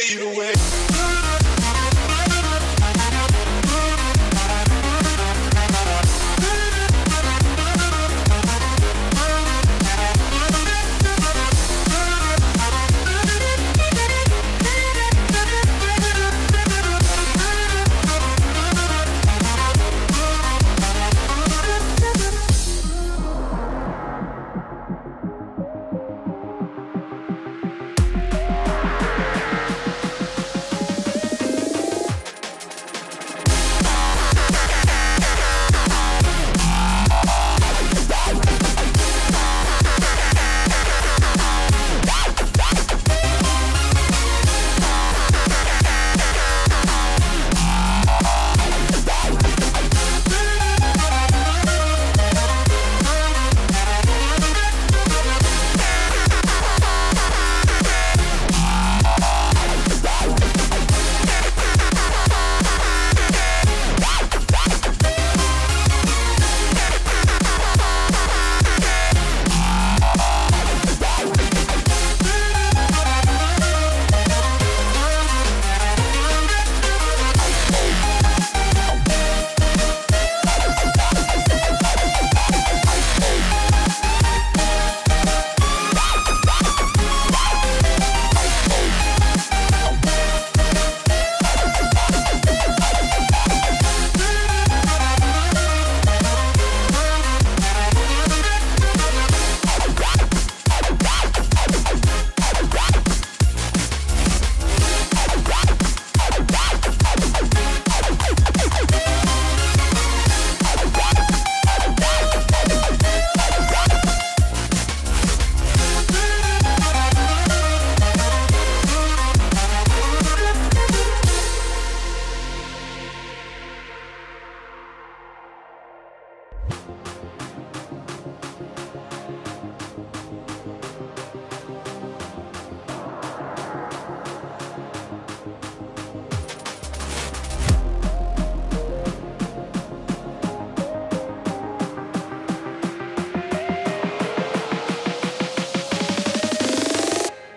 fade away.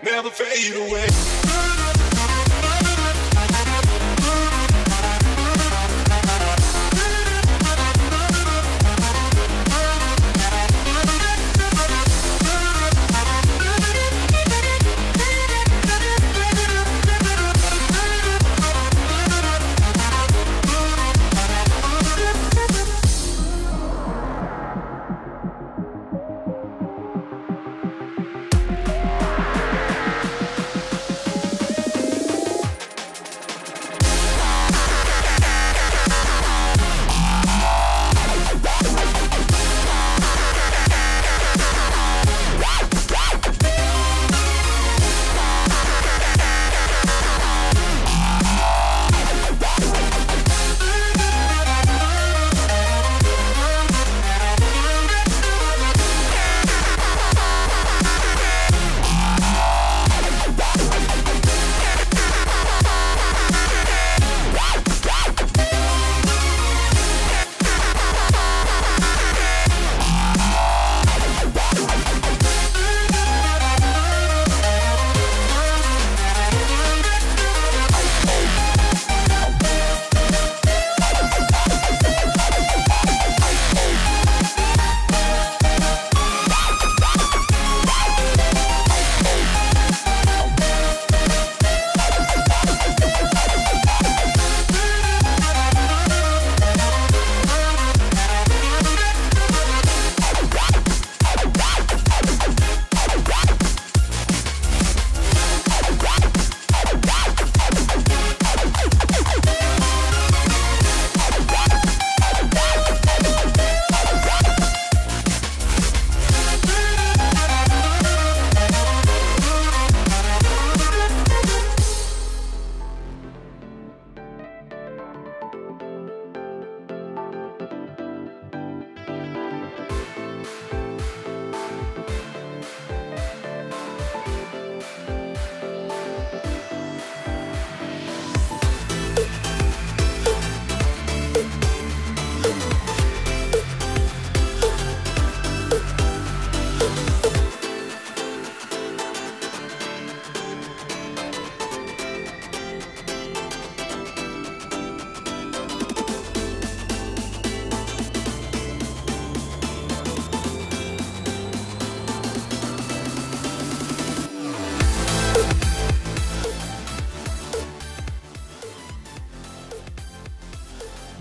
Never fade away.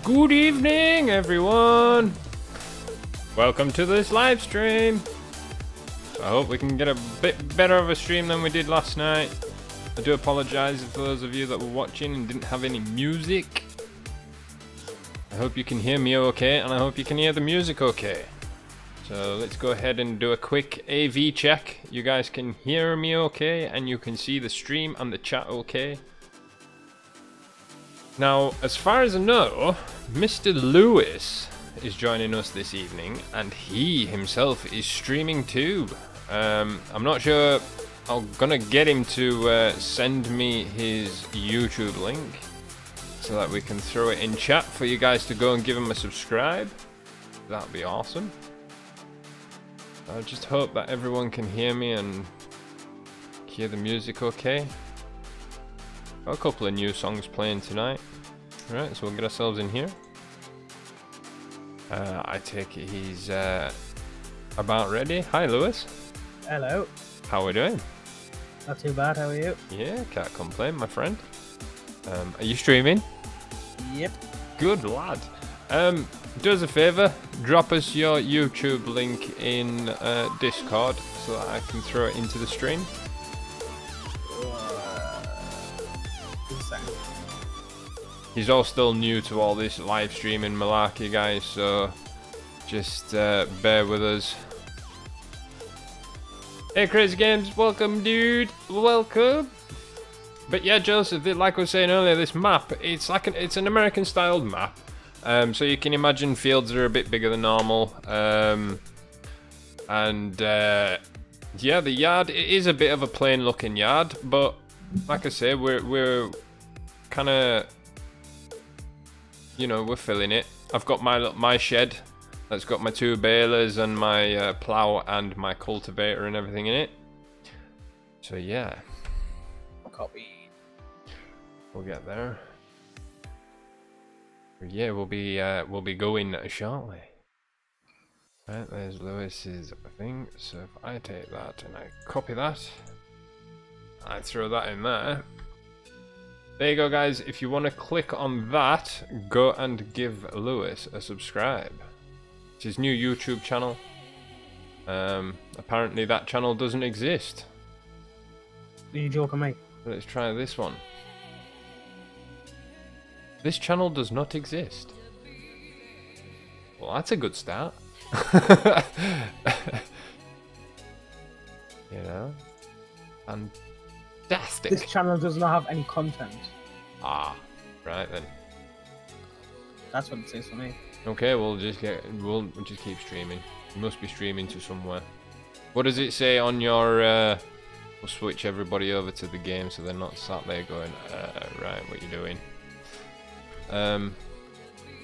Good evening, everyone. Welcome to this live stream. I hope we can get a bit better of a stream than we did last night. I do apologize for those of you that were watching and didn't have any music. I hope you can hear me okay, and I hope you can hear the music okay. So let's go ahead and do a quick AV check. You guys can hear me okay, and you can see the stream and the chat okay. Now, as far as I know, Mr. Lewis is joining us this evening, and he himself is streaming too. I'm not sure. I'm gonna get him to send me his YouTube link so that we can throw it in chat for you guys to go and give him a subscribe. That'd be awesome. I just hope that everyone can hear me and hear the music okay. Got a couple of new songs playing tonight. Alright, so we'll get ourselves in here. I take it he's about ready. Hi, Lewis. Hello. How are we doing? Not too bad, how are you? Yeah, can't complain, my friend. Are you streaming? Yep. Good lad. Do us a favour, drop us your YouTube link in Discord so that I can throw it into the stream. He's all still new to all this live streaming malarkey, guys, so just bear with us. Hey, Crazy Games, welcome, dude, welcome. But yeah, Joseph, like I was saying earlier, this map, it's like it's an American-styled map. So you can imagine fields are a bit bigger than normal. Yeah, the yard, it is a bit of a plain-looking yard, but like I say, we're kind of, you know, we're filling it. I've got my shed that's got my 2 balers and my plow and my cultivator and everything in it. So yeah, Copy. we'll get there. Yeah, we'll be going shortly. Right, there's Lewis's thing. So if I take that and I copy that, I throw that in there. There you go, guys. If you want to click on that, go and give Lewis a subscribe. It's his new YouTube channel. Apparently that channel doesn't exist. Are you joking me? Let's try this one. This channel does not exist. Well, that's a good start. You know? Fantastic. This channel does not have any content. Ah, right then. That's what it says for me. Okay, we'll just keep streaming. You must be streaming to somewhere. What does it say on your we'll switch everybody over to the game so they're not sat there going, right, what you doing?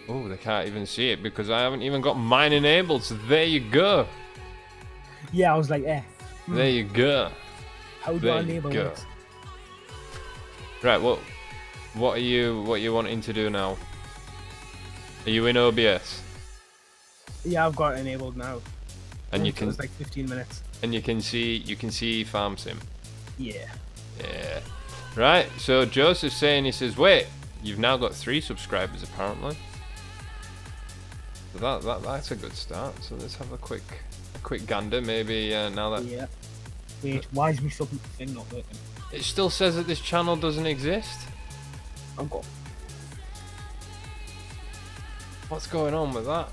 Oh, they can't even see it because I haven't even got mine enabled, so there you go. Yeah, I was like, eh. There you go. How do I enable it? Right, what are you wanting to do now? Are you in OBS? Yeah, I've got it enabled now. And you can. It's like 15 minutes. And you can see Farm Sim. Yeah. Yeah. Right. So Joseph's saying, he says, wait, you've now got 3 subscribers apparently. So that's a good start. So let's have a quick gander. Maybe now that. Yeah. Wait, why is my sub thing not working? It still says that this channel doesn't exist. I'm gone. What's going on with that?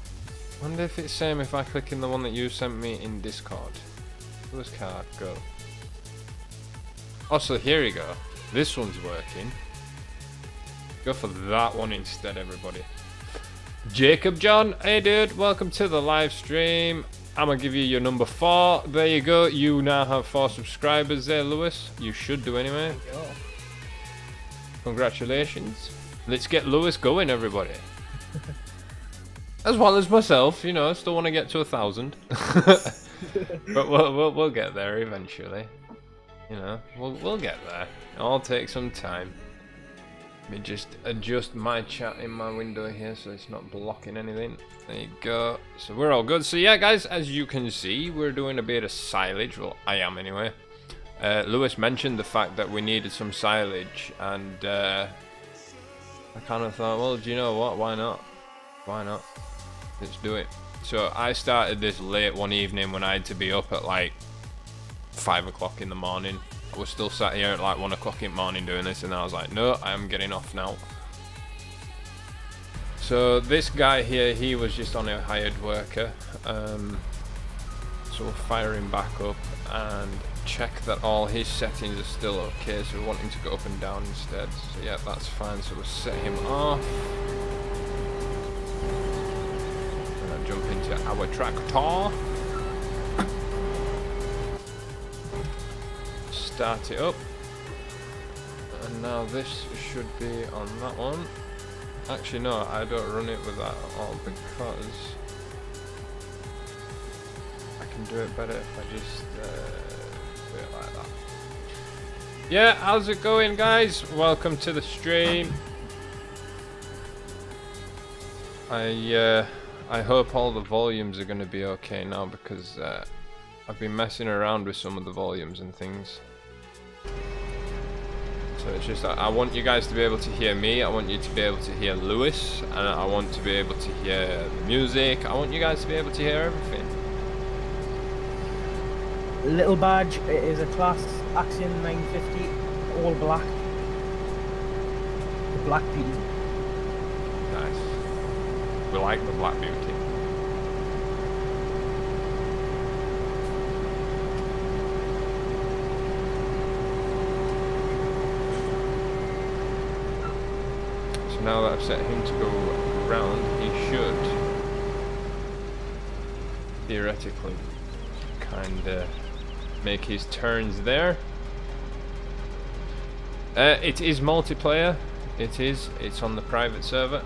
Wonder if it's same if I click in the one that you sent me in Discord. Where's card go? Oh, so here we go. This one's working. Go for that one instead, everybody. Jacob John, hey dude, welcome to the live stream. I'm gonna give you your number 4. There you go. You now have 4 subscribers there, Lewis. You should do anyway. Congratulations. Let's get Lewis going, everybody. As well as myself, you know, I still want to get to 1,000. But we'll get there eventually. You know, we'll get there. It'll take some time. Let me just adjust my chat in my window here so it's not blocking anything. There you go. So we're all good. So yeah, guys, as you can see, we're doing a bit of silage. Well, I am anyway. Lewis mentioned the fact that we needed some silage, and I kind of thought, well, do you know what? Why not? Why not? Let's do it. So I started this late one evening when I had to be up at like 5 o'clock in the morning. I was still sat here at like 1 o'clock in the morning doing this, and I was like, no, I am getting off now. So this guy here, he was just on a hired worker. So we'll fire him back up and check that all his settings are still okay. So we're wanting to go up and down instead. So yeah, that's fine. So we'll set him off. And I'll jump into our tractor. Start it up. And now this should be on that one. Actually no, I don't run it with that at all because I can do it better if I just do it like that. Yeah, how's it going, guys? Welcome to the stream. I hope all the volumes are going to be okay now because I've been messing around with some of the volumes and things. So it's just that I want you guys to be able to hear me, I want you to be able to hear Lewis, and I want to be able to hear the music. I want you guys to be able to hear everything. Little badge, it is a class Axiom 950, all black. The Black Beauty. Nice. We like the Black Beauty. Now that I've set him to go round, he should theoretically kind of make his turns there. It is multiplayer. It is. It's on the private server.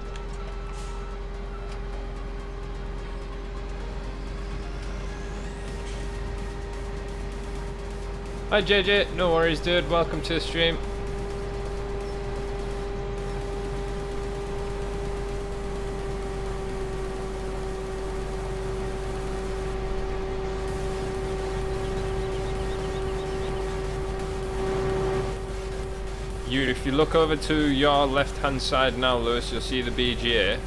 Hi JJ, no worries dude, welcome to the stream. If you look over to your left hand side now, Lewis, you'll see the BGA.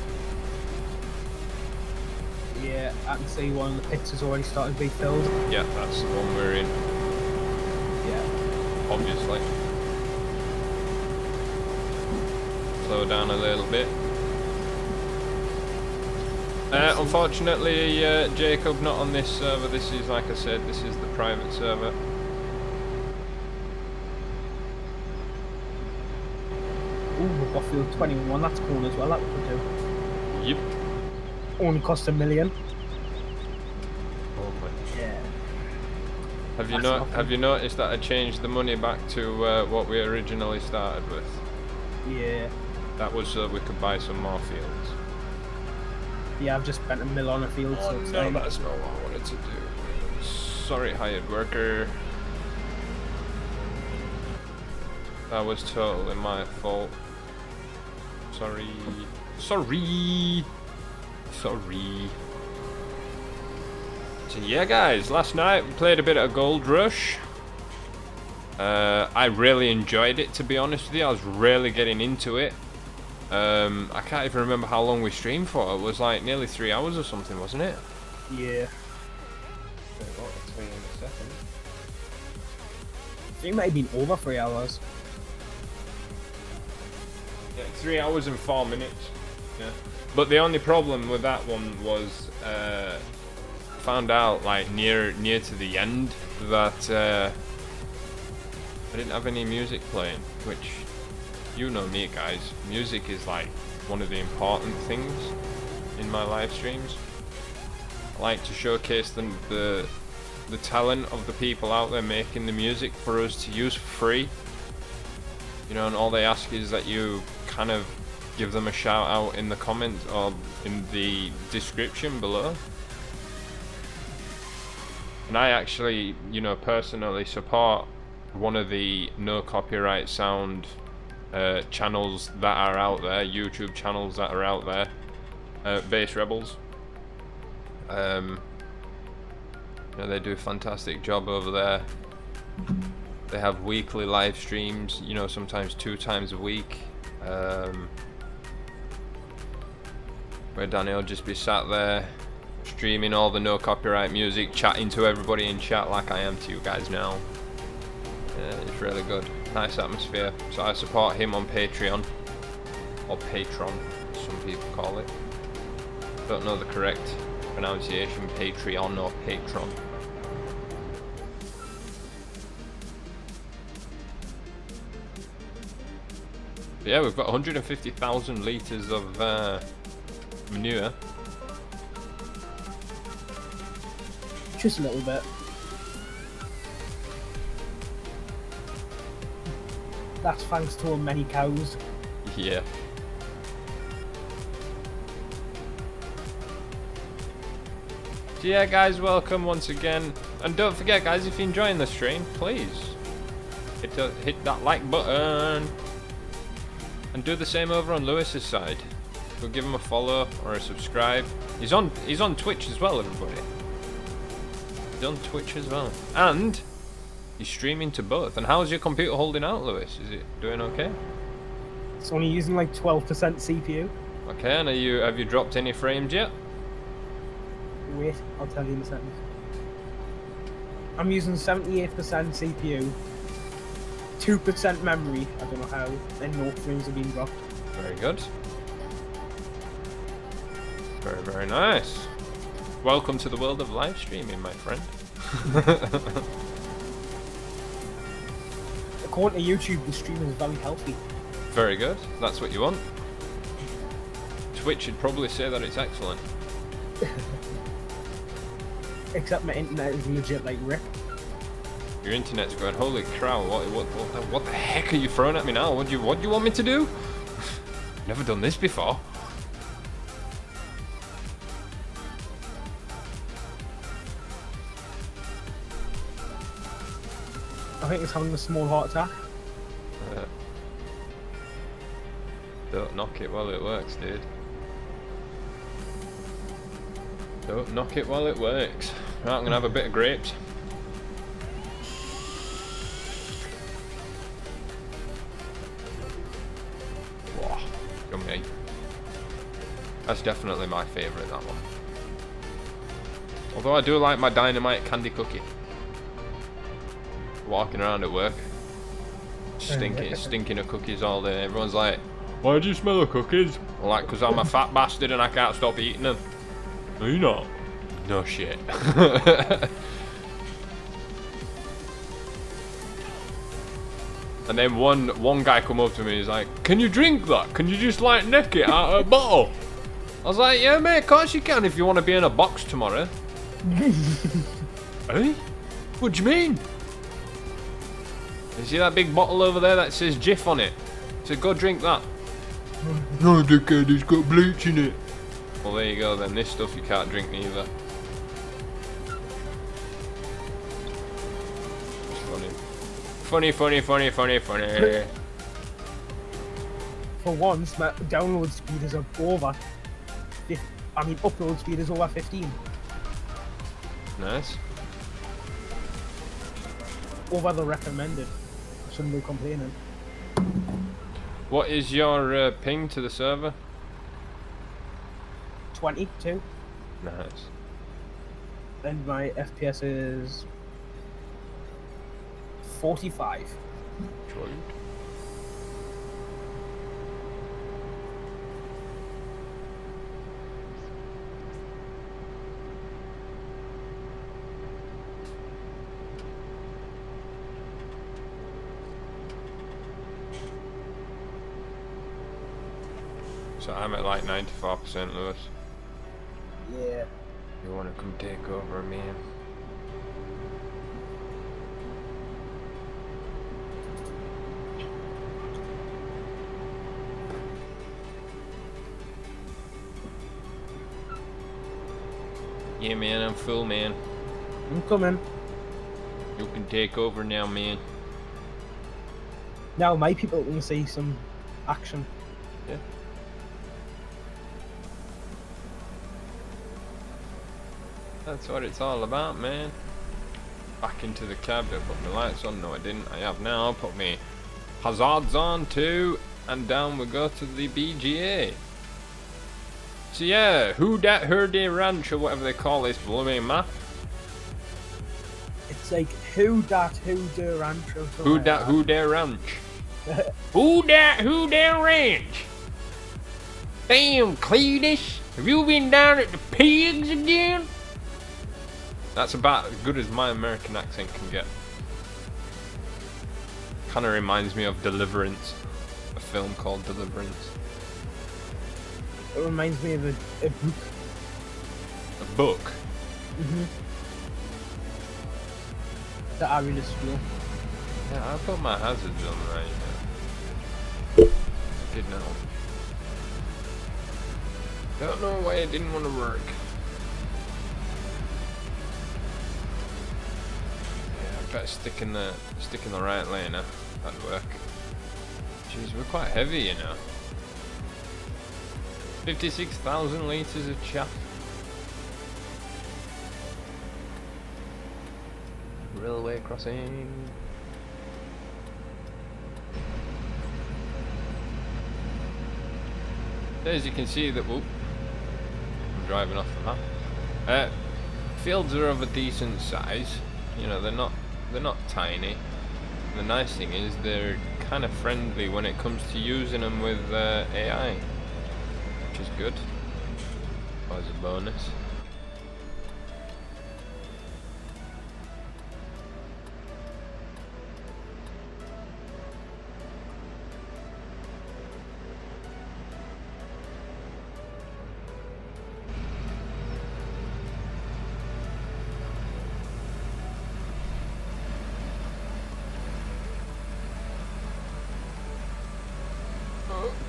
Yeah, I can see one of the pits has already started to be filled. Yeah, that's the one we're in. Yeah. Obviously. Slow down a little bit. Unfortunately, Jacob, not on this server. This is, like I said, this is the private server. Ooh, we've got field 21, that's cool as well, that we could do. Yep. Only cost $1 million. Oh my. Yeah. Have you noticed that I changed the money back to what we originally started with? Yeah. That was so we could buy some more fields. Yeah, I've just spent $1 million on a field, so it's no, that's not what I wanted to do. Sorry, hired worker. That was totally my fault. Sorry. Sorry. Sorry. So yeah, guys, last night we played a bit of Gold Rush. I really enjoyed it, to be honest with you. I was really getting into it. I can't even remember how long we streamed for. It was like nearly 3 hours or something, wasn't it? Yeah. I think it might have been over 3 hours. Yeah, 3 hours and 4 minutes. Yeah. But the only problem with that one was found out like near to the end that I didn't have any music playing, which, you know me guys, music is like one of the important things in my live streams. I like to showcase the talent of the people out there making the music for us to use for free. You know, and all they ask is that you kind of give them a shout out in the comments or in the description below. And I actually, you know, personally support one of the no copyright sound channels that are out there, YouTube channels that are out there, Bass Rebels. You know, they do a fantastic job over there. They have weekly live streams, you know, sometimes 2 times a week. where Danny will just be sat there streaming all the no copyright music, chatting to everybody in chat like I am to you guys now. Yeah, it's really good. Nice atmosphere. So I support him on Patreon, or Patron, some people call it. Don't know the correct pronunciation, Patreon or Patron. But yeah, we've got 150,000 litres of manure. Just a little bit. That's thanks to many cows. Yeah. So yeah, guys, welcome once again. And don't forget, guys, if you're enjoying the stream, please hit that like button. And do the same over on Lewis's side. Go give him a follow or a subscribe. He's on Twitch as well, everybody. He's on Twitch as well. And he's streaming to both. And how's your computer holding out, Lewis? Is it doing okay? It's only using like 12% CPU. Okay, and have you dropped any frames yet? Wait, I'll tell you in a second. I'm using 78% CPU, 2% memory, I don't know how, and no frames have been dropped. Very good. Very, very nice. Welcome to the world of live streaming, my friend. According to YouTube, the stream is very healthy. Very good. That's what you want. Twitch would probably say that it's excellent. Except my internet is legit like Rick. Your internet's going, holy crow, what the heck are you throwing at me now? What do you want me to do? Never done this before. I think it's having a small heart attack. Don't knock it while it works, dude. Don't knock it while it works. Right, I'm gonna have a bit of grapes. Wow, yummy. That's definitely my favourite, that one. Although I do like my dynamite candy cookie. Walking around at work, stinking of cookies all day. Everyone's like, why do you smell of cookies? I'm like, because I'm a fat bastard and I can't stop eating them. No, you're not. No shit. And then one guy come up to me, he's like, can you drink that? Can you just like neck it out of a bottle? I was like, yeah mate, of course you can if you want to be in a box tomorrow. Eh? What do you mean? You see that big bottle over there that says Jif on it? So go drink that. No dickhead, it's got bleach in it. Well there you go then, this stuff you can't drink neither. It's funny. Funny. For once, my download speed is over. Upload speed is over 15. Nice. Over the recommended. Shouldn't be complaining. What is your ping to the server? 22. Nice. And my FPS is 45. Good. So I'm at like 94%, Lewis. Yeah. You want to come take over, man? Yeah, man, I'm full, man. I'm coming. You can take over now, man. Now my people can see some action. Yeah. That's what it's all about, man. Back into the cab to put my lights on. No, I didn't. I have now. Put me hazards on too, and down we go to the BGA. So yeah, who dat her day ranch or whatever they call this blooming map. It's like who dat who de ranch or something. Who dat who der ranch. Who dat who der ranch. Damn, Cletus, have you been down at the pigs again? That's about as good as my American accent can get. Kind of reminds me of Deliverance, a film called Deliverance. It reminds me of a book. A book? That I really steal. Yeah, I put my hazards on right now. Did not. Don't know why it didn't want to work. Yeah, I better stick in the right lane now. That'd work. Jeez, we're quite heavy, you know. 56,000 litres of chaff. Railway crossing. As you can see that, whoop, I'm driving off the map. Fields are of a decent size. You know, they're not tiny. The nice thing is they're kind of friendly when it comes to using them with AI, which is good. Always a bonus.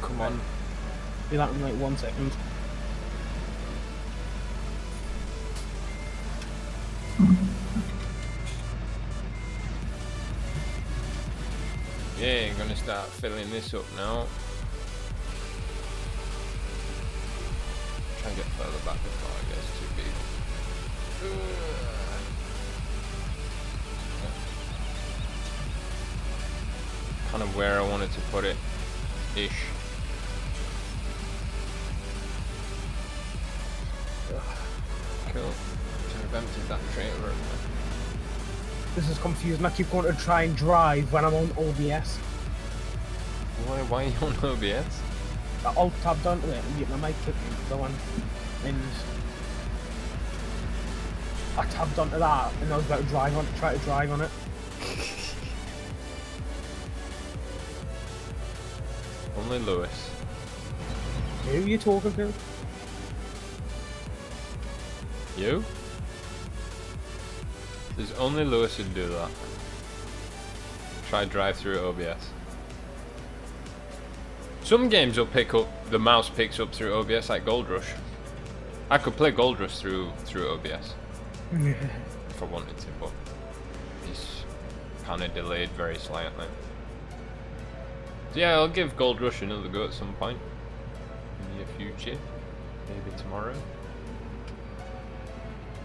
Come on. Be that in like 1 second. Yeah, I'm gonna start filling this up now. Try and get further back before it gets too big. Kind of where I wanted to put it. Ish. Cool. So I've emptied that trailer. This is confusing. I keep going to try and drive when I'm on OBS. Why are you on OBS? I alt tabbed onto it and get my mic clicking going, and I tabbed onto that and I was about to try to drive on it. Only Lewis. Who are you talking to? You? There's only Lewis who'd do that. Try drive through OBS. Some games will pick up, the mouse picks up through OBS, like Gold Rush. I could play Gold Rush through OBS. If I wanted to, but it's kind of delayed very slightly. So yeah, I'll give Gold Rush another go at some point in the near future, maybe tomorrow.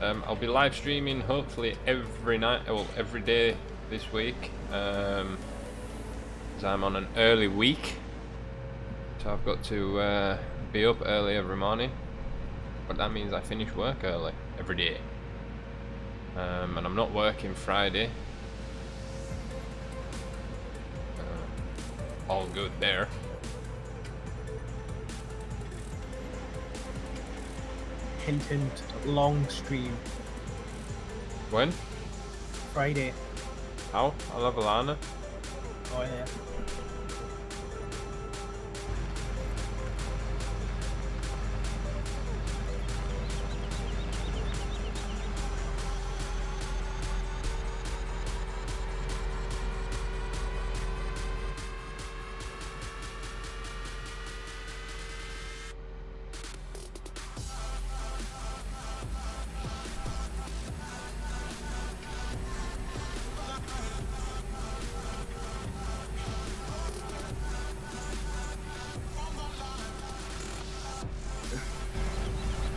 I'll be live streaming hopefully every night, well every day this week, as I'm on an early week, so I've got to be up early every morning, but that means I finish work early every day, and I'm not working Friday. All good there. Hint, hint, long stream. When? Friday. How? I'll have a Lana. Oh yeah.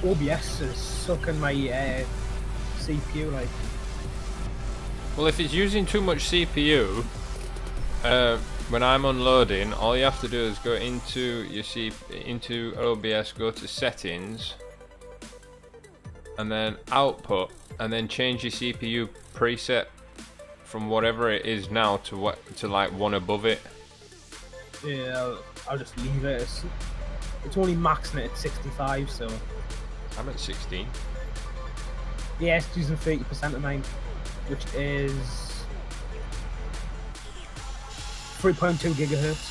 OBS is sucking my CPU like. Well, if it's using too much CPU, when I'm unloading, all you have to do is go into into OBS, go to settings, and then output, and then change your CPU preset from whatever it is now to like one above it. Yeah, I'll just leave it. It's only maxing it at 65, so. I'm at 16. Yeah, it's using 30% of mine, which is 3.2 gigahertz.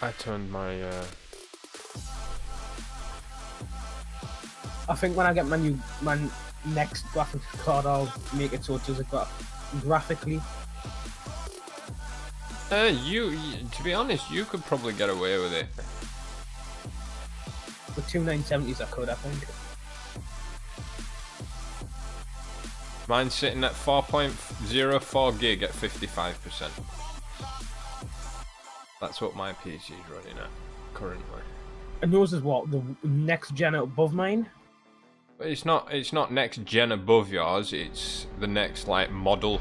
I turned my. I think when I get my next graphics card, I'll make it so it does it graphically. To be honest, you could probably get away with it. With two 970s, I could, I think. Mine's sitting at 4.04 gig at 55%. That's what my PC is running at currently. And yours is what, the next gen above mine? It's not next gen above yours. It's the next like model,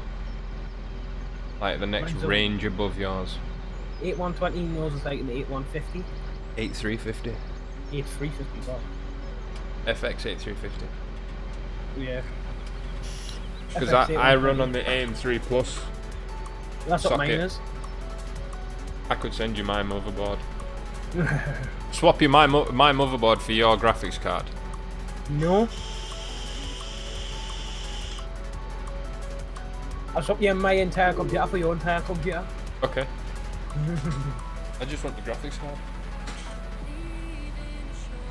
like the next Mine's range above yours. 8120, and yours is like an 8150. 8350. 8350, wow. FX 8350. Yeah. Because I run on the AM3 Plus. That's what mine socket. is. I could send you my motherboard. Swap you my motherboard for your graphics card. No. I'll swap you my entire computer for your entire computer. Okay. I just want the graphics card.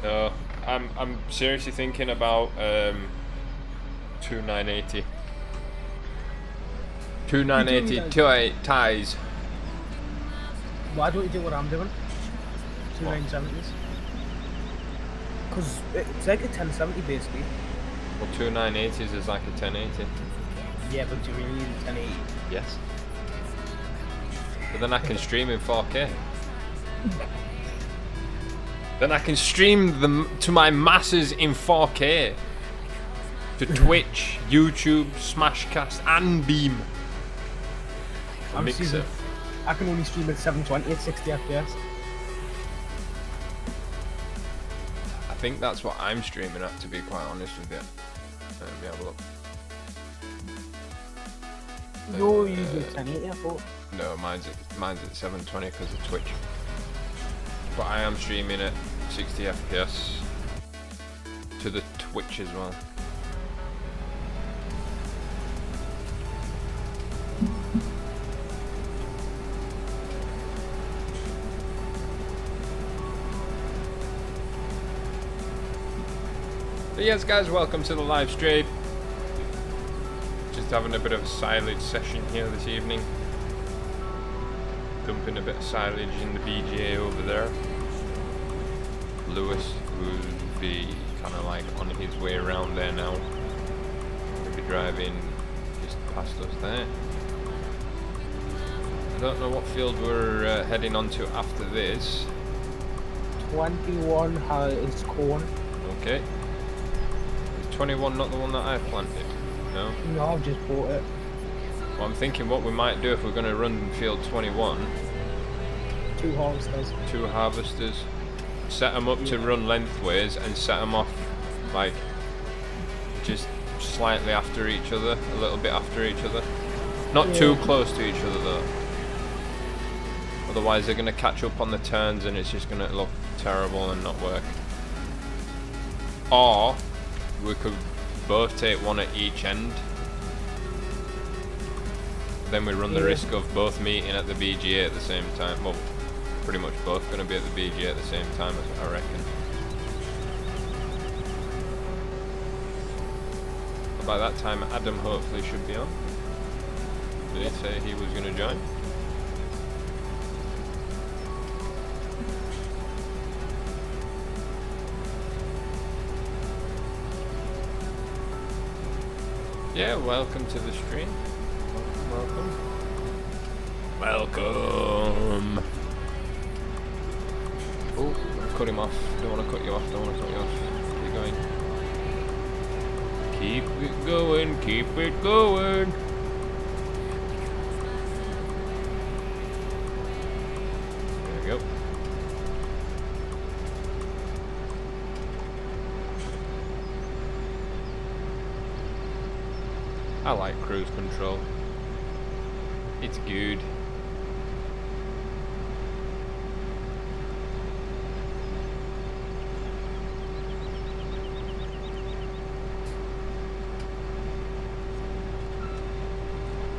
No, I'm seriously thinking about 2980. 2980 2.8 ties. Why don't you do what I'm doing? Two 970s. Because it's like a 1070 basically. Well, two 980s is like a 1080. Yeah, but do you really need a 1080? Yes. But then I can stream in 4K. Then I can stream them to my masses in 4K. To Twitch, YouTube, Smashcast, and Beam. Mixer. I can only stream at 720 at 60 FPS. I think that's what I'm streaming at, to be quite honest with you. Let me have a look. You're using 1080, I thought. No, mine's at 720 because of Twitch. But I am streaming at 60 FPS to the Twitch as well. But yes, guys, welcome to the live stream. Just having a bit of a silage session here this evening. Dumping a bit of silage in the BGA over there. Lewis will be kind of like on his way around there now. He'll be driving just past us there. I don't know what field we're heading on to after this. 21 is corn. Okay. Is 21 not the one that I planted? No? No, I've just bought it. Well, I'm thinking what we might do if we're going to run field 21. 2 harvesters. 2 harvesters. Set them up to run lengthways and set them off like just slightly after each other, a little bit after each other. Not too close to each other though. Otherwise they're going to catch up on the turns and it's just going to look terrible and not work. Or we could both take one at each end. Then we run the risk of both meeting at the BGA at the same time. Well, pretty much both going to be at the BGA at the same time, I reckon. But by that time, Adam hopefully should be on. Did he say he was going to join? Yeah, welcome to the stream. Welcome. Welcome. Oh, cut him off. Don't want to cut you off. Don't want to cut you off. Keep going. Keep it going, keep it going. There we go. I like cruise control. It's good.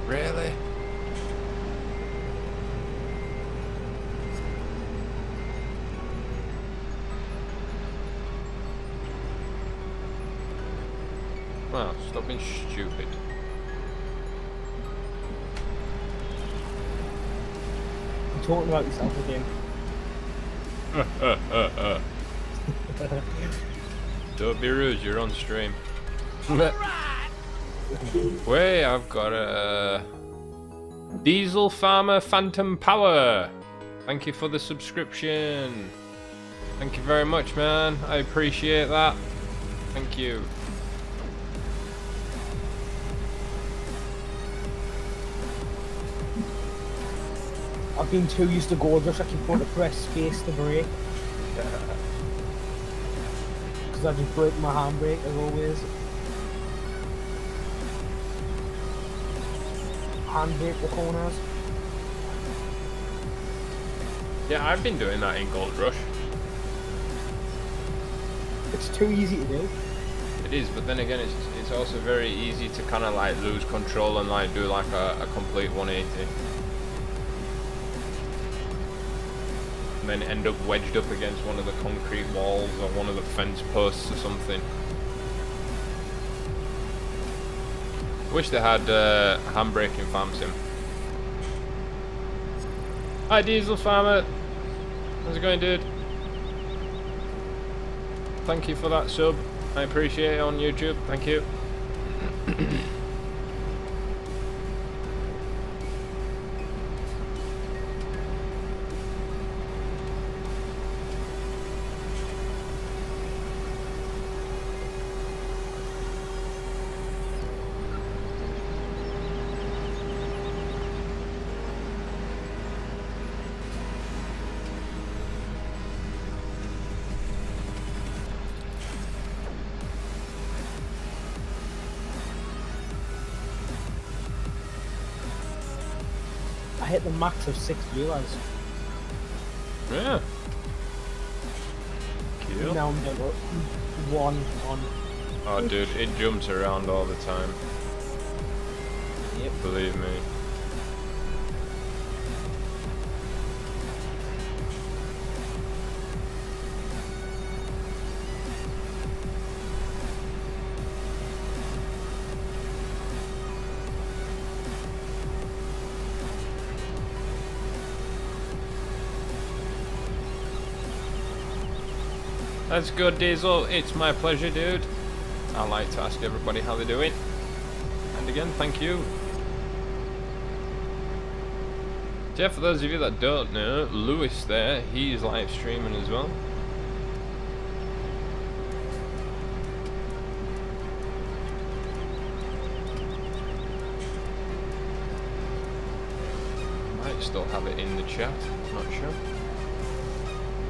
Really? Wow, stop being stupid. You're talking about yourself again. Don't be rude, you're on stream. Wait, I've got a Diesel Farmer Phantom Power. Thank you for the subscription. Thank you very much, man. I appreciate that. Thank you. I've been too used to gold rush, I keep going to press space to brake. Because I just break my handbrake as always. Handbrake the corners. Yeah, I've been doing that in Gold Rush. It's too easy to do. It is, but then again, it's also very easy to kind of like lose control and like do like a complete 180. And then end up wedged up against one of the concrete walls or one of the fence posts or something. Wish they had handbrake in Farm Sim. Hi Diesel Farmer! How's it going, dude? Thank you for that sub. I appreciate it on YouTube. Thank you. I hit the max of 6 wheelers. Yeah. Cool. Now I'm down to 1 on. Oh dude, it jumps around all the time. Yep. Believe me. That's good, Diesel. It's my pleasure, dude. I like to ask everybody how they're doing. And again, thank you. Yeah, for those of you that don't know, Lewis there, he's live streaming as well. Might still have it in the chat, not sure.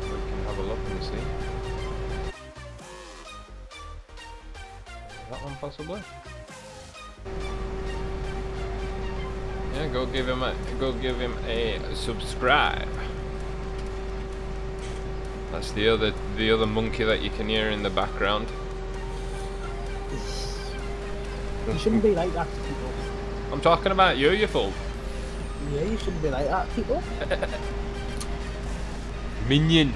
We can have a look and see. That one possibly? Yeah, go give him a subscribe. That's the other monkey that you can hear in the background. You shouldn't be like that to people. I'm talking about you, you fool. Yeah, you shouldn't be like that, people. Minion.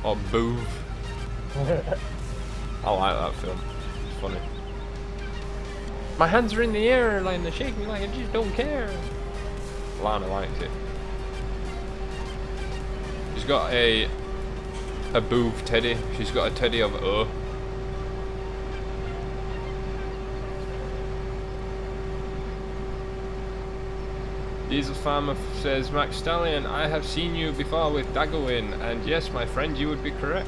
Or Boov. I like that film. It's funny. My hands are in the air, like they're shaking like I just don't care. Lana liked it. She's got a Boov teddy. She's got a teddy of O. Diesel Farmer says, McStallion, I have seen you before with Daggerwin, and yes, my friend, you would be correct.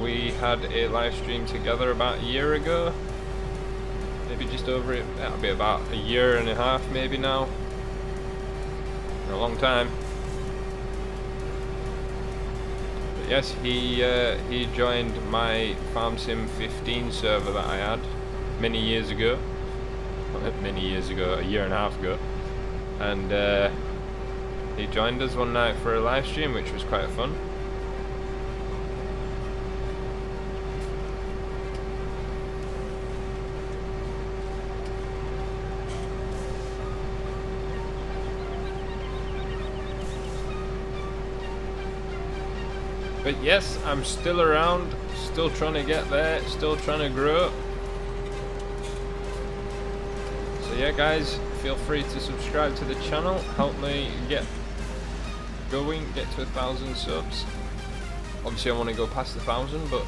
we had a live stream together about a year ago. Maybe just over it. That'll be about a year and a half maybe now. A long time. But yes, he joined my Farm Sim 15 server that I had many years ago. Well, many years ago, a year and a half ago. And he joined us one night for a live stream, which was quite fun. But yes, I'm still around, still trying to get there, still trying to grow. So yeah guys, feel free to subscribe to the channel, help me get going, get to 1,000 subs. Obviously I want to go past 1,000, but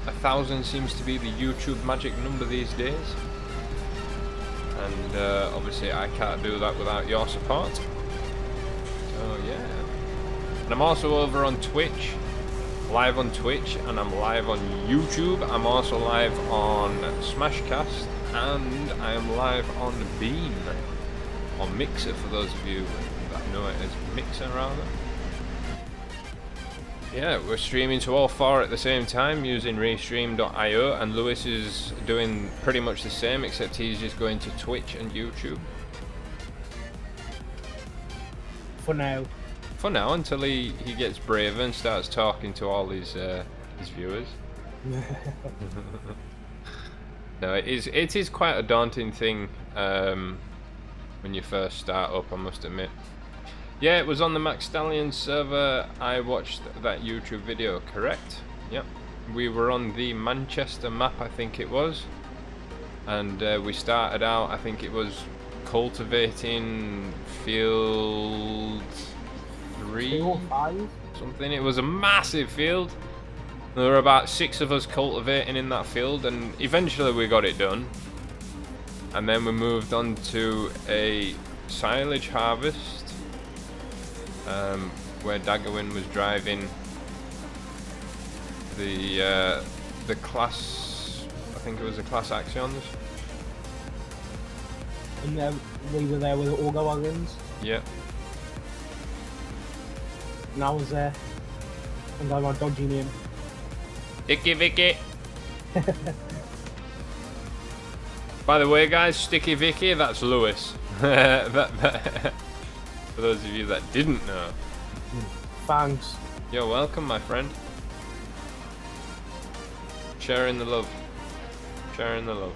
1,000 seems to be the YouTube magic number these days. And obviously I can't do that without your support. So yeah. And I'm also over on Twitch. Live on Twitch, and I'm live on YouTube. I'm also live on Smashcast, and I am live on Beam, or Mixer for those of you that know it as Mixer rather. Yeah, we're streaming to all four at the same time using Restream.io, and Lewis is doing pretty much the same, except he's just going to Twitch and YouTube. For now. For now, until he gets braver and starts talking to all his viewers. No, it is quite a daunting thing when you first start up, I must admit. Yeah, it was on the McSTALLION server I watched that YouTube video, correct? Yep. We were on the Manchester map, I think it was. And we started out, I think it was cultivating field 3 or 5 something. It was a massive field. There were about 6 of us cultivating in that field, and eventually we got it done. And then we moved on to a silage harvest, where Daggerwin was driving the class, I think it was the class Axions. And we were there with the auger wagons. Yeah. And I was there. And I got a dodgy name. Vicky. By the way, guys, Sticky Vicky, that's Lewis. For those of you that didn't know. Thanks. You're welcome, my friend. Sharing the love. Sharing the love.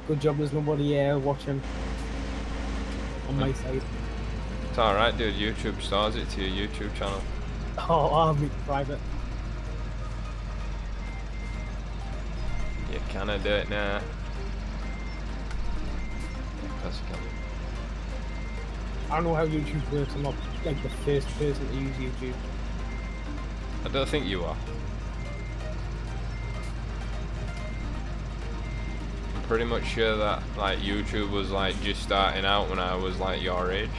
Good job there's nobody here watching on my side. It's alright, dude. YouTube stars it to your YouTube channel. Oh, I'll be private. You cannot do it now. Yes, you can. I don't know how YouTube works. I'm not like the first person to use YouTube. I don't think you are. I'm pretty much sure that like YouTube was like just starting out when I was like your age.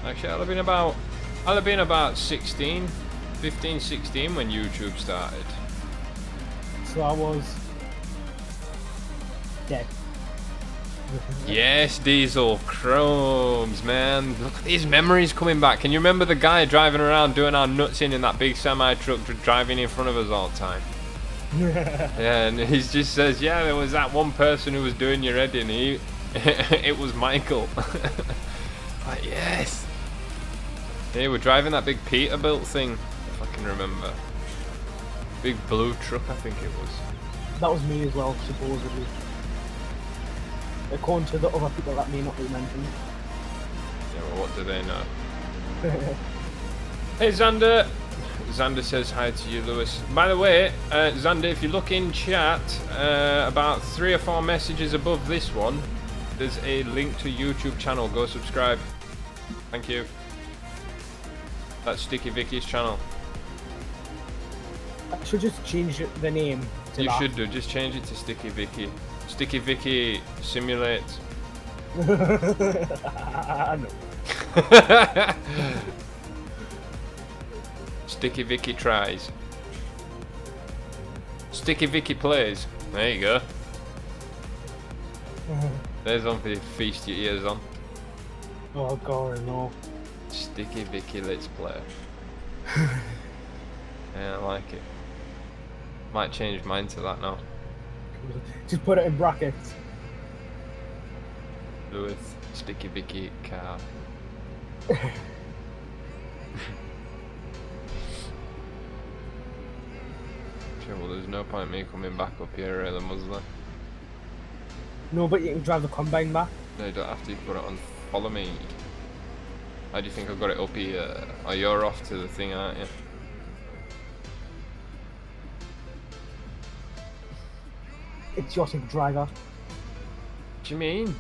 Actually, I'll have been about 16, 15, 16 when YouTube started. So I was dead. Yes, Diesel, Chromes, man. Look at these memories coming back. Can you remember the guy driving around doing our nuts in that big semi-truck driving in front of us all the time? Yeah, and he just says, yeah, there was that one person who was doing your head in. It was Michael. Like, yes. Yeah, we're driving that big Peterbilt thing, if I can remember. Big blue truck, I think it was. That was me as well, supposedly. According to the other people that may not be mentioned. Yeah, well, what do they know? Hey, Xander. Xander says hi to you, Lewis. By the way, Xander, if you look in chat, about 3 or 4 messages above this one, there's a link to YouTube channel. Go subscribe. Thank you. That's Sticky Vicky's channel. I should just change the name to You that. should do. Just change it to Sticky Vicky. Sticky Vicky Simulate. No. Sticky Vicky tries. Sticky Vicky plays. There you go. There's one for you to feast your ears on. Oh god, no. Sticky Vicky, let's play. Yeah, I like it. Might change mine to that now. Just put it in brackets. Lewis, Sticky Vicky, car. Sure, well, there's no point me coming back up here, really, was there? No, but you can drive the combine back. No, you don't have to. You put it on. Follow me. How do you think I've got it up here? Oh, you're off to the thing, aren't you? Idiotic driver. What do you mean?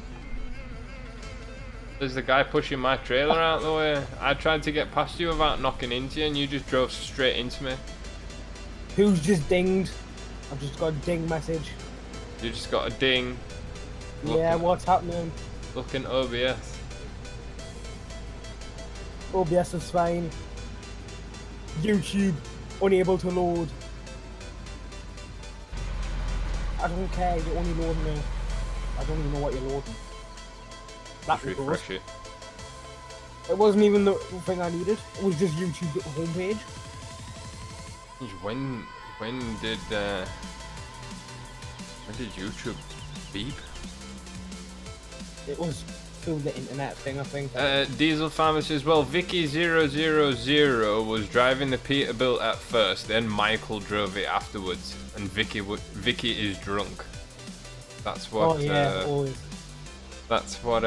There's the guy pushing my trailer out the way. I tried to get past you without knocking into you, and you just drove straight into me. Who's just dinged? I've just got a ding message. You just got a ding. Yeah, what's happening? Looking OBS. OBS is fine. YouTube unable to load. I don't care, you're only loading now. I don't even know what you're loading. That was Refresh it. It wasn't even the thing I needed. It was just YouTube homepage. When did YouTube beep? It was through the internet thing, I think. Diesel Farmer says, well, Vicky000 was driving the Peterbilt at first, then Michael drove it afterwards, and Vicky is drunk. That's what. Oh yeah, always. That's what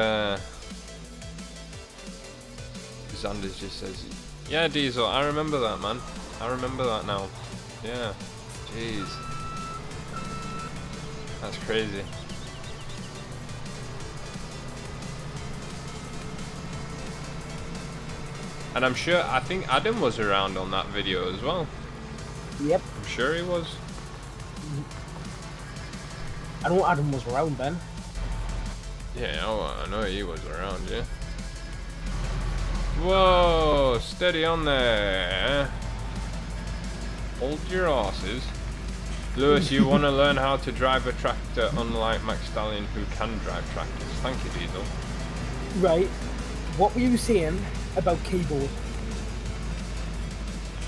Xanders just says. Yeah, Diesel, I remember that, man. I remember that now. Yeah. Jeez. That's crazy. And I'm sure, I think Adam was around on that video as well. Yep. I'm sure he was. I know Adam was around then. Yeah, oh, I know he was around, yeah. Whoa, steady on there. Hold your horses. Lewis, you want to learn how to drive a tractor unlike McStallion who can drive tractors. Thank you, Diesel. Right. What were you saying about keyboard?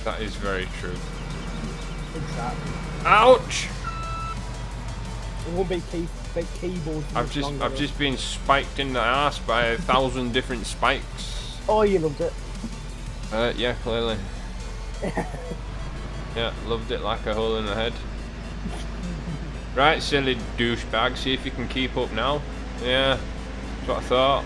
That is very true. Exactly. Ouch! It won't be keyboard. I've just been spiked in the ass by 1,000 different spikes. Oh, you loved it. Yeah, clearly. Yeah, loved it like a hole in the head. Right, silly douchebag, see if you can keep up now. Yeah, that's what I thought.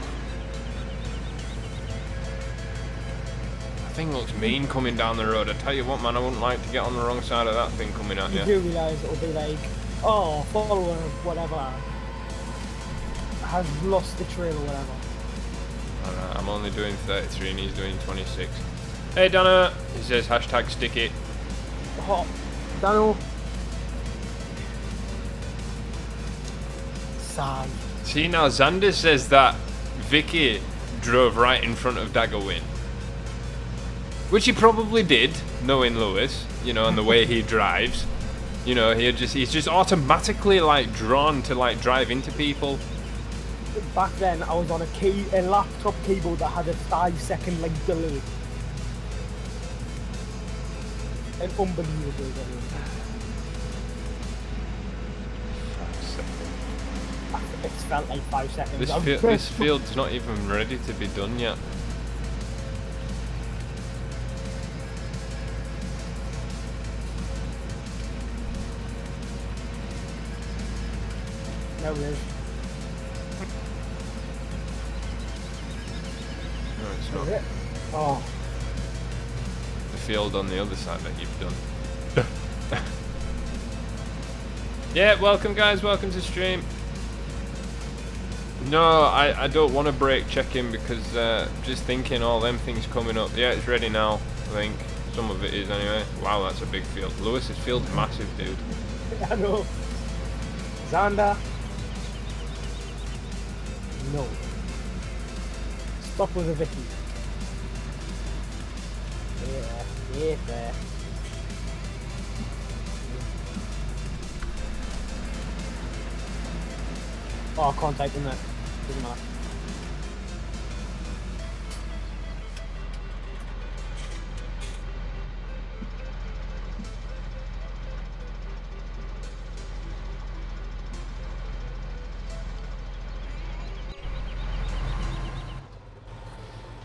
That thing looks mean coming down the road. I tell you what, man, I wouldn't like to get on the wrong side of that thing coming at you. You do realise it'll be like, oh, follower, whatever, has lost the trail or whatever. Alright, I'm only doing 33 and he's doing 26. Hey Donna, he says hashtag stick it. Hot. Daniel. Sad. See now, Xander says that Vicky drove right in front of Daggerwin. Which he probably did, knowing Lewis, you know, and the way he drives. You know, he's just automatically like drawn to like drive into people. Back then, I was on a laptop keyboard that had a 5-second like delay. An unbelievable delay. 5 seconds. It felt like 5 seconds. This field's not even ready to be done yet. No, it is. No, it's not. Is it? Oh. The field on the other side that you've done. Yeah, welcome guys, welcome to stream. No, I don't want to break check-in because just thinking all them things coming up. Yeah, it's ready now, I think. Some of it is anyway. Wow, that's a big field. Lewis's field's massive, dude. I know. Xander. No. Stop with the Vicky. Yeah, there. Oh, I can't type in that. Doesn't matter.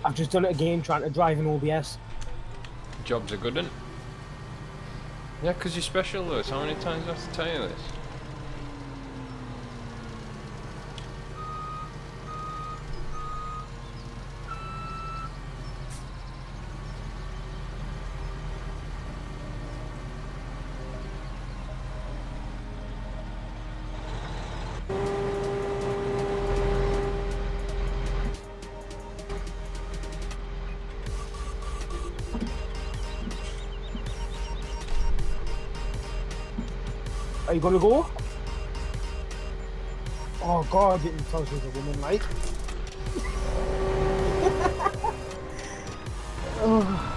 I've just done it again trying to drive in OBS. Job's a good one. Yeah, because you're special, Lewis. How many times do I have to tell you this? Are you gonna go? Oh god, I didn't tell she was a woman, like. Oh.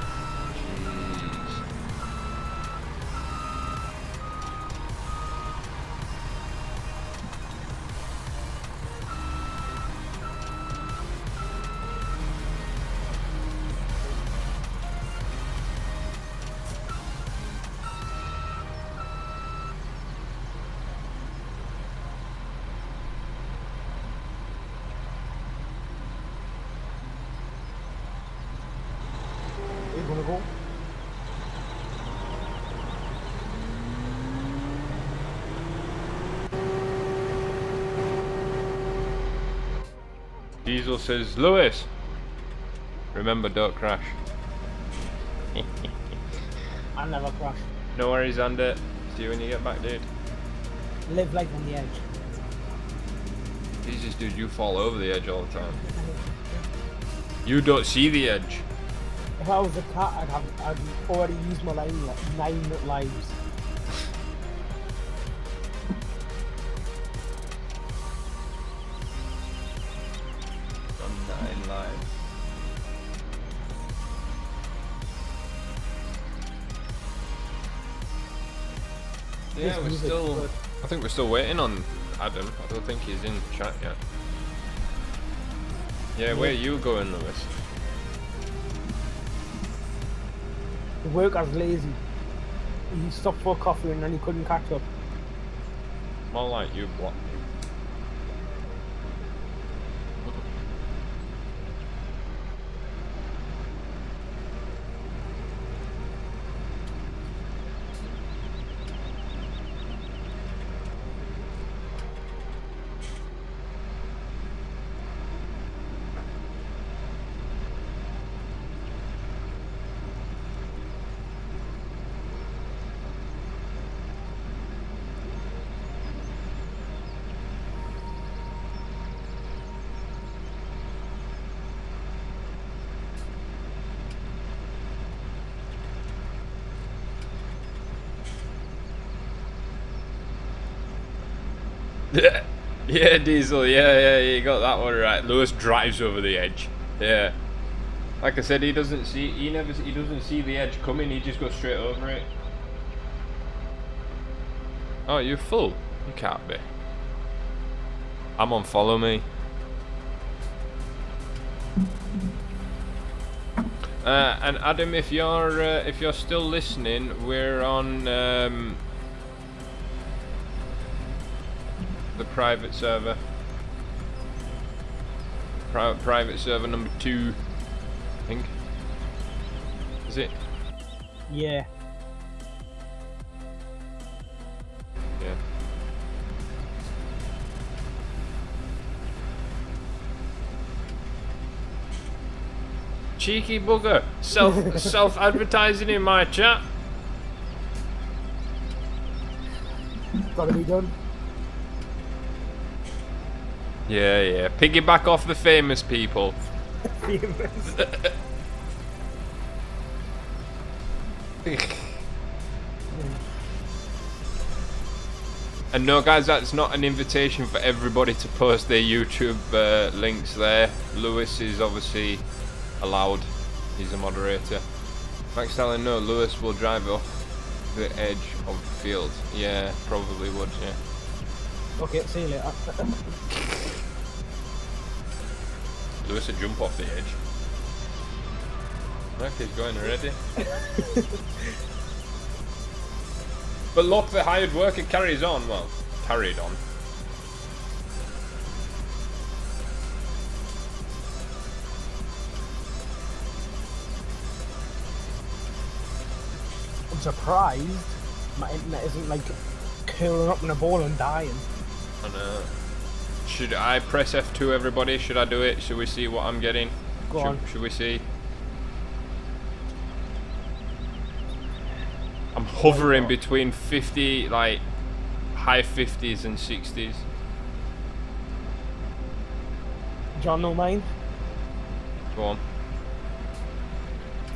Are you gonna go? Diesel says, Lewis, remember, don't crash. I never crash. No worries, Andy. See you when you get back, dude. Live life on the edge. Jesus, dude, you fall over the edge all the time. You don't see the edge. If I was a cat, I'd already used my 9 lives. On 9 lives. Yeah, we're still. I think we're still waiting on Adam. I don't think he's in chat yet. Yeah, where are you going, Lewis? The worker's lazy. He stopped for coffee and then he couldn't catch up. More like you blocked me. Yeah, Diesel, yeah, you got that one right. Lewis drives over the edge. Yeah. Like I said, he doesn't see the edge coming, he just goes straight over it. Oh, you're full? You can't be. I'm on follow me. And Adam, if you're still listening, we're on the private server. Private server number 2, I think. Is it? Yeah. Yeah. Cheeky bugger, self advertising in my chat. Gotta be done. Yeah. Piggyback off the famous people. Famous. And no guys, that's not an invitation for everybody to post their YouTube links there. Lewis is obviously allowed, he's a moderator. McSTALLION, no, Lewis will drive off the edge of the field. Yeah, probably would, yeah. Okay, see you later. Lewis would jump off the edge. Look, he's going already. But look, the hired worker carries on. Well, carried on. I'm surprised my internet isn't like curling up in a ball and dying. I know. Should I press F2, everybody? Should I do it? Should we see what I'm getting? Go on. Should we see? I'm hovering between 50, like high 50s and 60s. John, no mine. Go on.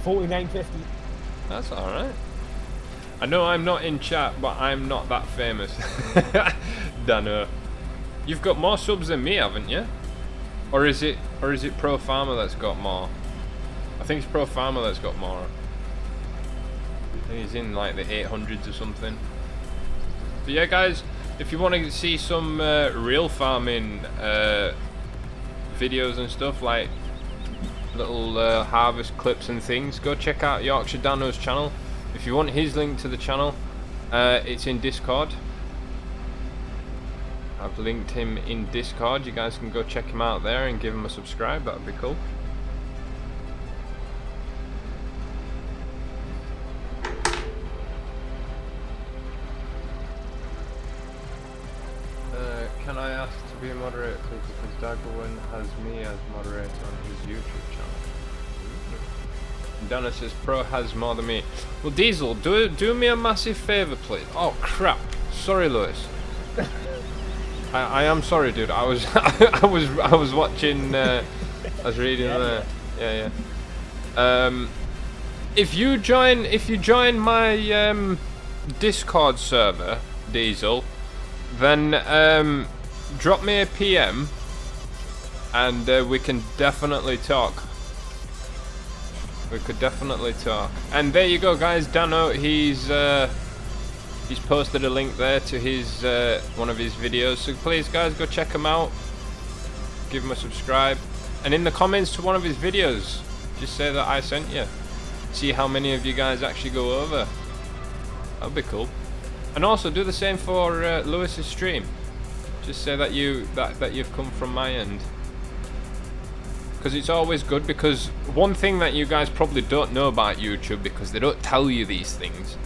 49.50. That's alright. I know I'm not in chat, but I'm not that famous. Dano. You've got more subs than me, haven't you? Or is it Pro Farmer that's got more? I think it's Pro Farmer that's got more. I think he's in like the 800s or something. But yeah guys, if you want to see some real farming videos and stuff, like little harvest clips and things, go check out Yorkshire Dano's channel. If you want his link to the channel, it's in Discord. I've linked him in Discord. You guys can go check him out there and give him a subscribe. That would be cool. Can I ask to be a moderator, please? Because Dagwin has me as moderator on his YouTube channel. Dana says Pro has more than me. Well, Diesel, do me a massive favour, please. Oh crap! Sorry, Lewis. I am sorry, dude. I was I was watching. I was reading there. Yeah, yeah. If you join my Discord server, Diesel, then drop me a PM, and we can definitely talk. We could definitely talk. And there you go, guys. Dano, he's posted a link there to his one of his videos. So please, guys, go check him out. Give him a subscribe. And in the comments to one of his videos, just say that I sent you. See how many of you guys actually go over. That'd be cool. And also do the same for Lewis's stream. Just say that you've come from my end. Because it's always good, because one thing that you guys probably don't know about YouTube, because they don't tell you these things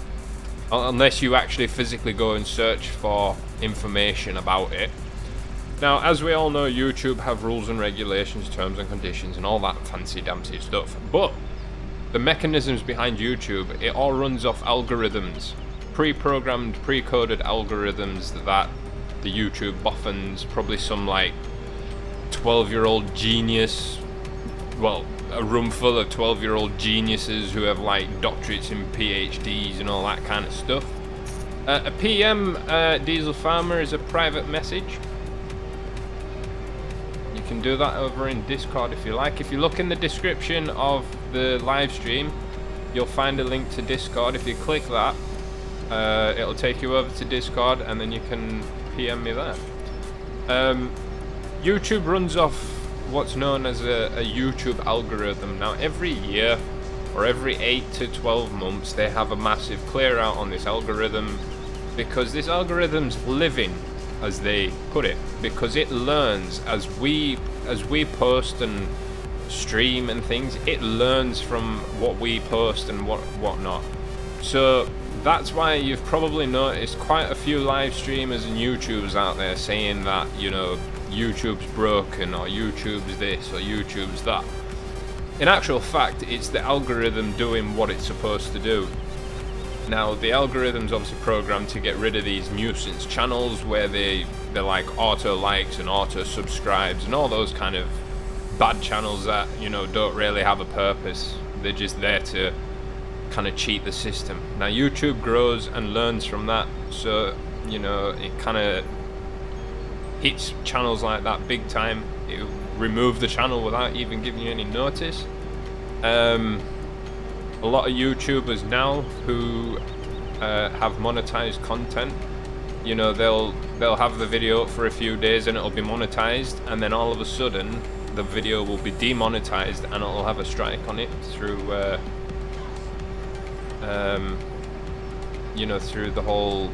unless you actually physically go and search for information about it. Now, as we all know, YouTube have rules and regulations, terms and conditions, and all that fancy-dancy stuff. But the mechanisms behind YouTube, it all runs off algorithms, pre-programmed, pre-coded algorithms that the YouTube boffins, probably some like 12-year-old genius, well, a room full of 12-year-old geniuses who have like doctorates and PhDs and all that kind of stuff. A PM Diesel Farmer is a private message. You can do that over in Discord if you like. If you look in the description of the live stream, you'll find a link to Discord. If you click that, it'll take you over to Discord, and then you can PM me there. YouTube runs off what's known as a YouTube algorithm. Now, every year or every 8 to 12 months, they have a massive clear out on this algorithm, because this algorithm's living, as they put it, because it learns as we post and stream and things. It learns from what we post and whatnot. So that's why you've probably noticed quite a few live streamers and YouTubers out there saying that, you know, YouTube's broken, or YouTube's this, or YouTube's that. In actual fact, it's the algorithm doing what it's supposed to do. Now, the algorithm's obviously programmed to get rid of these nuisance channels where they're like auto likes and auto subscribes and all those kind of bad channels that, you know, don't really have a purpose. They're just there to kind of cheat the system. Now, YouTube grows and learns from that, so you know, it kind of hits channels like that big time. It remove the channel without even giving you any notice. A lot of YouTubers now who have monetized content, you know, they'll have the video up for a few days and it'll be monetized, and then all of a sudden the video will be demonetized and it'll have a strike on it through you know, through the whole,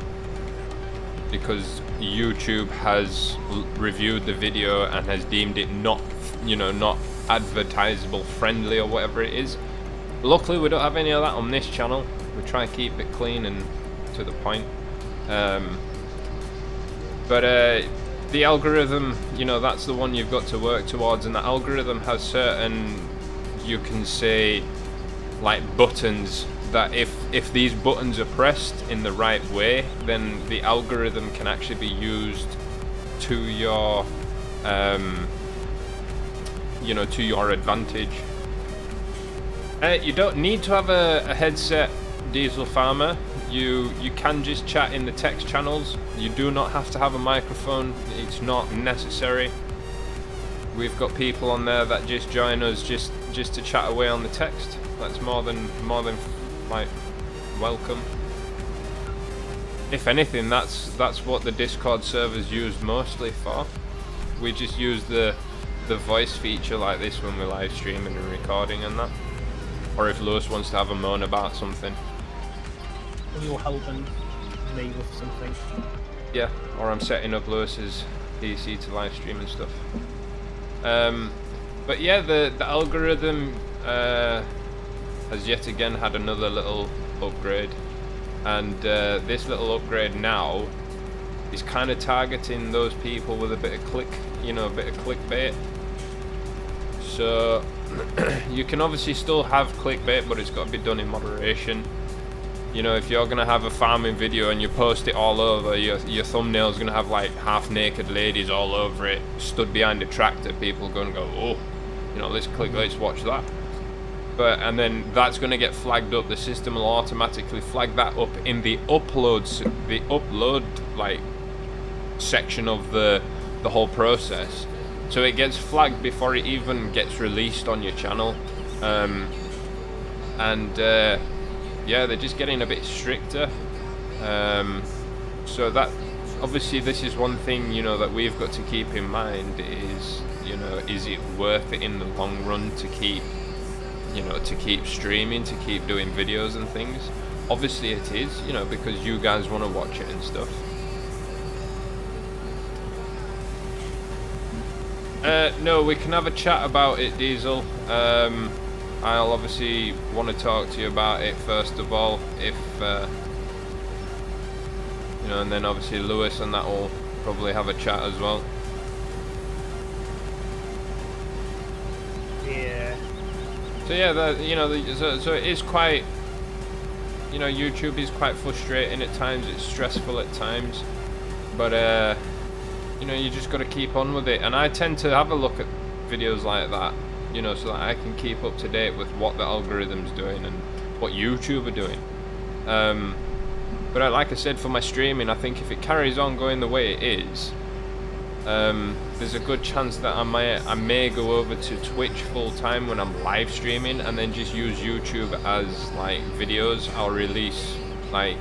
because YouTube has reviewed the video and has deemed it not, you know, not advertisable friendly or whatever it is. Luckily we don't have any of that on this channel. We try and keep it clean and to the point. But the algorithm, you know, that's the one you've got to work towards, and the algorithm has certain, you can say, like buttons, that if these buttons are pressed in the right way, then the algorithm can actually be used to your you know, to your advantage. You don't need to have a headset, Diesel Farmer. You can just chat in the text channels. You do not have to have a microphone. It's not necessary. We've got people on there that just join us just to chat away on the text. That's more than like welcome. If anything, that's what the Discord server's used mostly for. We just use the voice feature like this when we're live streaming and recording and that. Or if Lewis wants to have a moan about something. Or you're helping me with something. Yeah, or I'm setting up Lewis's PC to live stream and stuff. But yeah, the algorithm has yet again had another little upgrade, and this little upgrade now is kind of targeting those people with a bit of click, you know, a bit of clickbait. So you can obviously still have clickbait, but it's got to be done in moderation. You know, if you're gonna have a farming video and you post it all over, your thumbnail's gonna have like half-naked ladies all over it, stood behind a tractor. People are gonna go, oh, you know, let's watch that. And then that's gonna get flagged up. The system will automatically flag that up in the upload like section of the whole process. So it gets flagged before it even gets released on your channel. Yeah, they're just getting a bit stricter. So that, obviously this is one thing, you know, that we've got to keep in mind is, you know, is it worth it in the long run to keep, you know, to keep streaming, to keep doing videos and things? Obviously it is, you know, because you guys want to watch it and stuff. No, we can have a chat about it, Diesel. I'll obviously want to talk to you about it first of all, if you know, and then obviously Lewis and that will probably have a chat as well. Yeah. So yeah, you know, so it is quite, you know, YouTube is quite frustrating at times. It's stressful at times, but you know, you just got to keep on with it. And I tend to have a look at videos like that, you know, so that I can keep up to date with what the algorithm's doing and what YouTube are doing. But like I said, for my streaming, I think if it carries on going the way it is, there's a good chance that I may go over to Twitch full time when I'm live streaming, and then just use YouTube as like videos. I'll release like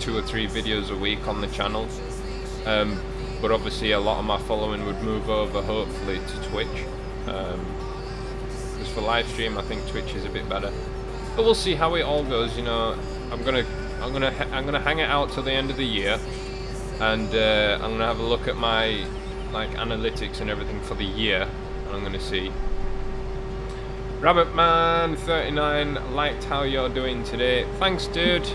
2 or 3 videos a week on the channel. But obviously a lot of my following would move over hopefully to Twitch. Because for live stream I think Twitch is a bit better. But we'll see how it all goes, you know. I'm gonna hang it out till the end of the year, and I'm gonna have a look at my like analytics and everything for the year, and I'm gonna see. Rabbitman39, liked how you're doing today. Thanks, dude.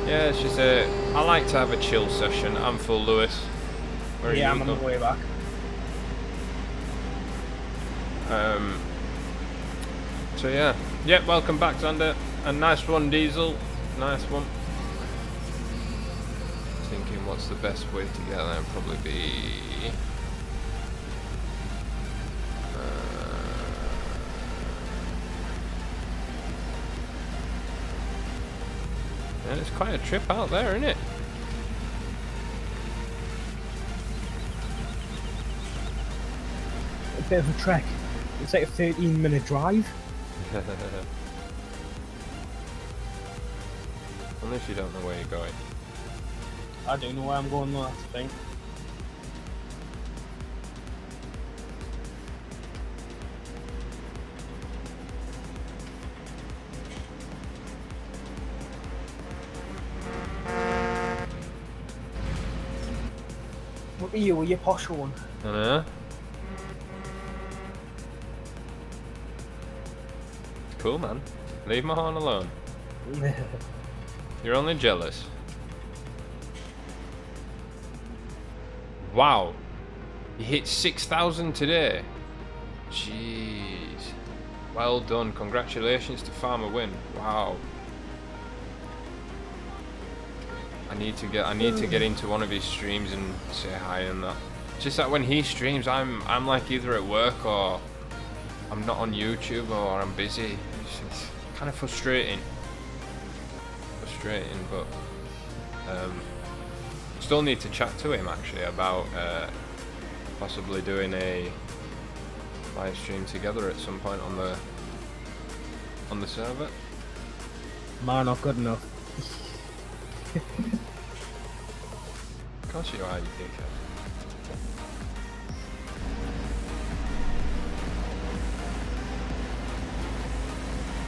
Yeah, it's just I like to have a chill session. I'm full, Lewis. Where Yeah, are I'm you on the way back. So yeah. Yep, welcome back, Xander. A nice one, Diesel. Nice one. Thinking what's the best way to get there? Probably be... And it's quite a trip out there, isn't it? A bit of a trek. It's like a 13-minute drive. Unless you don't know where you're going. I don't know where I'm going though, that's the thing. Look at you with your posh one. I know. It's cool, man. Leave my horn alone. You're only jealous. Wow. You hit 6,000 today. Jeez. Well done. Congratulations to Farmer Win. Wow. I need to get into one of his streams and say hi and that. Just that when he streams, I'm like either at work or I'm not on YouTube or I'm busy. It's kind of frustrating. But still need to chat to him actually about possibly doing a live stream together at some point on the server. Man, not good enough. Of course you are, you dickhead.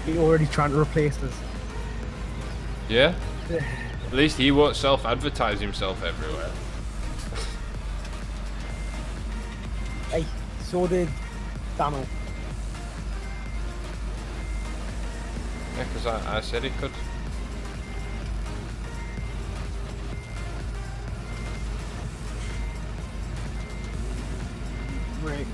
You're already trying to replace this. Yeah? At least he won't self-advertise himself everywhere. Hey, so did Daniel. Yeah, because I said he could. Right.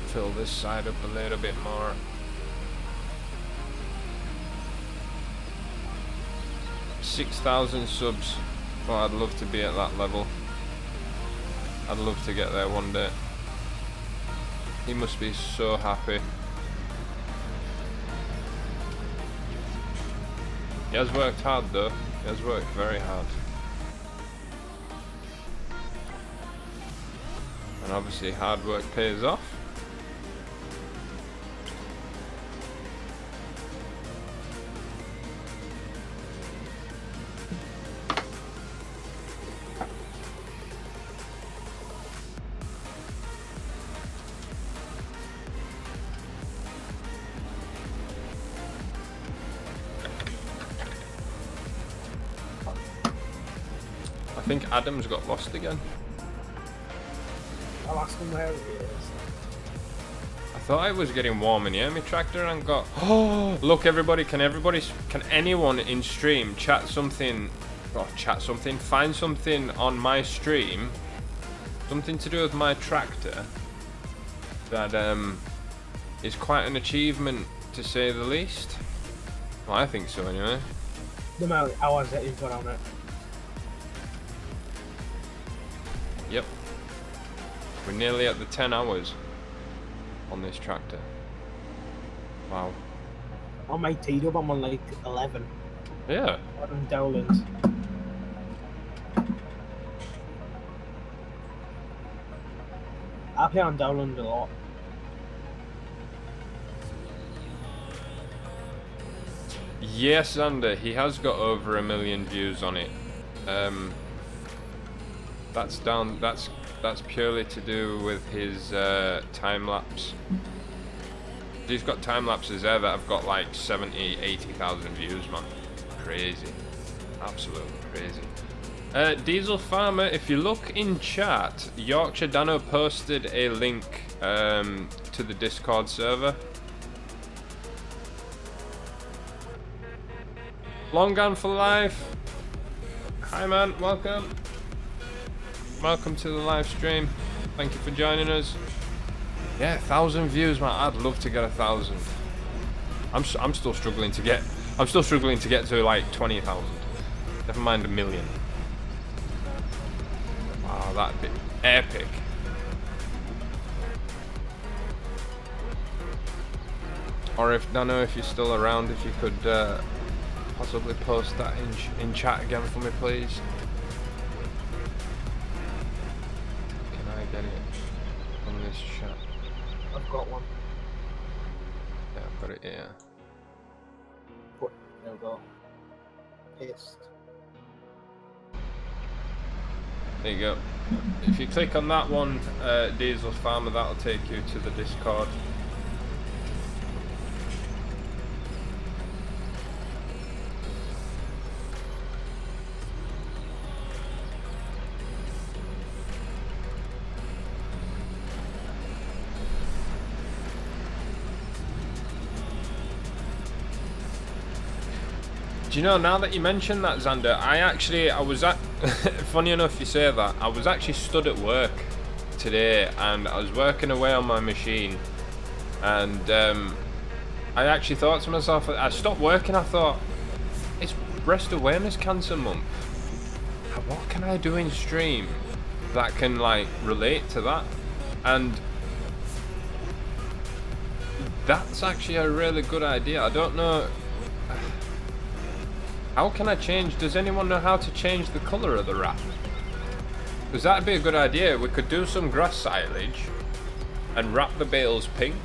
Fill this side up a little bit more. $6,000 subs. Oh, I'd love to be at that level. I'd love to get there one day. He must be so happy. He has worked hard though. He has worked very hard. And obviously hard work pays off. I think Adam's got lost again. I'll ask him where he is. I thought it was getting warm in here, my tractor, and got. Oh, look, everybody! Can anyone in stream chat something? Oh, chat something. Find something on my stream, something to do with my tractor. That is quite an achievement, to say the least. Well, I think so, anyway. The amount of hours that you've got on it. Yep. We're nearly at the 10 hours on this tractor. Wow. On my T-Dub, I'm on like 11. Yeah. On Dowlands. I play on Dowland a lot. Yes, Xander, he has got over 1 million views on it. That's purely to do with his time lapse. He's got time lapses there that have got like 70,000-80,000 views, man. Crazy, absolutely crazy. Diesel Farmer, if you look in chat, Yorkshire Dano posted a link to the Discord server. Long gone for life. Hi man, welcome. Welcome to the live stream. Thank you for joining us. Yeah, 1,000 views, man. I'd love to get 1,000. I'm still struggling to get. I'm still struggling to get to like 20,000. Never mind a million. Wow, that'd be epic. Or if Nano, if you're still around, if you could possibly post that in chat again for me, please. Can I get it on this chat? I've got one. Yeah, I've got it here. There we go. Paste. There you go. If you click on that one, Diesel Farmer, that'll take you to the Discord. Do you know, now that you mention that, Xander, I was at, funny enough you say that, I was actually stood at work today and I was working away on my machine, and I actually thought to myself, I stopped working, I thought, it's Breast Awareness Cancer Month, what can I do in stream that can like relate to that? And that's actually a really good idea. I don't know, how can I change? Does anyone know how to change the colour of the wrap? Because that'd be a good idea. We could do some grass silage and wrap the bales pink.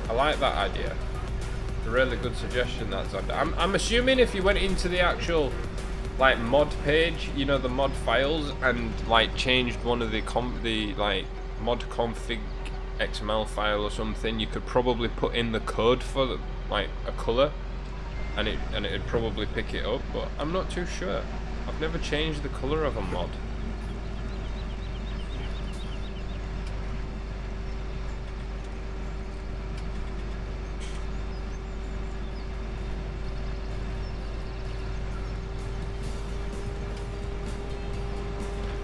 I like that idea. A really good suggestion, that's under. I'm assuming if you went into the actual like mod page, you know, the mod files, and like changed one of the like mod config XML file or something, you could probably put in the code for the, like a colour. And it'd probably pick it up, but I'm not too sure. I've never changed the colour of a mod.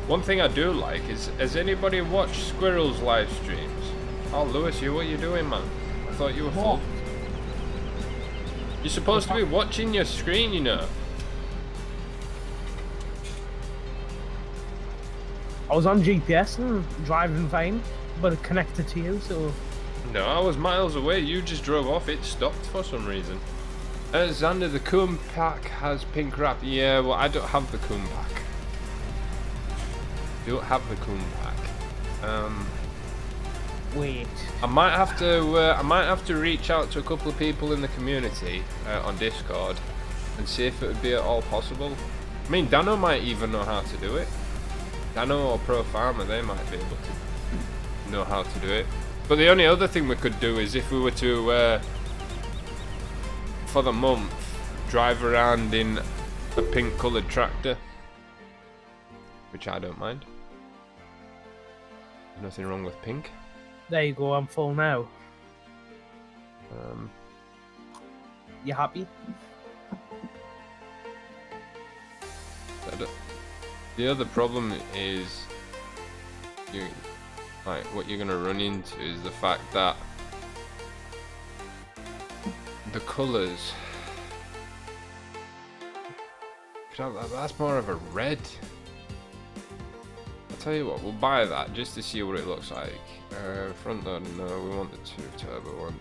One thing I do like is, has anybody watched Squirrel's live streams? Oh, Lewis, what are you doing, man? I thought you were full. You're supposed to be watching your screen, you know. I was on GPS and driving fine, but it connected to you, so... No, I was miles away. You just drove off. It stopped for some reason. Xander, the Coon Pack has pink wrap. Yeah, well, I don't have the Coon Pack. Don't have the Coon Pack. Wait. I might have to reach out to a couple of people in the community on Discord and see if it would be at all possible. I mean, Dano might even know how to do it. Dano or Pro Farmer, they might be able to know how to do it. But the only other thing we could do is if we were to, for the month, drive around in a pink coloured tractor, which I don't mind. There's nothing wrong with pink. There you go, I'm full now. You happy? The other problem is, what you're gonna run into is the fact that the colours. That's more of a red. I'll tell you what, we'll buy that just to see what it looks like. Front loader, no, we want the 2 turbo one.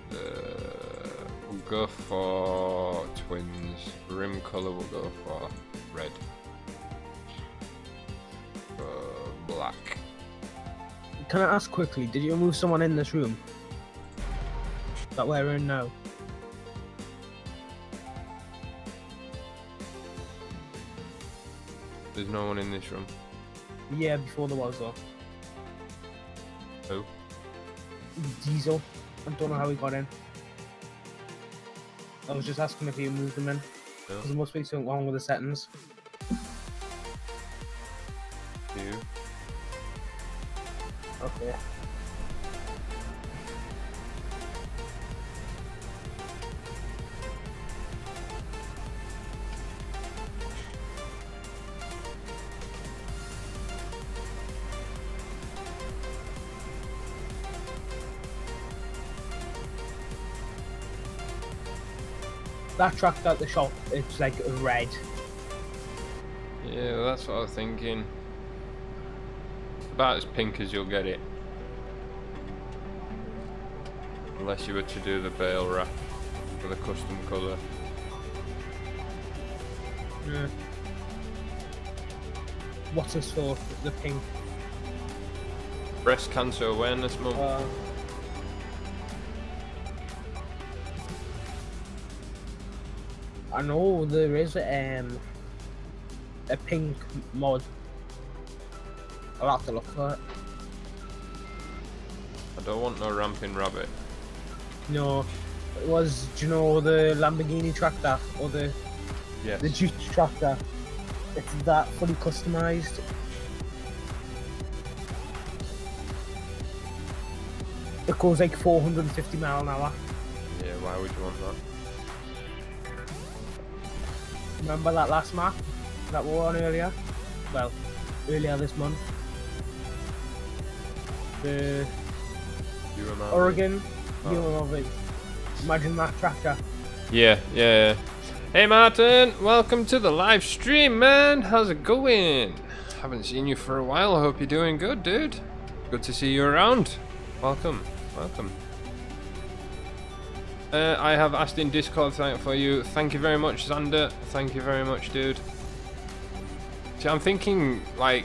We'll go for twins. Rim colour, we'll go for red. Black. Can I ask quickly, did you move someone in this room? That we're in now? There's no one in this room. Yeah, before there was though. Who? Diesel. I don't know how he got in. I was just asking if he moved them in. Because there must be something wrong with the settings. You. Okay. That tractor at the shop, it's like red. Yeah, well, that's what I was thinking. About as pink as you'll get it. Unless you were to do the bale wrap for the custom colour. Yeah. What's this for? The pink? Breast Cancer Awareness Month. I know there is a pink mod. I'll have to look for it. I don't want no ramping rabbit. No, it was. Do you know the Lamborghini tractor or the Yes. Jeep tractor? It's that fully customized. It goes like 450 miles an hour. Yeah, why would you want that? Remember that last map that we were on earlier? Well, earlier this month. The UMRV. Oregon Oh. UMRV. Imagine that tractor. Yeah. Hey Martin, welcome to the live stream, man. How's it going? Haven't seen you for a while. I hope you're doing good, dude. Good to see you around. Welcome. I have asked in Discord for you. Thank you very much, Xander. Thank you very much, dude. See, I'm thinking like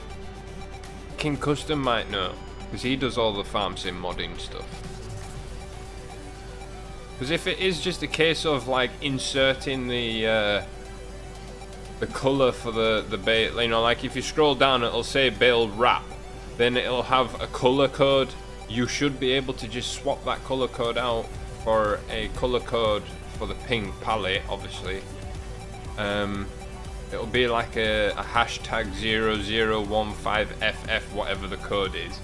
King Custom might know, because he does all the farm sim modding stuff. Because if it is just a case of like inserting the color for the bale, you know, like if you scroll down, it'll say bale wrap, then it'll have a color code. You should be able to just swap that color code out for a color code for the pink palette, obviously. It'll be like a hashtag 0015FF, whatever the code is.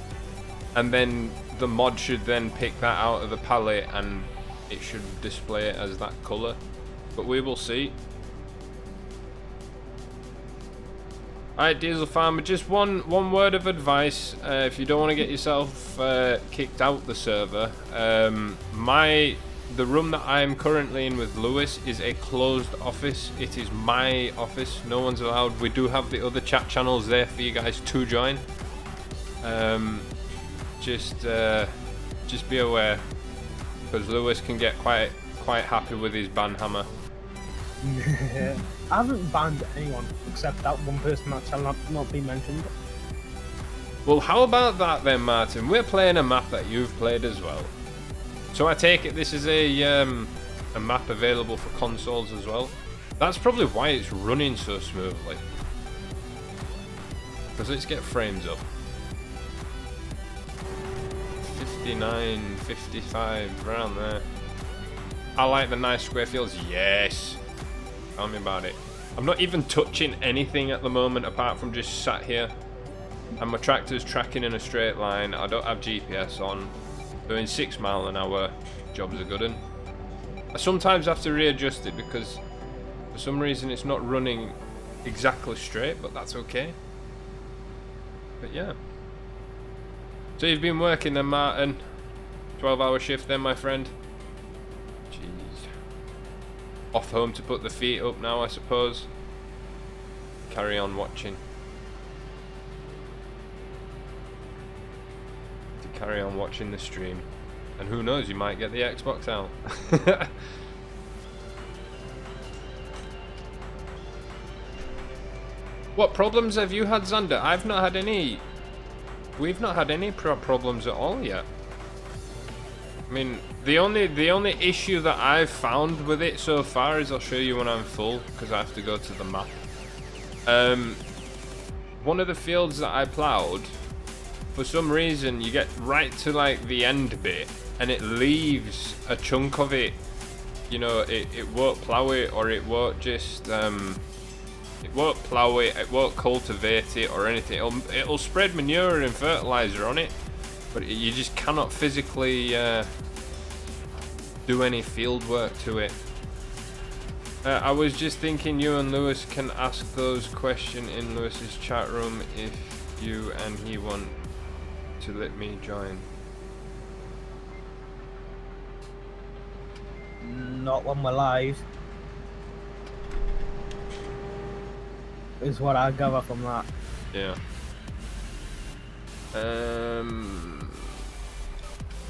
And then the mod should then pick that out of the palette and it should display it as that color. But we will see. Alright, Diesel Farmer, just one word of advice. If you don't want to get yourself kicked out the server, the room that I am currently in with Lewis is a closed office. It is my office. No one's allowed. We do have the other chat channels there for you guys to join. Just be aware, because Lewis can get quite happy with his ban hammer. I haven't banned anyone except that one person that shall not be mentioned. Well, how about that then, Martin? We're playing a map that you've played as well. So I take it this is a map available for consoles as well. That's probably why it's running so smoothly. Because let's get frames up. 59, 55, around there. I like the nice square fields. Yes. Tell me about it. I'm not even touching anything at the moment apart from just sat here. And my tractor's tracking in a straight line. I don't have GPS on. Doing 6 miles an hour. Job's a good one. I sometimes have to readjust it because for some reason it's not running exactly straight, but that's okay. But yeah. So you've been working then, Martin. 12-hour shift then, my friend. Jeez. Off home to put the feet up now, I suppose. Carry on watching. To carry on watching the stream. And who knows, you might get the Xbox out. What problems have you had, Xander? I've not had any. We've not had any problems at all yet. I mean, the only issue that I've found with it so far is, I'll show you when I'm full, because I have to go to the map. One of the fields that I ploughed, for some reason, you get right to like the end bit, and it leaves a chunk of it. You know, it won't plough it, or it won't just it won't plough it, it won't cultivate it or anything. It'll spread manure and fertilizer on it, but you just cannot physically do any field work to it. I was just thinking you and Lewis can ask those questions in Lewis's chat room if you and he want to let me join. Not when we're live. is what I gather from that. Yeah.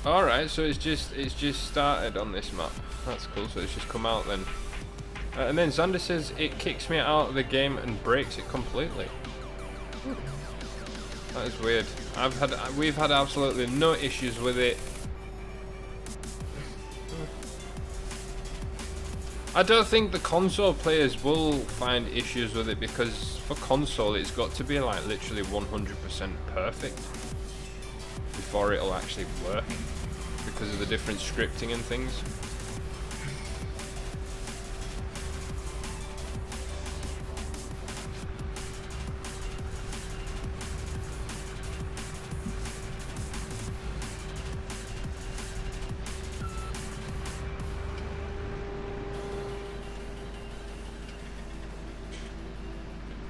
Alright, so it's just started on this map. That's cool, so it's just come out then. And then Xander says it kicks me out of the game and breaks it completely. That is weird. We've had absolutely no issues with it. I don't think the console players will find issues with it, because for console it's got to be like literally 100% perfect before it'll actually work, because of the different scripting and things.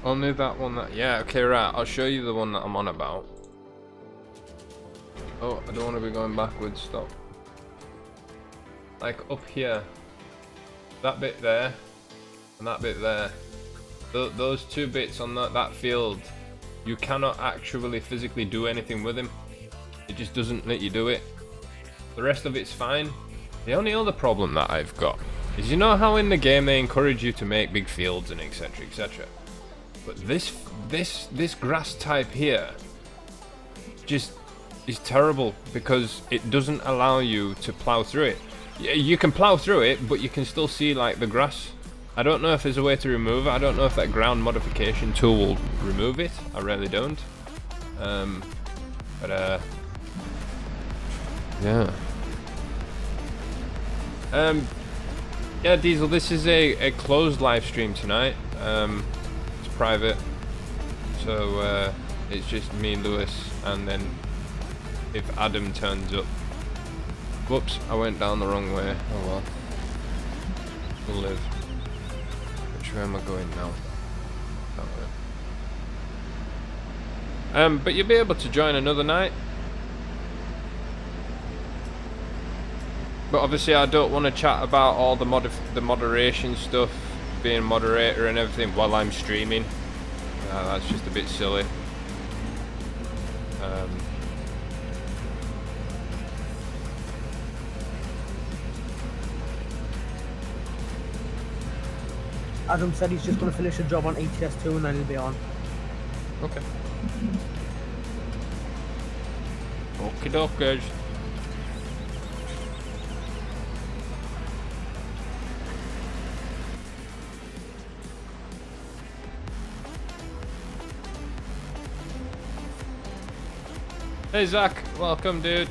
Only that one that... Yeah, okay, right. I'll show you the one that I'm on about. Oh, I don't want to be going backwards. Stop. Like, up here. That bit there. And that bit there. Those two bits on that field. You cannot actually physically do anything with them. It just doesn't let you do it. The rest of it's fine. The only other problem that I've got is, you know how in the game they encourage you to make big fields and etc, etc. But this grass type here just is terrible, because it doesn't allow you to plow through it. You can plow through it, but you can still see like the grass. I don't know if there's a way to remove it. I don't know if that ground modification tool will remove it. I really don't. Yeah. Yeah, Diesel, this is a closed live stream tonight. It's private, so it's just me and Lewis, and then if Adam turns up. Whoops, I went down the wrong way. Oh well. We'll live. Which way am I going now? That way. But you'll be able to join another night. But obviously I don't want to chat about all the moderation stuff, being moderator and everything while I'm streaming. That's just a bit silly. Adam said he's just going to finish a job on ETS2 and then he'll be on. Okay. Okie dokie. Hey Zach, welcome dude.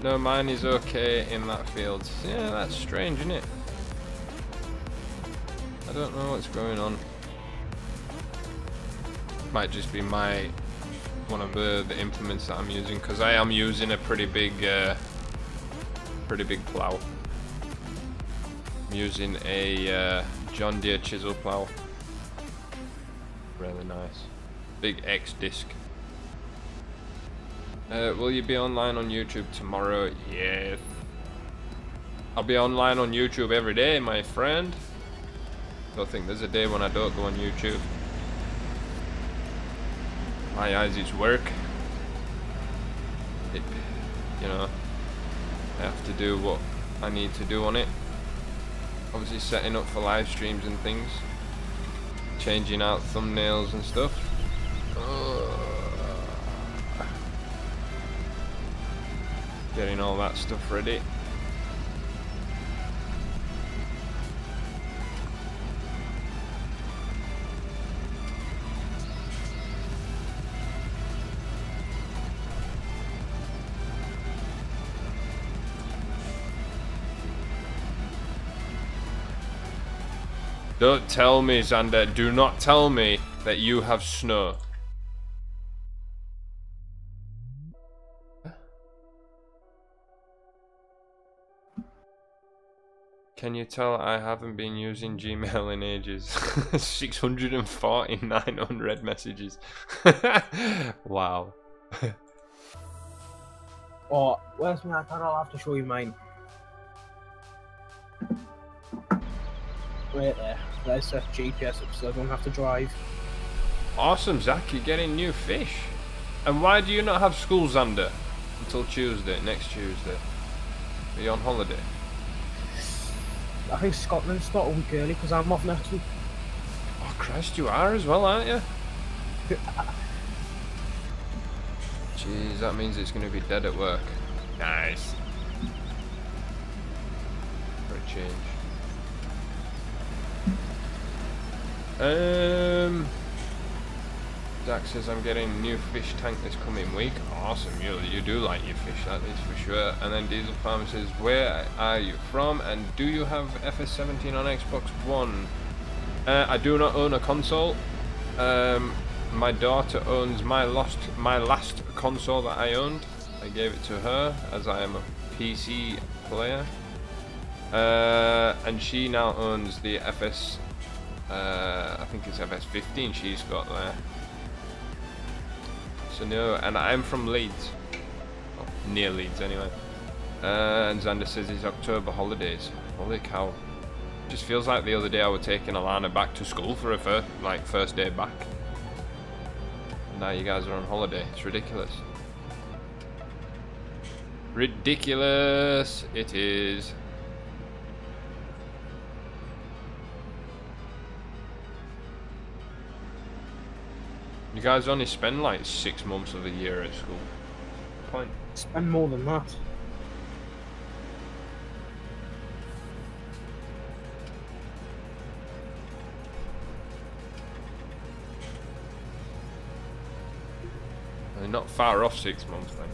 No, mine is okay in that field. Yeah, that's strange, isn't it? I don't know what's going on. Might just be one of the implements that I'm using, because I am using a pretty big plow. I'm using a John Deere chisel plow. Really nice. Big X disc. Will you be online on YouTube tomorrow? Yes. I'll be online on YouTube every day, my friend. Don't think there's a day when I don't go on YouTube. My eyes is work. You know, I have to do what I need to do on it. Obviously setting up for live streams and things. Changing out thumbnails and stuff. Getting all that stuff ready. Don't tell me, Xander, do not tell me that you have snow. Can you tell I haven't been using Gmail in ages? 649 unread messages. Wow. Oh, where's my iPad? I'll have to show you mine. Right there. Let's set GPS up so I don't have to drive. Awesome, Zach, you're getting new fish. And why do you not have school, Xander? Until Tuesday, next Tuesday. Are you on holiday? I think Scotland's not a week early because I'm off next week. Oh Christ, you are as well, aren't you? Jeez, that means it's going to be dead at work. Nice. For a change. Zach says I'm getting a new fish tank this coming week. Awesome, you do like your fish, that is for sure. And then Diesel Farmer says, where are you from and do you have FS17 on Xbox One? I do not own a console. My daughter owns my last console that I owned. I gave it to her as I am a PC player. And she now owns the FS, I think it's FS15 she's got there. So no, and I'm from Leeds. Well, near Leeds anyway. And Xander says it's October holidays. Holy cow. Just feels like the other day I was taking Alana back to school for her first day back. And now you guys are on holiday. It's ridiculous. Ridiculous it is. You guys only spend like 6 months of the year at school. Point. Spend more than that. They're not far off 6 months then.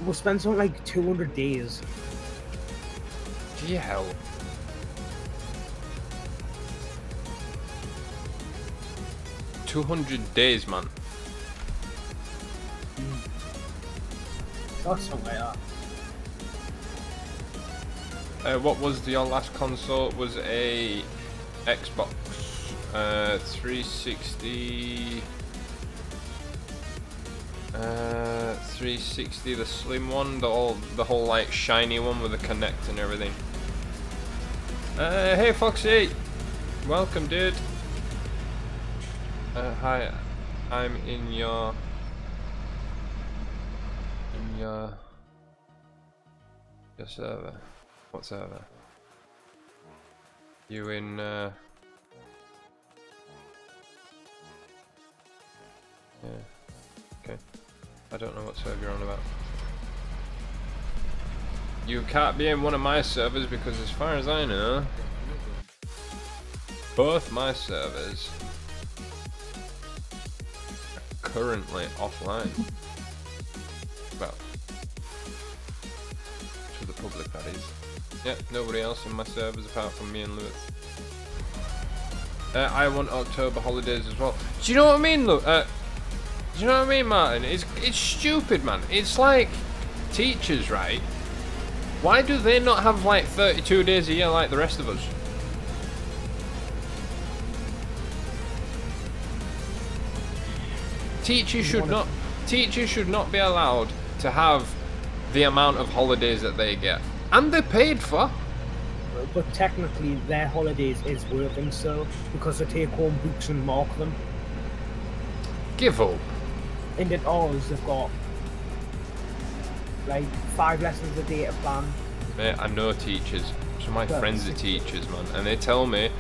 We'll spend something like 200 days. Gee hell. $200 days, man. That's something like that. What was your last console? It was a Xbox 360. 360, the slim one, the whole like shiny one with the Connect and everything. Hey Foxy, welcome, dude. Hi, I'm in your server. What server? You in yeah. Okay. I don't know what server you're on about. You can't be in one of my servers because as far as I know, both my servers currently offline. Well, to the public that is. Yep, nobody else in my servers apart from me and Lewis. I want October holidays as well. Do you know what I mean, look? Do you know what I mean, Martin? It's stupid, man. It's like teachers, right? Why do they not have like 32 days a year like the rest of us? Teachers should not be allowed to have the amount of holidays that they get, and they're paid for. But technically, their holidays is working still because they take home books and mark them. Give up. And at ours, they've got like 5 lessons a day to plan. Mate, I know teachers. Some of my friends are teachers, man, and they tell me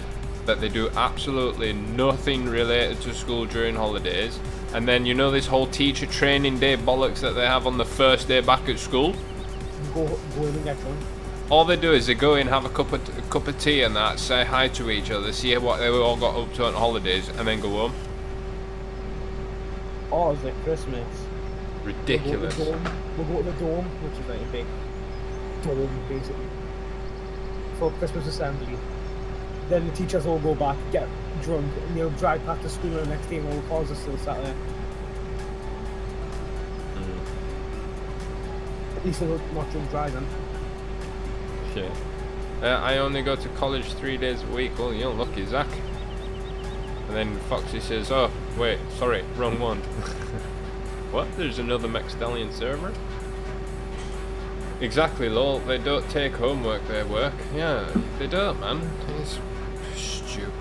that they do absolutely nothing related to school during holidays. And then you know this whole teacher training day bollocks that they have on the first day back at school? Go in and get drunk. All they do is they go in, have a cup of tea and that, say hi to each other, see what they all got up to on holidays, and then go home. Oh, it's like Christmas. Ridiculous. We'll go to the dome, which is like a big dome, basically, for Christmas assembly. Then the teachers all go back, get drunk, and they'll drive past the school, and the next day all the cars are still sat there. At least they're not drunk driving. Shit. I only go to college 3 days a week. Well, you're lucky, Zach. And then Foxy says, oh, wait, sorry, wrong one. What? There's another McSTALLION server? Exactly, lol. They don't take homework, their work. Yeah, they don't, man. It's stupid.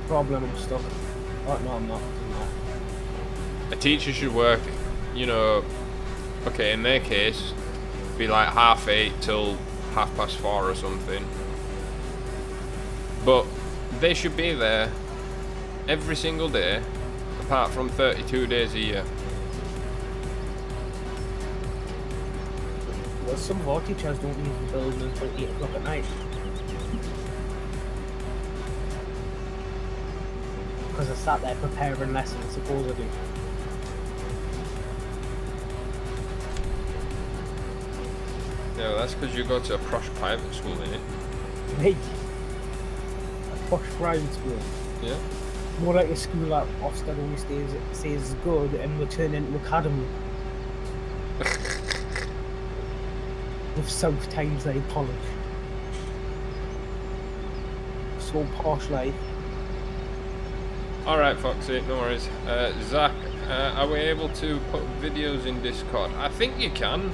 Problem, I'm stuck. Oh, no, I'm not. A teacher should work, you know, okay, in their case, be like 8:30 till 4:30 or something. But they should be there every single day, apart from 32 days a year. Well, some of our teachers don't leave the building until 8 o'clock at night. Because I sat there preparing lessons, supposedly. Yeah, well, that's because you go to a posh private school, innit? Hey! A posh private school. Yeah. More like a school that Ofsted only says good and will turn into academy. With South Tyneside College. So posh, like. Alright, Foxy, no worries. Zach, are we able to put videos in Discord? I think you can.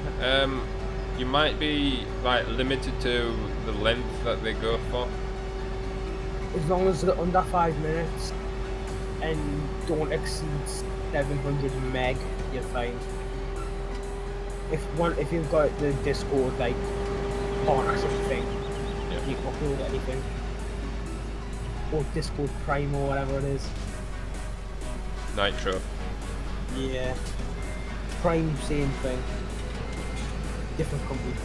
You might be like limited to the length that they go for. As long as they're under 5 minutes and don't exceed 700 meg, you're fine. If you've got the Discord like partnership thing, yeah, you can upload anything. Or Discord Prime or whatever it is. Nitro. Yeah. Prime, same thing. Different company.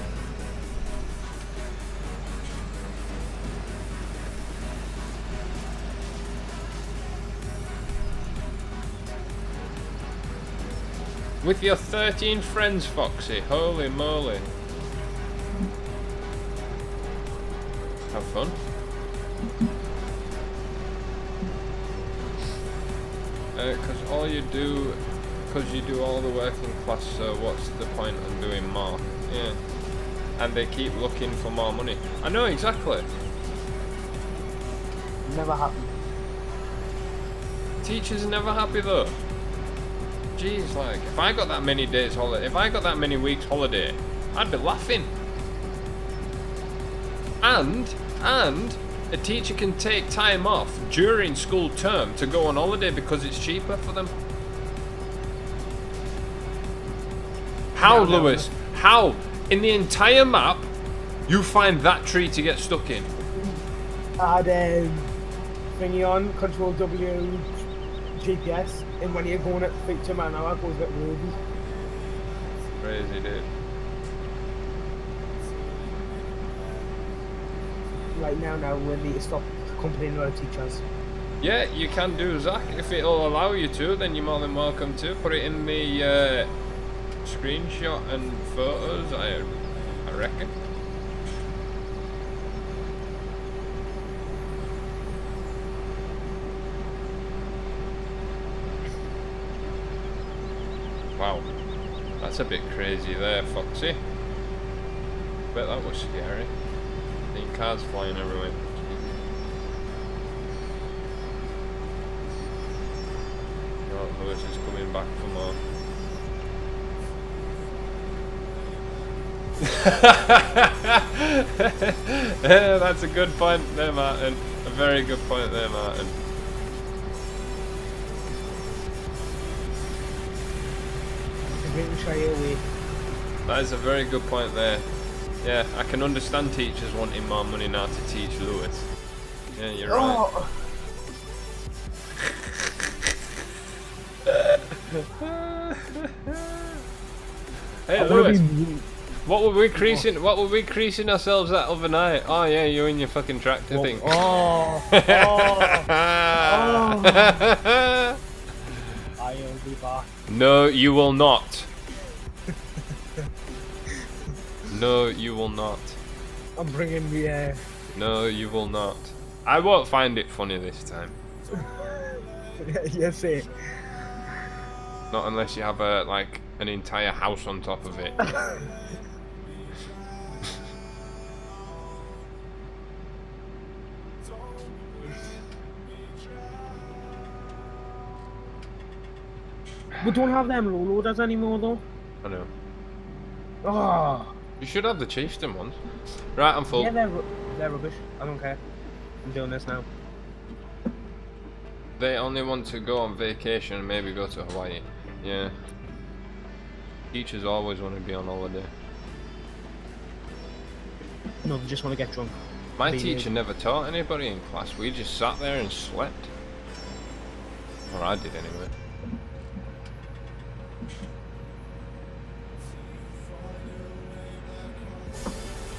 With your 13 friends, Foxy. Holy moly. Have fun. Because all you do, because you do all the working class, so what's the point of doing more? Yeah. And they keep looking for more money. I know, exactly. Never happy. Teachers are never happy though. Jeez, like, if I got that many days holiday, if I got that many weeks holiday, I'd be laughing. And a teacher can take time off during school term to go on holiday because it's cheaper for them. How, No, Lewis? How? In the entire map, you find that tree to get stuck in? I had thingy on, Control W, GPS, and when you're going at 50 miles an hour, it goes a bit wavy. Crazy, dude. Like now we need to stop complaining about teachers. Yeah, you can do, Zach. If it'll allow you to, then you're more than welcome to. Put it in the screenshot and photos, I reckon. Wow, that's a bit crazy there, Foxy. Bet that was scary. Seeing cars flying everywhere. Oh, Lewis is coming back for more. Yeah, that's a good point there, Martin. A very good point there, Martin. That is a very good point there. Yeah, I can understand teachers wanting more money now to teach Lewis. Yeah, you're right. Hey Lewis, what were we creasing? What were we creasing ourselves at other night? Oh yeah, you and your fucking tractor thing. I will be back. No, you will not. No, you will not. I'm bringing the No, you will not. I won't find it funny this time. yes, it. Not unless you have a like an entire house on top of it. We don't have them low loaders anymore though. I know. Oh. You should have the chieftain ones. Right, I'm full. Yeah, they're rubbish. I don't care. I'm doing this now. They only want to go on vacation and maybe go to Hawaii. Yeah. Teachers always want to be on holiday. No, they just want to get drunk. My teacher never taught anybody in class. We just sat there and slept. Or I did anyway.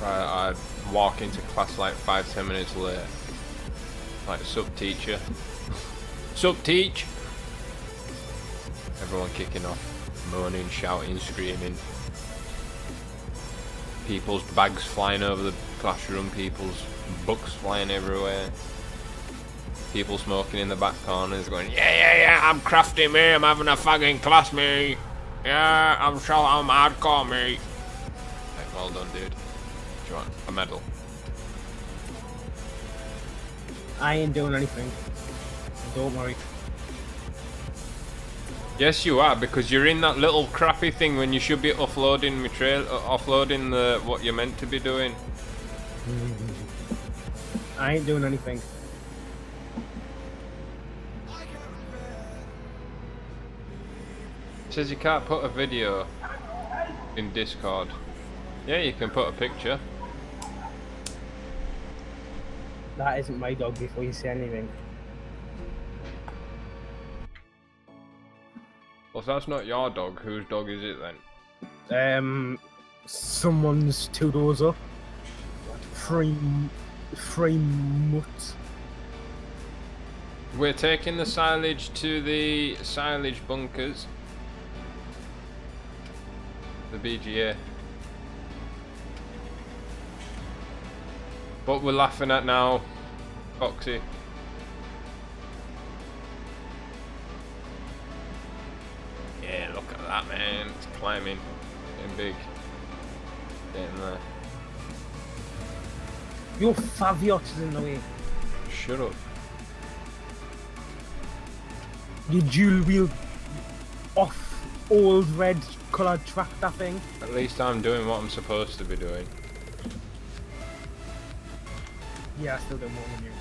Right, I'd walk into class like 5-10 minutes late. Like, sup teacher. Sup teach? Everyone kicking off, moaning, shouting, screaming. People's bags flying over the classroom, people's books flying everywhere. People smoking in the back corners going, yeah, I'm crafty, me, I'm having a fucking class, me. Yeah, I'm hardcore, me. Like, well done, dude. Do you want a medal? I ain't doing anything. Don't worry. Yes, you are, because you're in that little crappy thing when you should be offloading material, offloading what you're meant to be doing. I ain't doing anything. It says you can't put a video in Discord. Yeah, you can put a picture. That isn't my dog before you say anything. Well, if that's not your dog, whose dog is it then? Someone's 2 doors up. Free mutt. We're taking the silage to the silage bunkers. The BGA. What we're laughing at now, Foxy. Yeah, look at that, man. It's climbing. Getting big. Getting there. Your Faviot is in the way. Shut up. Your dual wheel off old red coloured tractor thing. At least I'm doing what I'm supposed to be doing. Yeah, I still do more than you.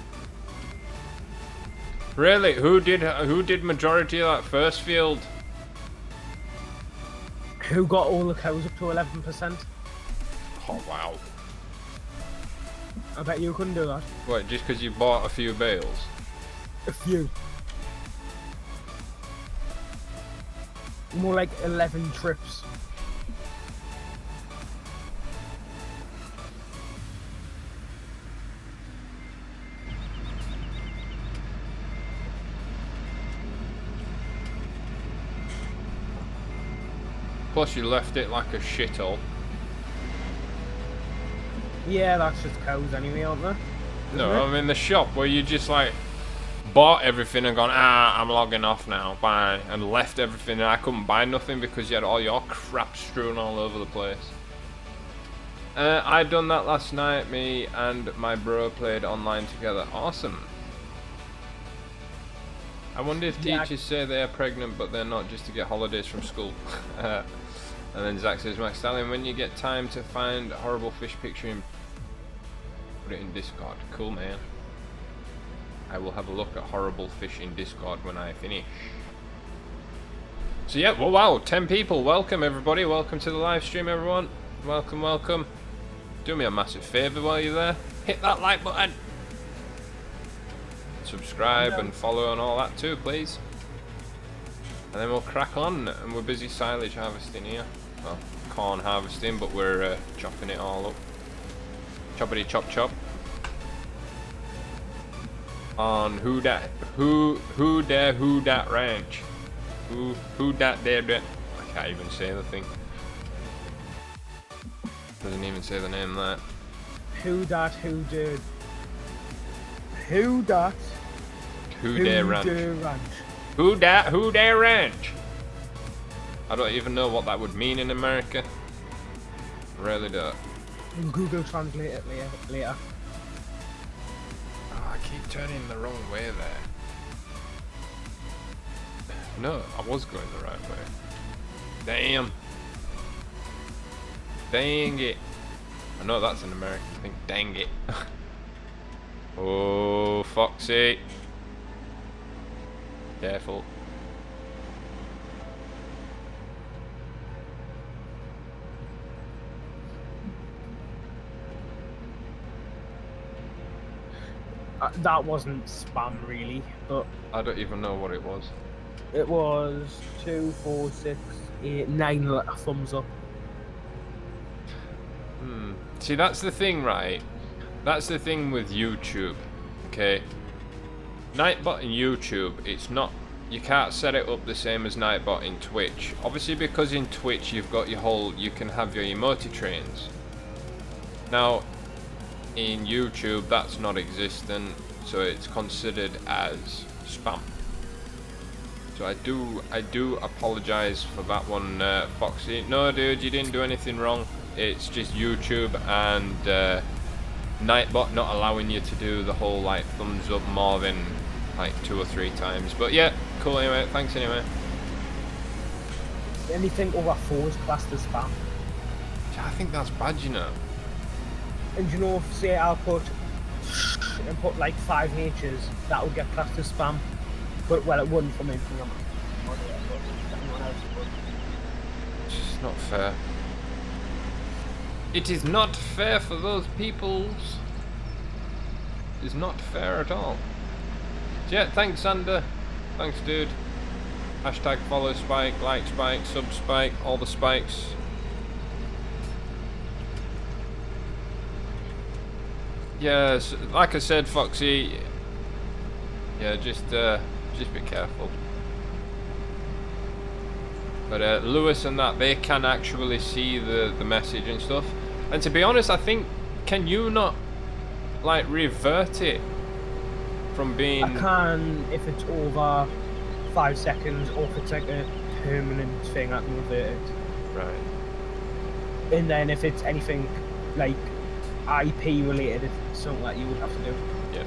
Really? Who did majority of that first field? Who got all the cows up to 11%? Oh wow. I bet you couldn't do that. What, just because you bought a few bales? A few. More like 11 trips. Plus you left it like a shithole. Yeah, that's just cows anyway, aren't they? No, I'm in the shop where you just like bought everything and gone, I'm logging off now, bye, and left everything, and I couldn't buy nothing because you had all your crap strewn all over the place. I done that last night. Me and my bro played online together. Awesome. I wonder if teachers say they're pregnant but they're not, just to get holidays from school. And then Zach says, McStallion, when you get time to find a horrible fish picture and put it in Discord. Cool, man. I will have a look at horrible fish in Discord when I finish. So yeah, well, wow, 10 people. Welcome everybody. Welcome to the live stream, everyone. Welcome, welcome. Do me a massive favour while you're there. Hit that like button. Subscribe and follow and all that too, please. And then we'll crack on. And we're busy silage harvesting here. Well, corn harvesting, but we're chopping it all up. Choppity chop chop. On who dat ranch. Who dat there that. I can't even say the thing. Doesn't even say the name there. Who dat ranch. Who dare ranch. I don't even know what that would mean in America. Really don't. Google Translate it later. Oh, I keep turning the wrong way there. No, I was going the right way. Damn. Dang it. I know that's an American thing. Dang it. Oh, Foxy. Careful. That wasn't spam really, but I don't even know what it was. it was 2, 4, 6, 8, 9 thumbs up. See, that's the thing, right? That's the thing with YouTube, okay? Nightbot in YouTube, it's not... You can't set it up the same as Nightbot in Twitch. Obviously, because in Twitch you've got your whole... You can have your emoji trains. Now, in YouTube, that's not existent, so it's considered as spam. So I do apologize for that one, Foxy. No, dude, you didn't do anything wrong. It's just YouTube and Nightbot not allowing you to do the whole like thumbs up more than like 2 or 3 times. But yeah, cool anyway. Thanks anyway. Anything over 4 is classed as spam. I think that's bad, you know. And you know, if say I'll put like 5 H's, that would get classed as spam. But well, it wouldn't for me. It's just not fair. It is not fair for those peoples. It is not fair at all. So yeah, thanks Sander. Thanks dude. Hashtag follow Spike, like Spike, sub Spike, all the spikes. Yeah, so, like I said, Foxy. Yeah, just be careful. But Lewis and that, they can actually see the message and stuff. And to be honest, I think, can you not like revert it from being... I can if it's over 5 seconds, or if it's like a permanent thing, I can revert it. Right. And then if it's anything like IP related, it's something that you would have to do. Yeah.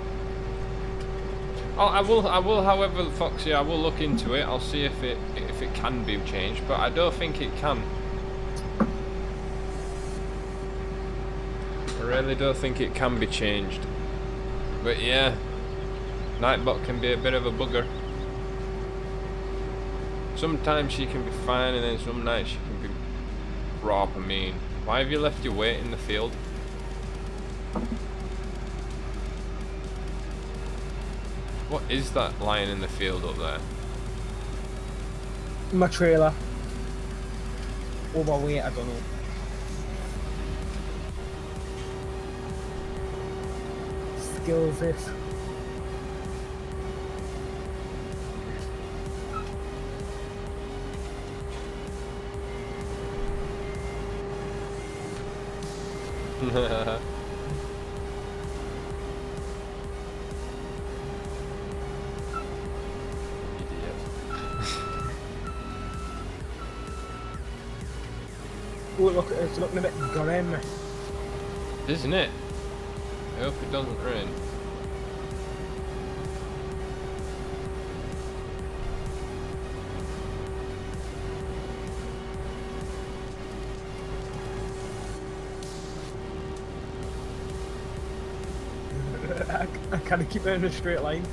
Oh, I will, however, Foxy, I will look into it. I'll see if it can be changed, but I don't think it can. I really don't think it can be changed. But yeah, Nightbot can be a bit of a bugger. Sometimes she can be fine, and then some nights she can be proper mean. Why have you left your weight in the field? What is that lying in the field up there? My trailer. Or my weight, I don't know. Skills this. Oh, look, it's looking a bit grim. Isn't it? I hope it doesn't rain. I can't keep it in a straight line.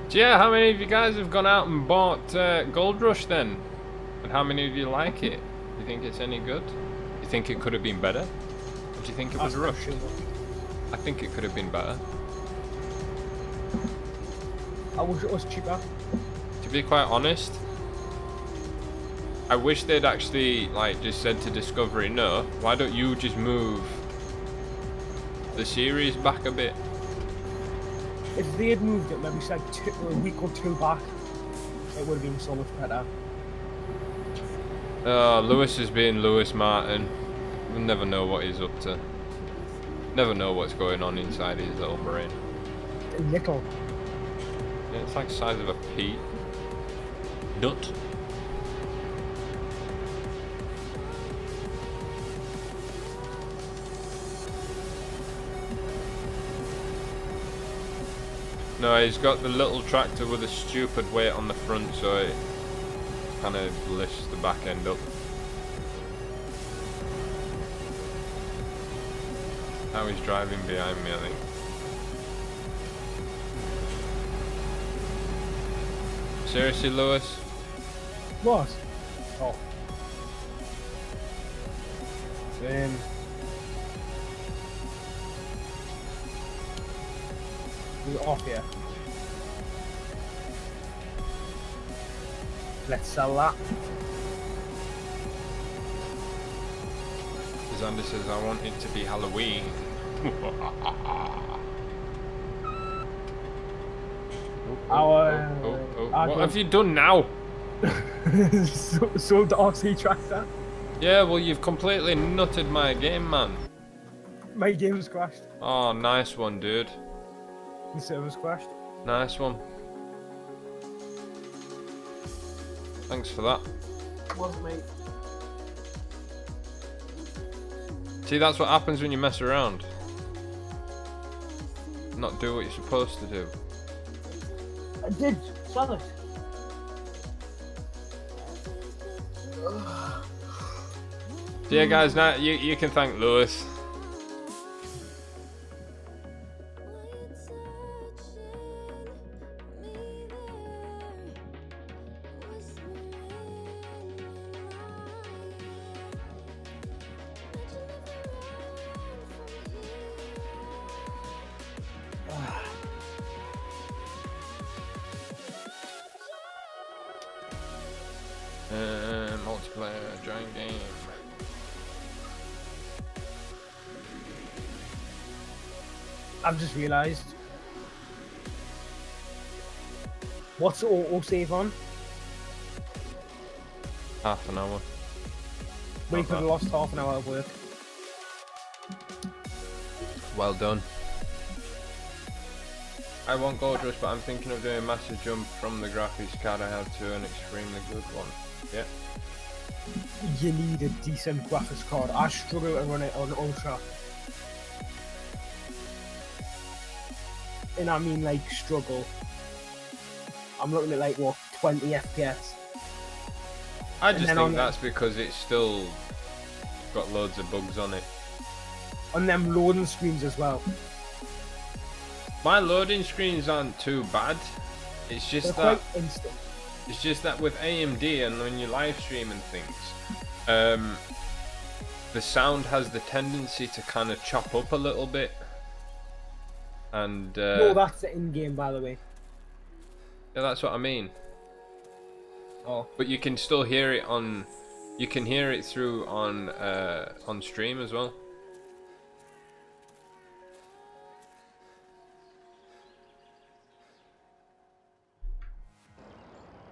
So yeah, how many of you guys have gone out and bought Gold Rush then? And how many of you like it? Do you think it's any good? Do you think it could have been better? Or do you think it was rushed? I think it could have been better. I wish it was cheaper. To be quite honest, I wish they'd actually like just said to Discovery, no, why don't you just move the series back a bit. If they had moved it maybe like a week or two back, it would have been so much better. Lewis is being Lewis Martin. We'll never know what he's up to. Never know what's going on inside his little brain. Little. Yeah, it's like the size of a pea. Nut. No, he's got the little tractor with a stupid weight on the front, so it kind of lifts the back end up. Now he's driving behind me, I think. Seriously, Lewis? What? Oh. We're off here. Let's sell that. Xander says, I want it to be Halloween. What have you done now? Sold the RC tractor. Yeah, well, you've completely nutted my game, man. My game's crashed. Oh, nice one, dude. The server's crashed. Nice one. Thanks for that. Wasn't me. See, that's what happens when you mess around. Not do what you're supposed to do. I did. Sell it. So yeah, guys, now you can thank Lewis. Multiplayer, join game. I've just realised. What's the auto save on? Half an hour. We could have lost half an hour of work. Well done. I want Gold Rush, but I'm thinking of doing a massive jump from the graphics card I have to an extremely good one. Yeah. You need a decent graphics card. I struggle to run it on Ultra. And I mean like struggle. I'm looking at like what, 20 FPS. I just think that's because it's still got loads of bugs on it. On them loading screens as well. My loading screens aren't too bad. It's just They're that quite instant. it's just that with AMD and when you live stream and things, the sound has the tendency to kind of chop up a little bit. And no, that's the in-game, by the way. Yeah, that's what I mean. Oh. But you can still hear it on. You can hear it through on stream as well.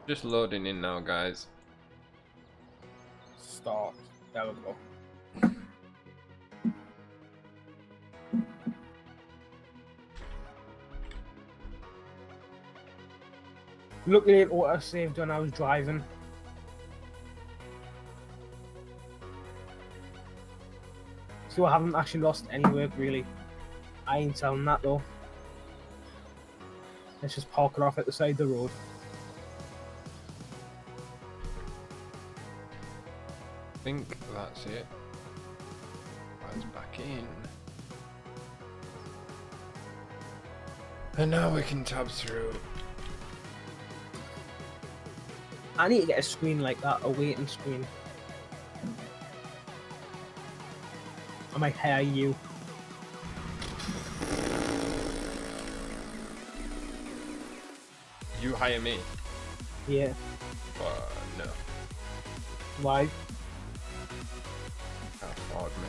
Just loading in now, guys. Start. There we go. Luckily it auto saved when I was driving. So I haven't actually lost any work really. I ain't telling that though. Let's just park it off at the side of the road. I think that's it. Let's back in. And now we can tab through. I need to get a screen like that, a waiting screen. I might hire you. You hire me? Yeah. No. Why? Can't afford me.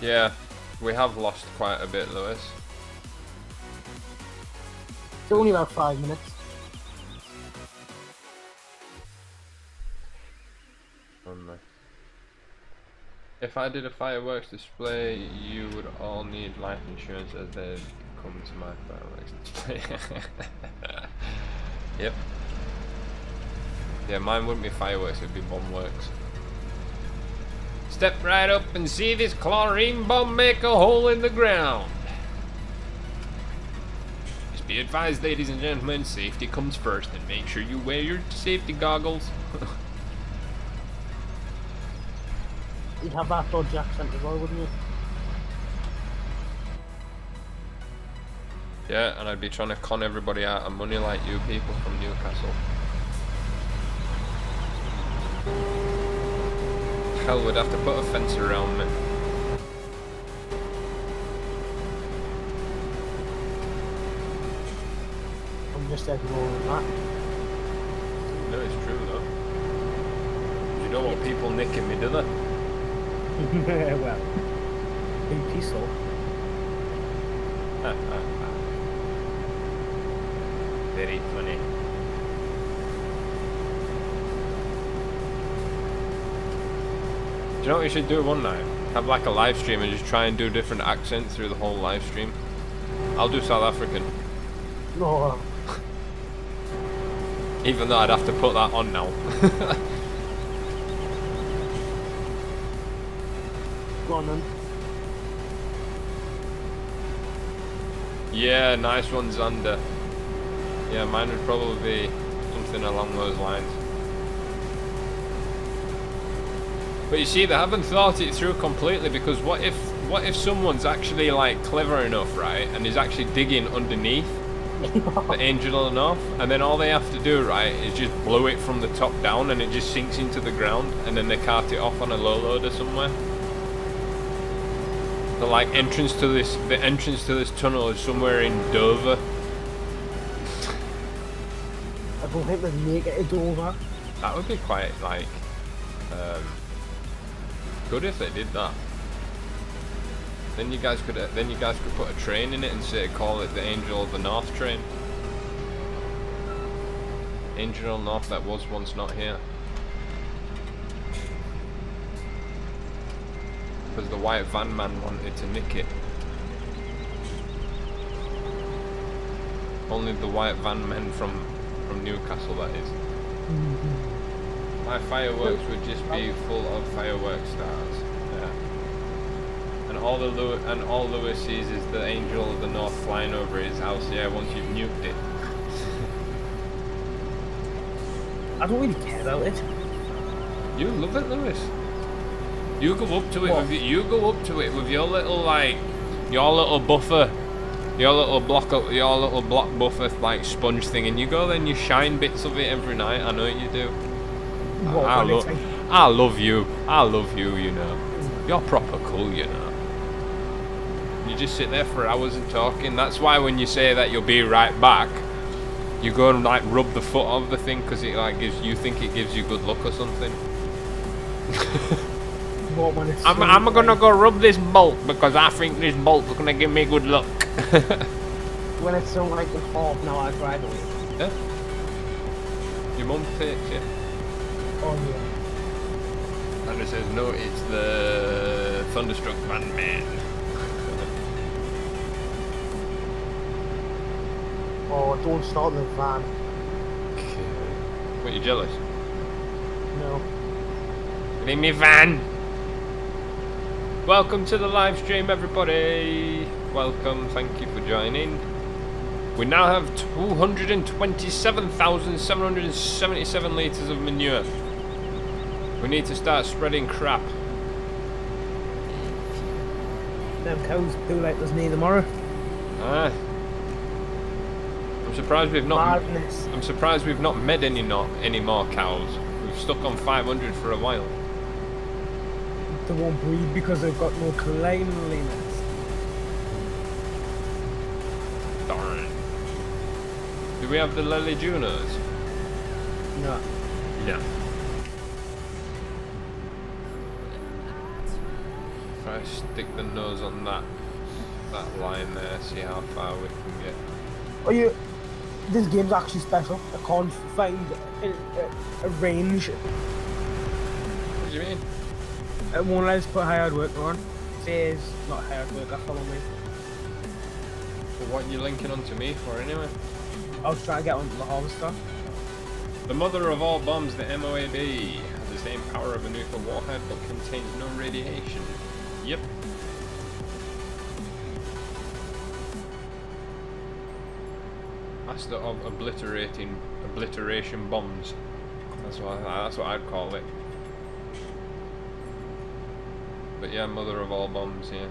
Yeah, we have lost quite a bit, Lewis. It's only about 5 minutes. If I did a fireworks display, you would all need life insurance as they'd come to my fireworks display. Yep. Yeah, mine wouldn't be fireworks, it'd be bomb works. Step right up and see this chlorine bomb make a hole in the ground. Just be advised, ladies and gentlemen, safety comes first, and make sure you wear your safety goggles. You'd have that Dodge accent as well, wouldn't you? Yeah, and I'd be trying to con everybody out of money like you people from Newcastle. Hell, we'd have to put a fence around me. I'm just ignoring that. No, it's true though. You don't want people nicking me, do they? Well, be peaceful. Very funny. Do you know what we should do one night? Have like a live stream and just try and do different accents through the whole live stream. I'll do South African. No. Even though I'd have to put that on now. Go on then. Yeah, nice one, Xander. Yeah, mine would probably be something along those lines. But you see, they haven't thought it through completely, because what if someone's actually like clever enough, right, and is actually digging underneath the Angel of the North, and then all they have to do, right, is just blow it from the top down, and it just sinks into the ground, and then they cart it off on a low loader somewhere. The like entrance to this tunnel is somewhere in Dover. I don't think they'd make it to Dover. That would be quite like good if they did that. Then you guys could put a train in it and say call it the Angel of the North train. Angel of the North that was once not here. Because the white van man wanted to nick it. Only the white van men from Newcastle, that is. My fireworks would just be full of fireworks stars. Yeah. And all Lewis sees is the Angel of the North flying over his house. Yeah, once you've nuked it. I don't really care about it. You love it, Lewis. You go up to it with your little buffer, your little block buffer like sponge thing, and you go there and you shine bits of it every night. I know you do. I love you, you know. You're proper cool, you know. You just sit there for hours and talking. That's why when you say that you'll be right back, you go and like rub the foot of the thing because it like gives you good luck or something. I'm gonna go rub this bolt because I think this bolt's gonna give me good luck. When it's so like the half now, I drive away. Yeah. Your mum takes you. Oh yeah. And it says no, it's the Thunderstruck Man. Oh, don't start the van. What, you jealous? No. Leave me van. Welcome to the live stream, everybody. Welcome, thank you for joining. We now have 227,777 litres of manure. We need to start spreading crap. Them cows poo like there's near tomorrow. Ah. I'm surprised we've not. Madness. I'm surprised we've not med any more cows. We've stuck on 500 for a while. They won't breed because they've got no cleanliness. Darn. Do we have the Lily Junos? No. No. try to stick the nose on that line there, see how far we can get. Oh, this game's actually special. I can't find a range. What do you mean? It won't let us put hard work on. It says not hard work, follow me. So what are you linking onto me for anyway? I was trying to get onto the harvester. The mother of all bombs, the MOAB, has the same power of a nuclear warhead but contains no radiation. Yep. Master of obliteration bombs. That's what I'd call it. But yeah, mother of all bombs, yeah.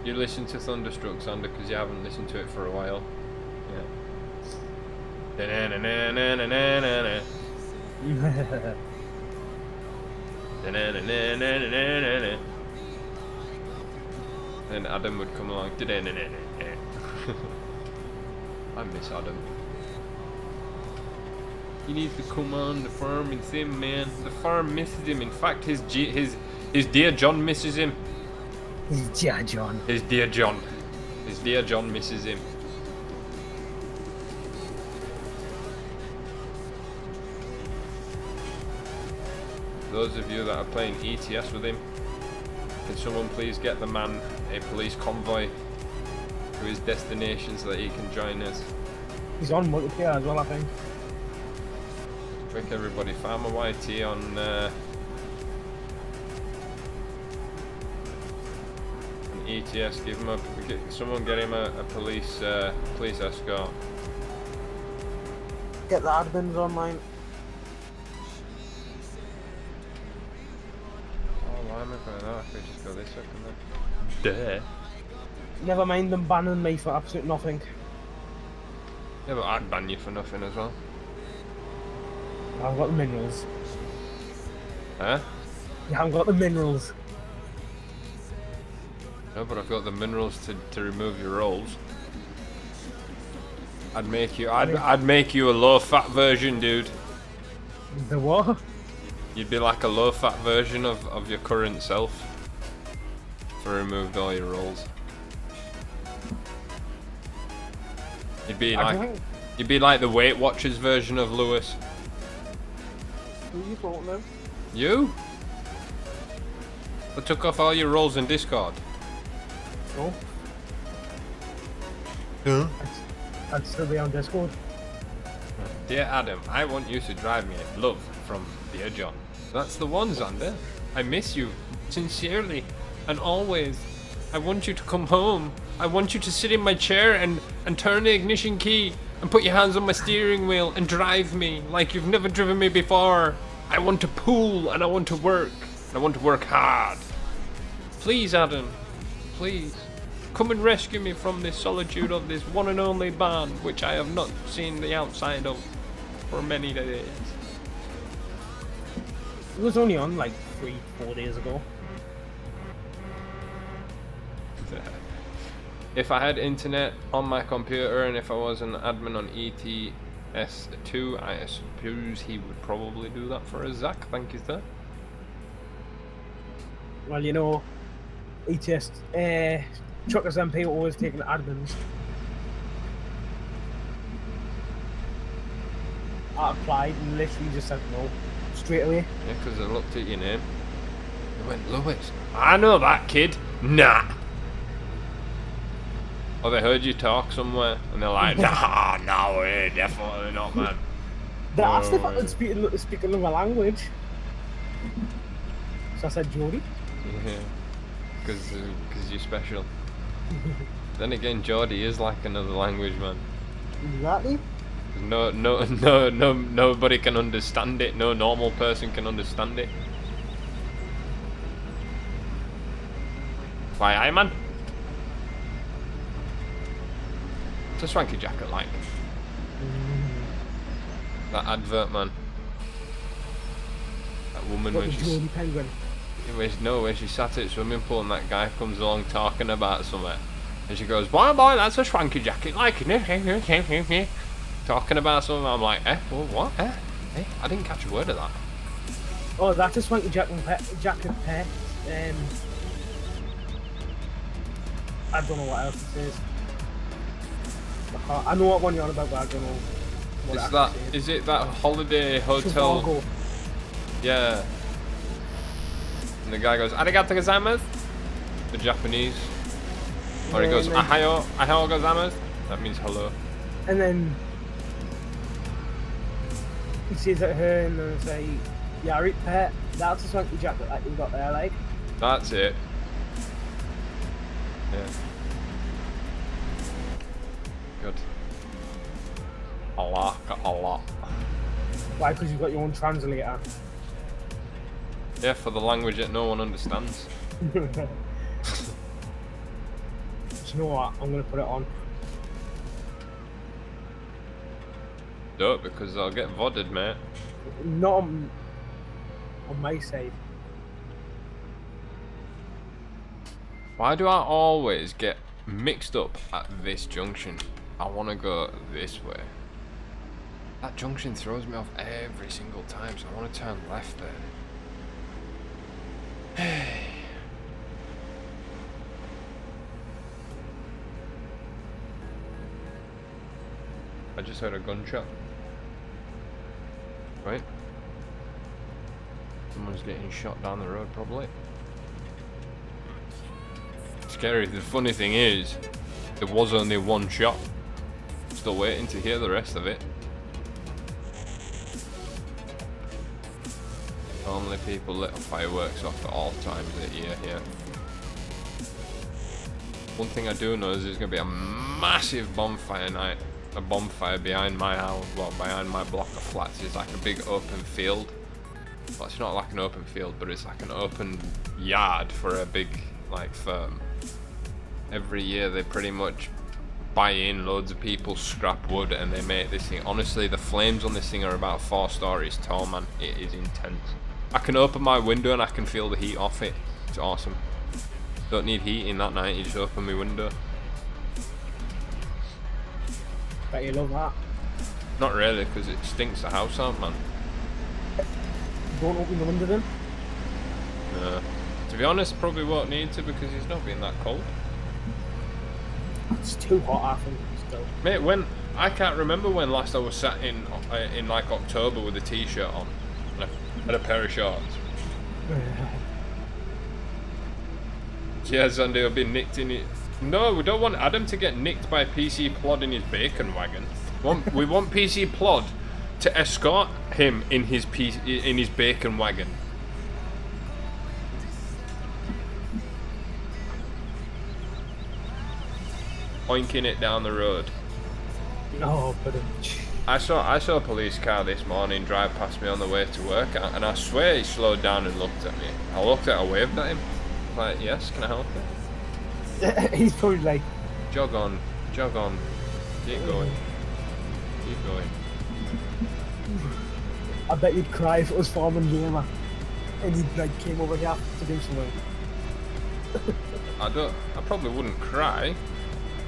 You listen to Thunderstruck, Sander, because you haven't listened to it for a while. Yeah. Then Adam would come along. I miss Adam. He needs to come on the farm and see him, man. The farm misses him. In fact, his dear John misses him. His dear John. His dear John. His dear John misses him. Those of you that are playing ETS with him, can someone please get the man a police convoy to his destination so that he can join us? He's on multiplayer as well, I think. Quick everybody, Farmer YT on ETS, give him someone get him a police escort. Get the admins online. Oh, why am I going that? I could just go this way, couldn't I? Duh. Never mind them banning me for absolute nothing. Yeah, but I'd ban you for nothing as well. I've got the minerals. Huh? You haven't got the minerals. No, but I've got the minerals to remove your rolls. I'd make you a low-fat version, dude. The what? You'd be like a low-fat version of your current self. For removed all your rolls. You'd be like the Weight Watchers version of Lewis. Who are you talking about? You? I took off all your rolls in Discord. No. Huh? I'd still be on Discord. Dear Adam, I want you to drive me a love from Dear John. That's the one, Xander. I miss you, sincerely, and always. I want you to come home. I want you to sit in my chair and turn the ignition key and put your hands on my steering wheel and drive me like you've never driven me before. I want to pool and I want to work. And I want to work hard. Please, Adam. Please. Come and rescue me from this solitude of this one and only barn, which I have not seen the outside of for many days. It was only on like 3-4 days ago. If I had internet on my computer and if I was an admin on ETS2, I suppose he would probably do that for us, Zach. Thank you, sir. Well, you know, ETS, Truckers MP always taking admins. I applied and literally just said no, straight away. Yeah, because I looked at your name. I went, Lewis. I know that kid. Nah. Or they heard you talk somewhere and they're like, nah, no way, definitely not, man. They asked if I could speak another language. So I said Geordie. Yeah, because you're special. Then again, Geordie is like another language, man. Exactly. Nobody can understand it. No normal person can understand it. Why, aye, man? It's a swanky jacket, like. That advert, man. That woman What, when the she's... Geordie penguin? when she sat at a swimming pool and that guy comes along talking about something. And she goes, boy, that's a swanky jacket, like, isn't it? Talking about something, I'm like, what? Hey, I didn't catch a word of that. Oh, that's a swanky jacket pet. I don't know what else it is. I know what one you're on about, but I don't know what Is it that? actually Is it that holiday hotel? Chicago. Yeah. And the guy goes, "Arigato gozaimasu." The Japanese. Or he goes, "Ahayo gozaimasu." That means hello. And then he sees at her and then it's like, "Yeah, right, pet. That's a swanky jacket that you've got there, like." That's it. Yeah. Good. Allah, Allah. Why? Because you've got your own translator. Yeah, for the language that no one understands. Do you know what? I'm gonna put it on. Don't, because I'll get vodded, mate. Not on my side. Why do I always get mixed up at this junction? I want to go this way. That junction throws me off every single time, so I want to turn left there. Hey. I just heard a gunshot. Right? Someone's getting shot down the road, probably. Scary. The funny thing is, there was only one shot. Still waiting to hear the rest of it. Normally people let fireworks off at all times of the year here. One thing I do know is there's going to be a massive bonfire night. A bonfire behind my house, well, behind my block of flats is like a big open field. Well, it's not like an open field, but it's like an open yard for a big, like, firm. Every year they pretty much buy in loads of people, scrap wood, and they make this thing. Honestly, the flames on this thing are about 4 stories tall, man. It is intense. I can open my window and I can feel the heat off it. It's awesome. Don't need heating that night, you just open my window. Bet you love that. Not really, because it stinks the house out, man. Don't open the window then. To be honest, probably won't need to because it's not been that cold. It's too hot, I think. Still. Mate, when I can't remember when last I was sat in like October with a t-shirt on and a pair of shorts. Yeah, Zandy will be nicked in it. No, we don't want Adam to get nicked by PC Plod in his bacon wagon. We want PC Plod to escort him in his bacon wagon. Oinking it down the road. No, but I saw a police car this morning drive past me on the way to work, and I swear he slowed down and looked at me. I looked at, I waved at him. Like, yes, can I help you? he's probably like, jog on, keep going. I bet you'd cry if it was Foreman Gamer and he like came over here to do something. I probably wouldn't cry.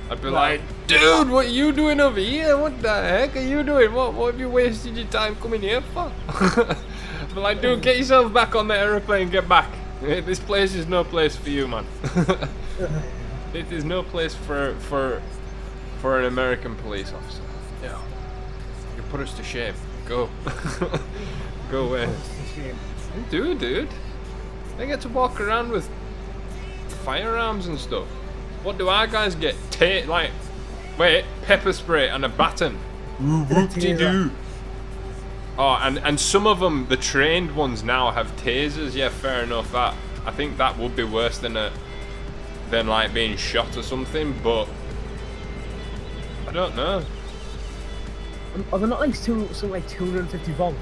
I'd be like, dude, what are you doing over here? What the heck are you doing? What have you wasted your time coming here for? I'd be like, dude, get yourself back on the aeroplane, get back. This place is no place for you, man. It is no place for an American police officer. Yeah. You put us to shame. Go. Go away. Dude. They get to walk around with firearms and stuff. What do our guys get? Pepper spray and a baton. Whoop-de-doo. Oh, and some of them, the trained ones now have tasers. Yeah, fair enough. That I think that would be worse than like being shot or something. But I don't know. Are they not like something like 250 volts?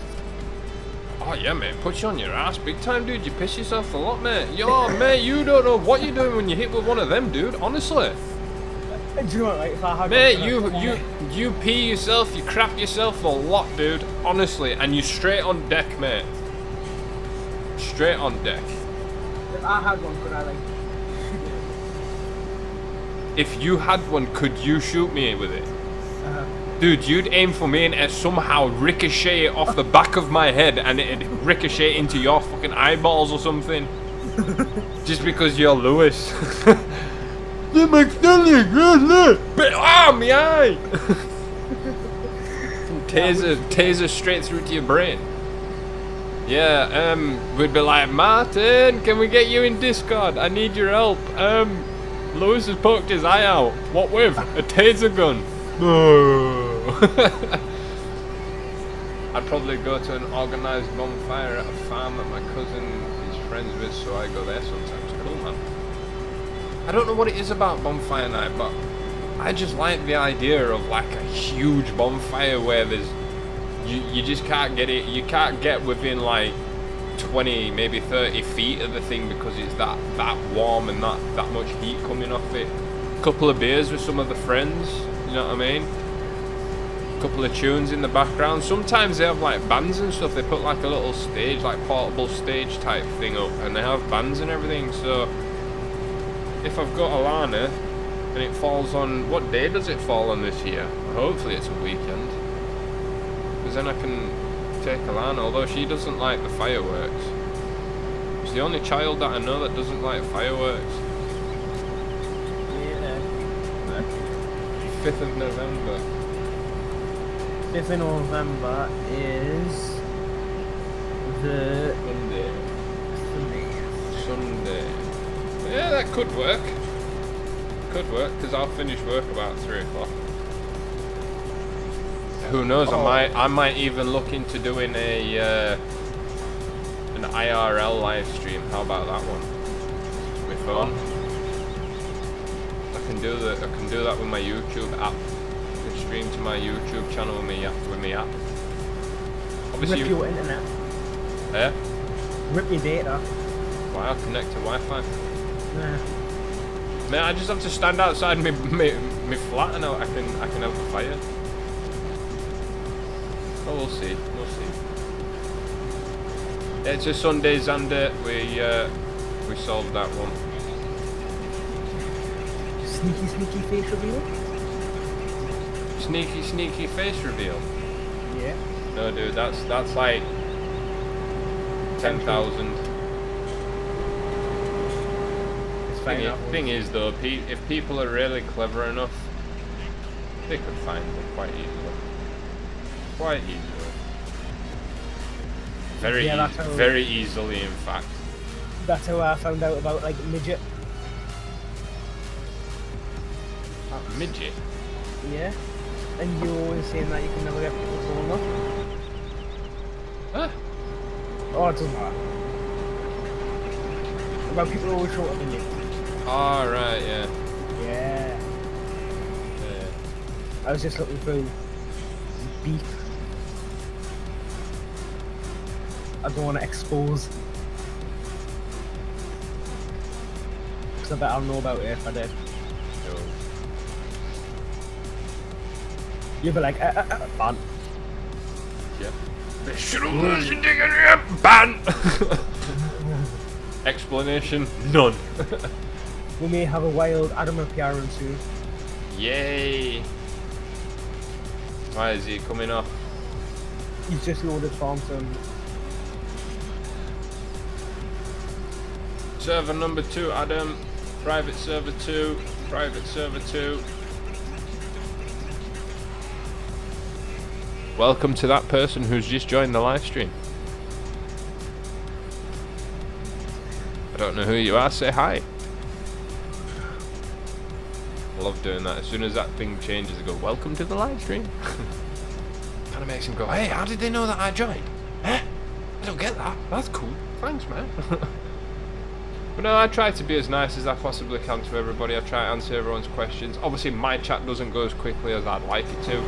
Oh yeah, mate, puts you on your ass big time, dude. You piss yourself a lot, mate. Yo, mate, you don't know what you're doing when you hit with one of them, dude. Honestly. Do you know what, like, if I had mate, you pee yourself, you crap yourself a lot, dude. Honestly, and you straight on deck, mate. Straight on deck. If I had one, could I like? If you had one, could you shoot me with it? Dude, you'd aim for me and somehow ricochet it off the back of my head and it'd ricochet into your fucking eyeballs or something. Just because you're Lewis. The McSTALLION, ah, my eye! Taser straight through to your brain. Yeah, we'd be like, Martin, can we get you in Discord? I need your help. Lewis has poked his eye out. What with? A taser gun. No. I'd probably go to an organised bonfire at a farm that my cousin is friends with, so I go there sometimes. Cool, man. I don't know what it is about bonfire night, but I just like the idea of like a huge bonfire where there's you just can't get it. You can't get within like 20, maybe 30 feet of the thing because it's that warm and that much heat coming off it. A couple of beers with some of the friends, you know what I mean? A couple of tunes in the background. Sometimes they have like bands and stuff. They put like a little stage, like portable stage type thing up, and they have bands and everything. So if I've got Alana and it falls on, what day does it fall on this year? Hopefully it's a weekend, because then I can take Alana, although she doesn't like the fireworks. She's the only child that I know that doesn't like fireworks. Yeah. 5th of November. 5th of November is the Sunday. Yeah, that could work. Could work, because I'll finish work about 3 o'clock. Who knows? Oh. I might even look into doing an IRL live stream. How about that one? My phone. I can do that with my YouTube app. I can stream to my YouTube channel with my app. Obviously, rip your internet. Yeah. Rip your data. Why? I'll connect to Wi-Fi. Nah. Man, I just have to stand outside my flat and I can have a fire. Oh, we'll see. We'll see. It's a Sunday, Xander. We solved that one. Sneaky face reveal? Sneaky face reveal? Yeah. No, dude, that's like 10,000. Thing is though, if people are really clever enough, they could find it quite easily. Quite easily. Very easily, in fact. That's how I found out about like midget. Midget? Yeah. And you were always saying that you can never get people tall enough. Huh? Oh, it doesn't matter. About people always shorter than you. Oh, right, yeah. Yeah. I was just looking through beef. I don't want to expose. Because I bet I'll know about it if I did. No. You'd be like, ban. Yep. Ban! Explanation? None. We may have a wild Adam appearance soon. Yay! Why is he coming off? He's just loaded farm sim. Server number 2, Adam. Private server 2. Private server 2. Welcome to that person who's just joined the live stream. I don't know who you are, say hi. I love doing that. As soon as that thing changes, I go, welcome to the live stream. Kind of makes him go, hey, how did they know that I joined? Huh? I don't get that. That's cool. Thanks, man. But no, I try to be as nice as I possibly can to everybody. I try to answer everyone's questions. Obviously, my chat doesn't go as quickly as I'd like it to.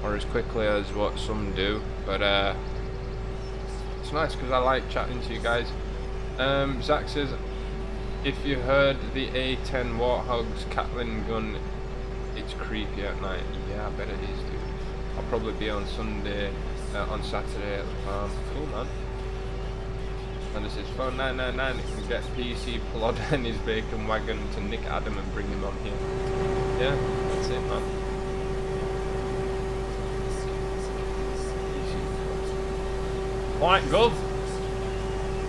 Or as quickly as what some do. But it's nice because I like chatting to you guys. Zach says, if you heard the A10 Warthog's Catlin gun, it's creepy at night. Yeah, I bet it is, dude. I'll probably be on Sunday, on Saturday at the farm. Cool, man. And this is phone 999. You can get PC plod and his bacon wagon to Nick Adam and bring him on here. Yeah. That's it, man. Alright, Gov.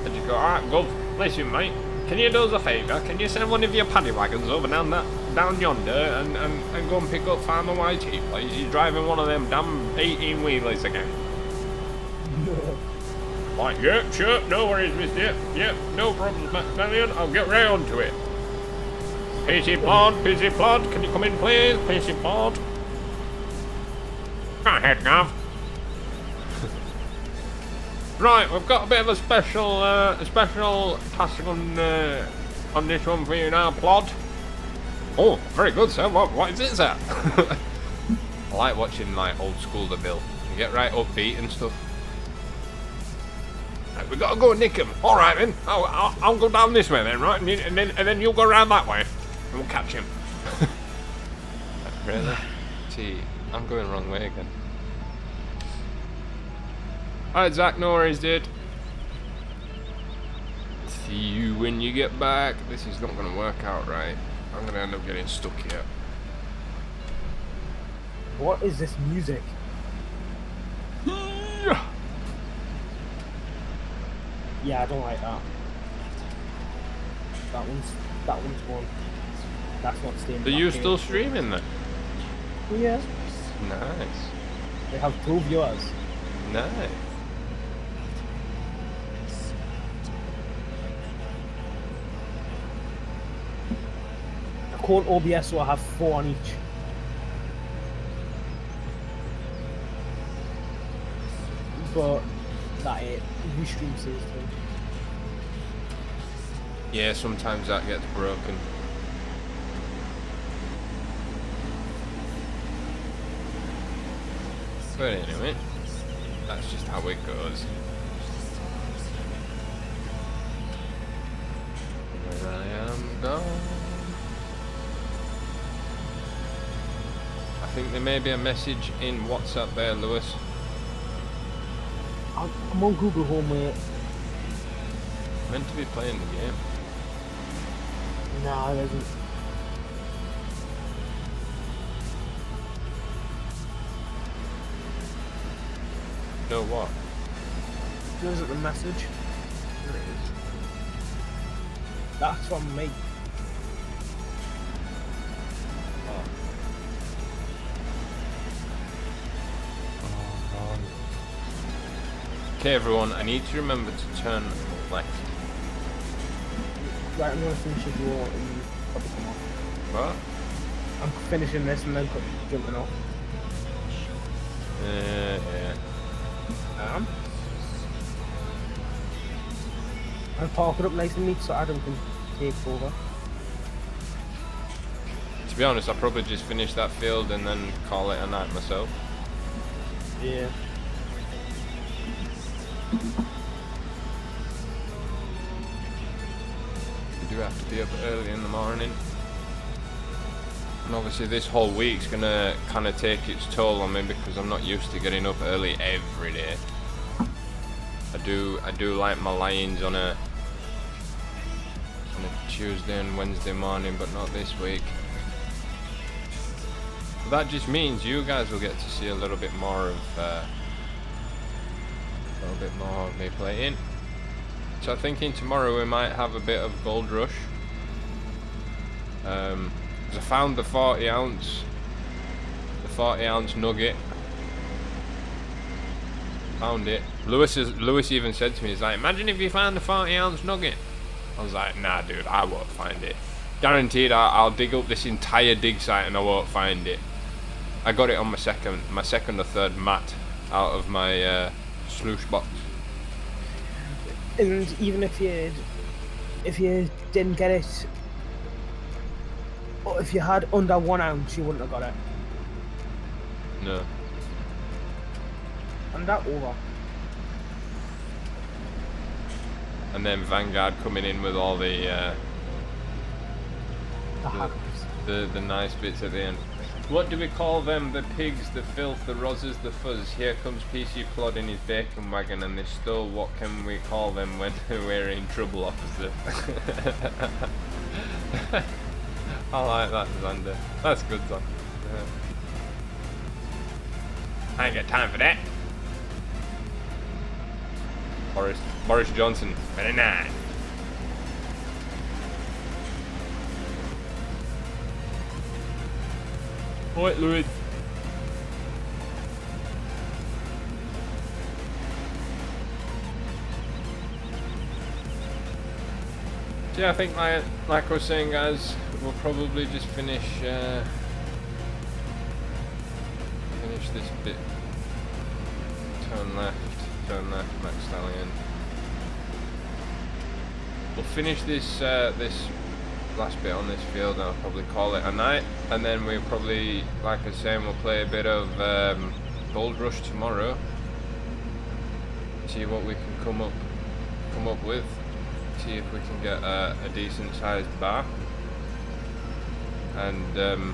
I just go, alright, Gov. Listen, mate. Can you do us a favour? Can you send one of your paddy wagons over down yonder and go and pick up Farmer YT, please? He's driving one of them damn 18-wheelers again. Like, yep, sure, no worries, mister. Yep, no problems, McSTALLION. I'll get round to it. Pacey Plod, can you come in, please? Pacey Plod. Go ahead, Gav. Right, we've got a bit of a special task on this one for you now, Plod. Oh, very good, sir. What is it, sir? I like watching like old school The Bill. You get right upbeat and stuff. Right, we gotta go and nick him. All right then. I'll go down this way then, right? And then you'll go around that way, and we'll catch him. Really? Gee, I'm going the wrong way again. Alright, Zach, no worries, dude. See you when you get back. This is not going to work out right. I'm going to end up getting stuck here. What is this music? Yeah, Yeah, I don't like that. That one's one. That's not staying. are you still streaming then? Yeah. Nice. They have 2 viewers. Nice. Code OBS, so I have 4 on each. But that it. Restream says too. Yeah, sometimes that gets broken. But anyway, that's just how it goes. Where I am gone. I think there may be a message in WhatsApp there, Lewis. I'm on Google Home, mate. Meant to be playing the game. Nah, it isn't. No what? Is it the message? There it is. That's from me. Okay, everyone, I need to remember to turn left. Right, I'm gonna finish it all and probably come off. What? I'm finishing this and then jumping off. Yeah. I'll park it up nice and neat so Adam can take over. To be honest, I'll probably just finish that field and then call it a night myself. Yeah. We do have to be up early in the morning. And obviously this whole week's gonna kind of take its toll on me because I'm not used to getting up early every day. I do like my lie-ins on a Tuesday and Wednesday morning, but not this week. That just means you guys will get to see a little bit more of me playing. So I'm thinking tomorrow we might have a bit of Gold Rush. Because I found the 40 ounce nugget. Found it. Lewis even said to me, he's like, imagine if you found the 40 ounce nugget. I was like, nah dude, I won't find it. Guaranteed I'll dig up this entire dig site and I won't find it. I got it on my second or third mat out of my sluice box. And even if you didn't get it, or if you had under 1 ounce, you wouldn't have got it. No. And that over. And then Vanguard coming in with all the nice bits at the end. What do we call them? The pigs, the filth, the rozzers, the fuzz. Here comes PC Plod in his bacon wagon and they stole. What can we call them when we're in trouble, officer? I like that, Xander. That's good, Zan. I ain't got time for that. Boris Johnson, very nice. Right, Louis. So yeah, I think like I was saying, guys, we'll probably just finish this bit. Turn left, McSTALLION. We'll finish this this last bit on this field, and I'll probably call it a night. And then we'll probably, like I was saying, we'll play a bit of Gold Rush tomorrow. See what we can come up with. See if we can get a decent sized bar. And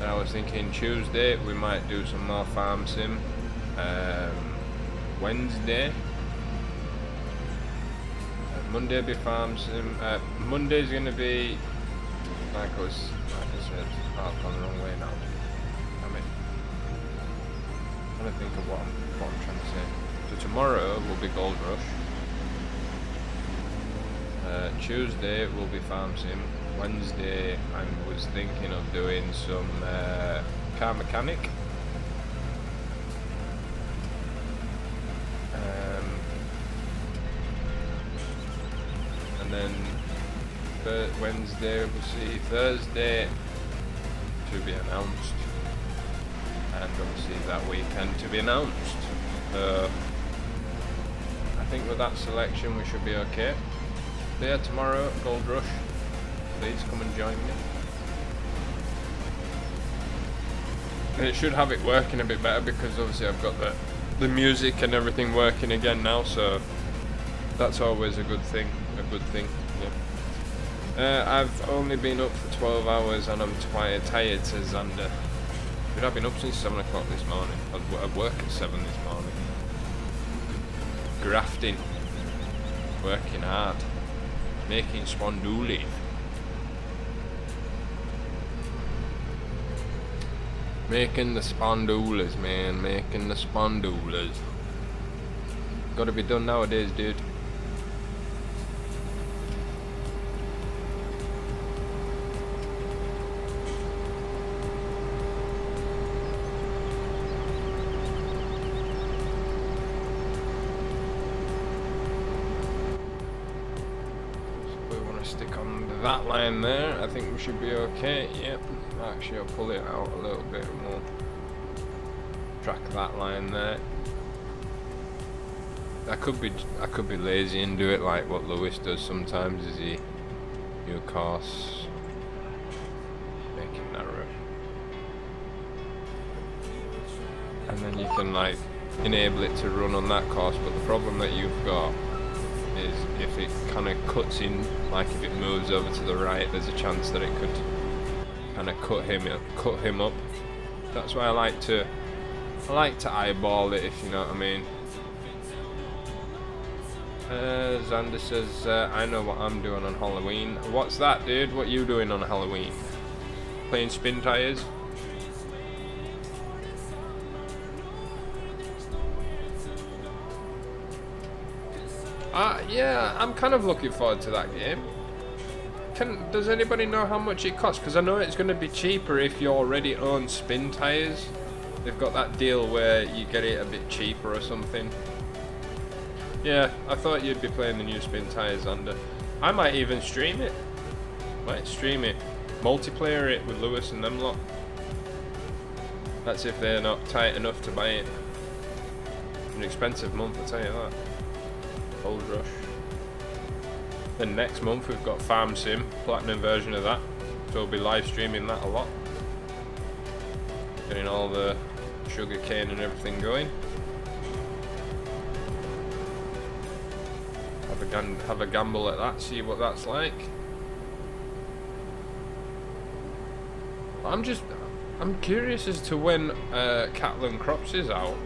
I was thinking Tuesday we might do some more farm sim. Wednesday. Monday be farm sim. Monday's gonna be like I said. Oh, I've gone the wrong way now. I'm trying to think of what I'm trying to say. So tomorrow will be Gold Rush. Tuesday will be farm sim. Wednesday I was thinking of doing some car mechanic. And then Wednesday we'll see. Thursday to be announced, and obviously that weekend to be announced. I think with that selection we should be okay. But yeah, tomorrow Gold Rush. Please come and join me. And it should have it working a bit better because obviously I've got the music and everything working again now, so that's always a good thing. Yeah. I've only been up for 12 hours and I'm quite tired, says Xander. But I've been up since 7 o'clock this morning. I work at 7 this morning. Grafting. Working hard. Making sponduli. Making the spondulas, man. Making the spondulas. Gotta be done nowadays, dude. Stick on that line there. I think we should be okay. Yep. Actually, I'll pull it out a little bit more. Track that line there. I could be lazy and do it like what Lewis does sometimes. Is he new course, make it narrow, and then you can like enable it to run on that course. But the problem that you've got is if it kind of cuts in, like if it moves over to the right, there's a chance that it could kind of cut him up. That's why I like to eyeball it, if you know what I mean. Xander says, I know what I'm doing on Halloween. What's that, dude? What you doing on Halloween? Playing spin tires? Yeah, I'm kind of looking forward to that game. Does anybody know how much it costs? Because I know it's going to be cheaper if you already own spin tires. They've got that deal where you get it a bit cheaper or something. Yeah, I thought you'd be playing the new spin tires under. I might even stream it. Multiplayer it with Lewis and them lot. That's if they're not tight enough to buy it. An expensive month, I tell you that. Gold Rush. Then next month we've got Farm Sim, platinum version of that. So we'll be live streaming that a lot. Getting all the sugar cane and everything going. Have a gamble at that, see what that's like. I'm curious as to when Cattle & Crops is out.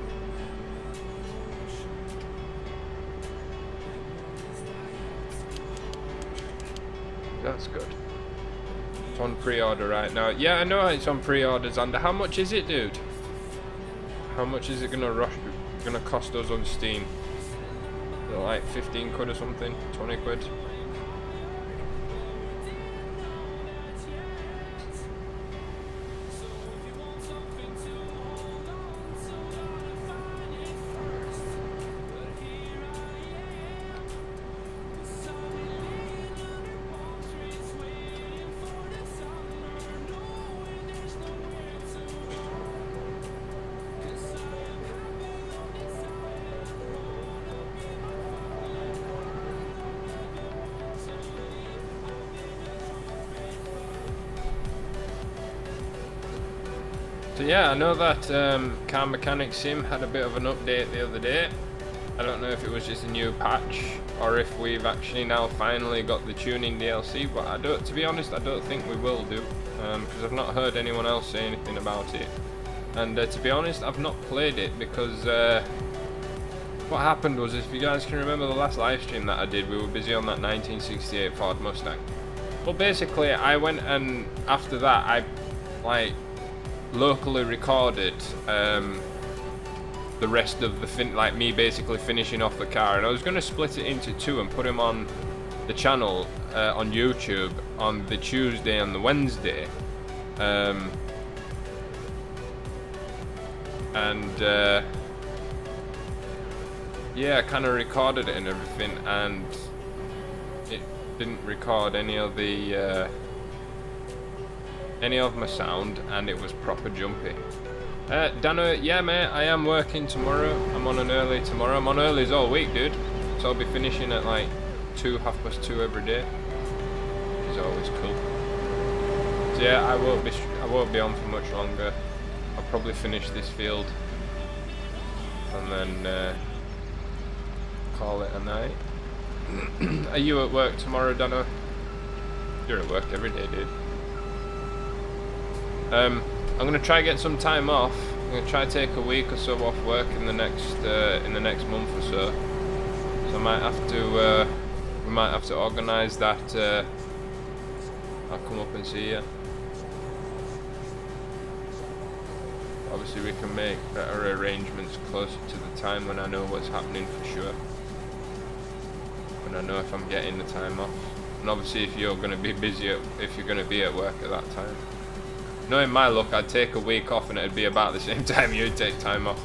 That's good. It's on pre-order right now. Yeah, I know it's on pre-order, Xander. How much is it, dude? How much is it gonna cost us on Steam? Is it like 15 quid or something? 20 quid? So yeah, I know that Car Mechanic Sim had a bit of an update the other day. I don't know if it was just a new patch or if we've actually now finally got the tuning DLC, but to be honest, I don't think we will do, because I've not heard anyone else say anything about it. And to be honest, I've not played it because what happened was, if you guys can remember the last live stream that I did, we were busy on that 1968 Ford Mustang. Well, basically, I went and after that, I like locally recorded the rest of the like me basically finishing off the car, and I was going to split it into two and put them on the channel on YouTube on the Tuesday and the Wednesday, yeah, I kind of recorded it and everything, and it didn't record any of my sound, and it was proper jumpy. Dano, yeah mate, I am working tomorrow. I'm on an early tomorrow. I'm on earlys all week, dude. So I'll be finishing at like 2:30 every day. It's always cool. So yeah, I won't be on for much longer. I'll probably finish this field and then call it a night. Are you at work tomorrow, Dano? You're at work every day, dude. I'm gonna try to get some time off. I'm gonna try to take a week or so off work in the next month or so. So I might have to we might have to organise that. I'll come up and see you. Obviously, we can make better arrangements closer to the time when I know what's happening for sure. When I know if I'm getting the time off, and obviously if you're gonna be busy, if you're gonna be at work at that time. Knowing my luck, I'd take a week off and it'd be about the same time you'd take time off.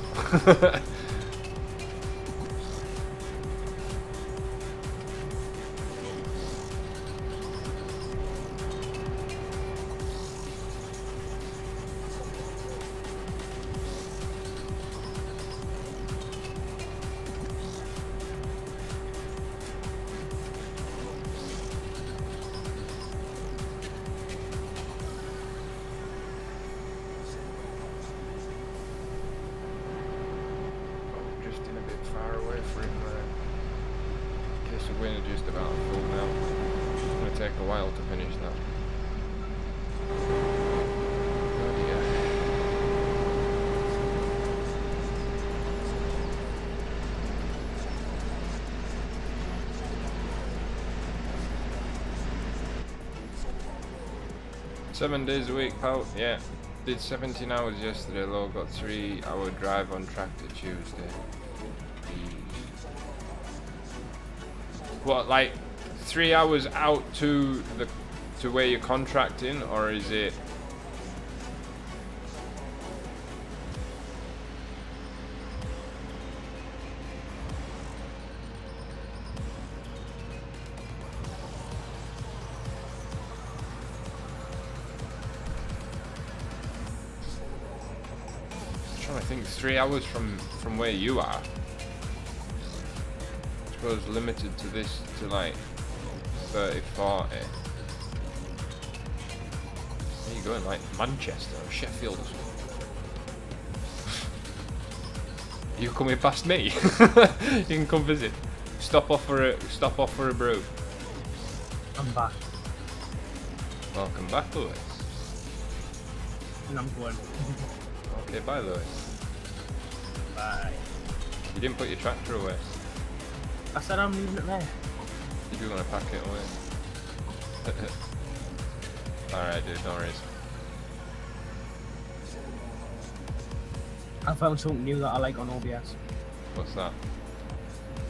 Just about full now. It's going to take a while to finish that. Oh dear. Seven days a week, pal. Yeah. Did 17 hours yesterday, low. Got 3-hour drive on tractor Tuesday. What, like 3 hours out to where you're contracting, or is it? I'm trying to think. 3 hours from where you are. I suppose limited to this to like 30, 40. Where are you going, like Manchester or Sheffield or something? You coming past me? You can come visit. Stop off for a brew. I'm back. Welcome back, Lewis. And I'm going. Okay, bye, Lewis. Bye. You didn't put your tractor away. I said I'm leaving it there. You do want to pack it away. Alright, dude, no worries. I found something new that I like on OBS. What's that?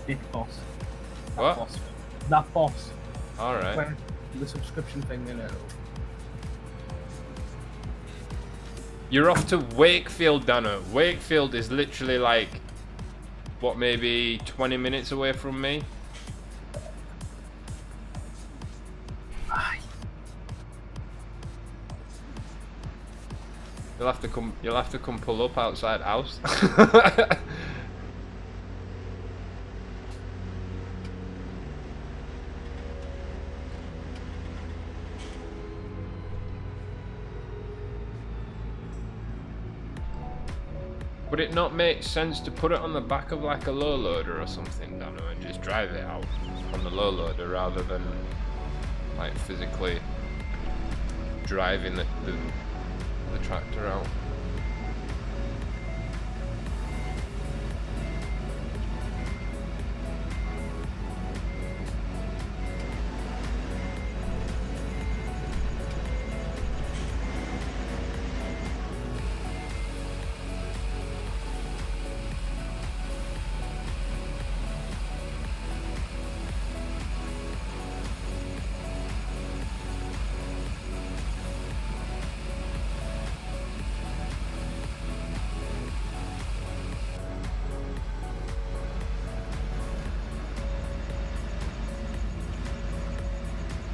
Big boss. That What? Boss. That boss. Alright. Where the subscription thing in it. You're off to Wakefield, Dano. Wakefield is literally like, what, maybe 20 minutes away from me? Aye. You'll have to come pull up outside house. Would it not make sense to put it on the back of like a low loader or something, Dano, and just drive it out on the low loader rather than like physically driving the tractor out?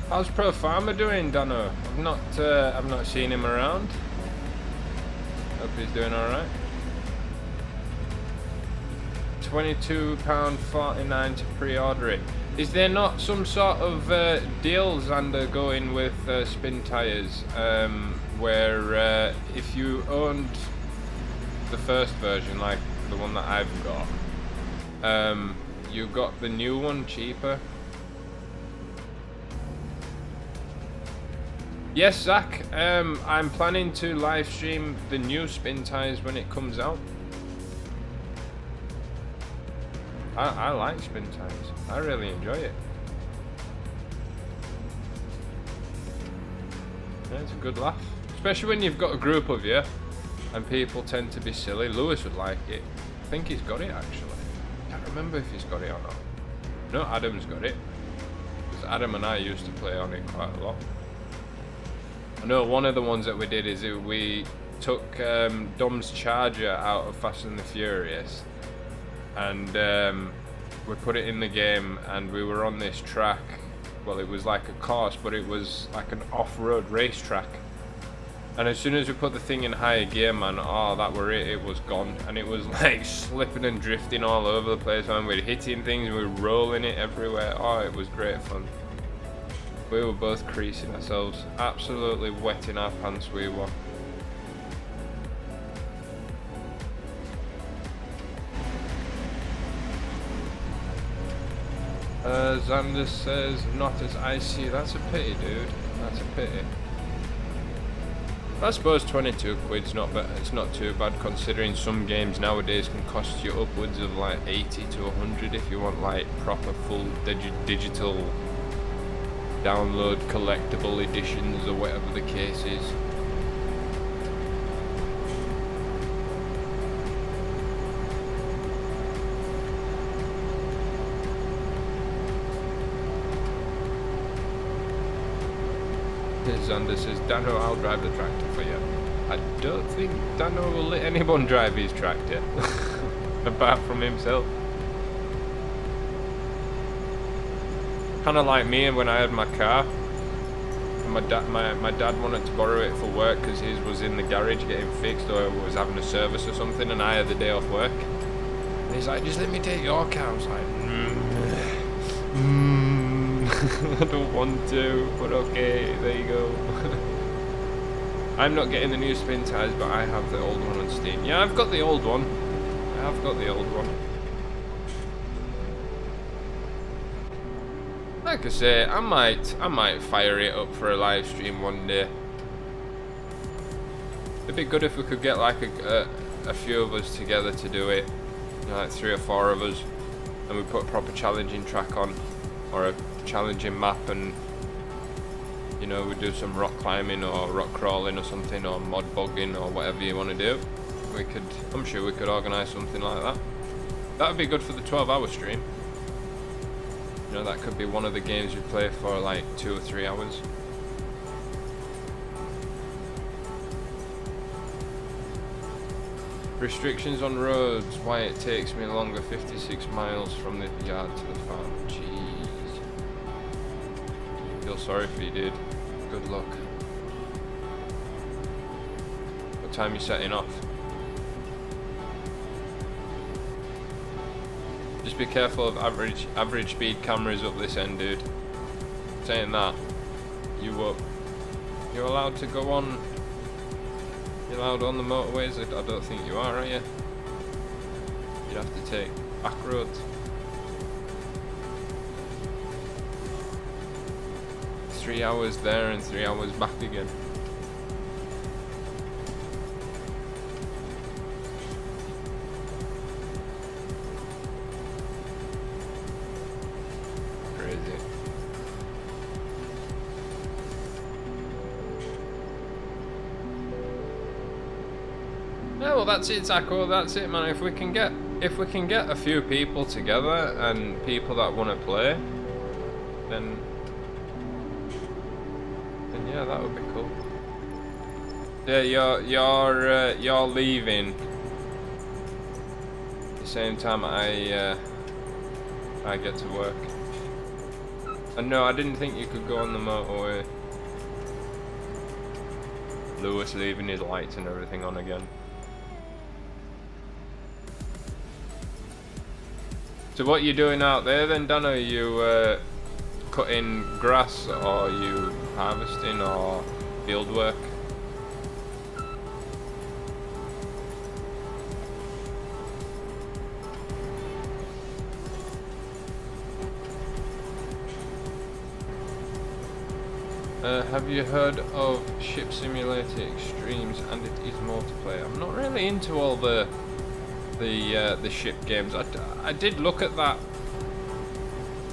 How's Pro Farmer doing, Dano? I've not seen him around. Hope he's doing all right. £22.49 to pre-order it. Is there not some sort of deals undergoing with spin tires, where if you owned the first version, like the one that I've got, you got the new one cheaper? Yes, Zach, I'm planning to live stream the new spin tires when it comes out. I like spin tires. I really enjoy it. Yeah, it's a good laugh. Especially when you've got a group of you and people tend to be silly. Lewis would like it. I think he's got it actually. Can't remember if he's got it or not. No, Adam's got it. Because Adam and I used to play on it quite a lot. I know one of the ones that we did is we took Dom's charger out of Fast and the Furious, and we put it in the game, and we were on this track. Well, it was like a course, but it was like an off-road racetrack. And as soon as we put the thing in higher gear, man, oh, that were it. It was gone, and it was like slipping and drifting all over the place. Man, we're hitting things, we were rolling it everywhere. Oh, it was great fun. We were both creasing ourselves, absolutely wetting our pants we were. Xander says, not as icy. That's a pity, dude. That's a pity. I suppose 22 quid's not bad. It's not too bad considering some games nowadays can cost you upwards of like 80 to 100 if you want like proper full digital download collectible editions or whatever the case is. Xander says, Dano, I'll drive the tractor for you. I don't think Dano will let anyone drive his tractor apart from himself. Kind of like me when I had my car. My dad wanted to borrow it for work because his was in the garage getting fixed or was having a service or something, and I had the day off work. And he's like, just let me take your car. I was like, I don't want to, but okay, there you go. I'm not getting the new spin tires, but I have the old one on Steam. Yeah, I've got the old one. I have got the old one. Like I say, I might fire it up for a live stream one day. It'd be good if we could get like a few of us together to do it, you know, like 3 or 4 of us, and we put a proper challenging track on, or a challenging map, and you know, we do some rock climbing or rock crawling or something, or mod bogging or whatever you want to do, I'm sure we could organise something like that. That would be good for the 12-hour stream. You know, that could be one of the games you play for like 2 or 3 hours. Restrictions on roads, why it takes me longer, 56 miles from the yard to the farm. Jeez. Feel sorry for you, dude. Good luck. What time are you setting off? Just be careful of average speed cameras up this end, dude. Saying that, you're allowed to go on. You're allowed on the motorways? I don't think you are you? You'd have to take back roads. 3 hours there and 3 hours back again. Crazy. Yeah, well, that's it, Zacho. That's it, man. If we can get a few people together and people that want to play, then yeah, that would be cool. Yeah, you're leaving the same time I get to work. And no, I didn't think you could go on the motorway. Lewis leaving his lights and everything on again. So what are you doing out there then, Dan? Are you cutting grass, or are you harvesting, or field work? Have you heard of Ship Simulator Extremes and it is multiplayer? I'm not really into all the ship games. I did look at that.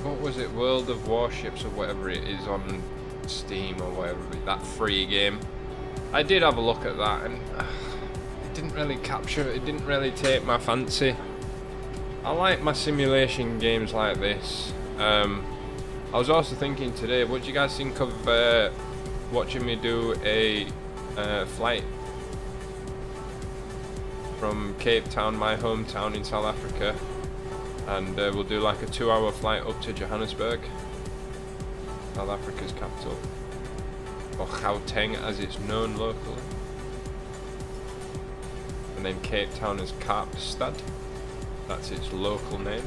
What was it? World of Warships or whatever it is on Steam or whatever. That free game. I did have a look at that and it didn't really capture. It didn't really take my fancy. I like my simulation games like this. I was also thinking today, what do you guys think of watching me do a flight from Cape Town, my hometown in South Africa, and we'll do like a 2-hour flight up to Johannesburg, South Africa's capital, or Gauteng as it's known locally, and then Cape Town is Kaapstad, that's its local name.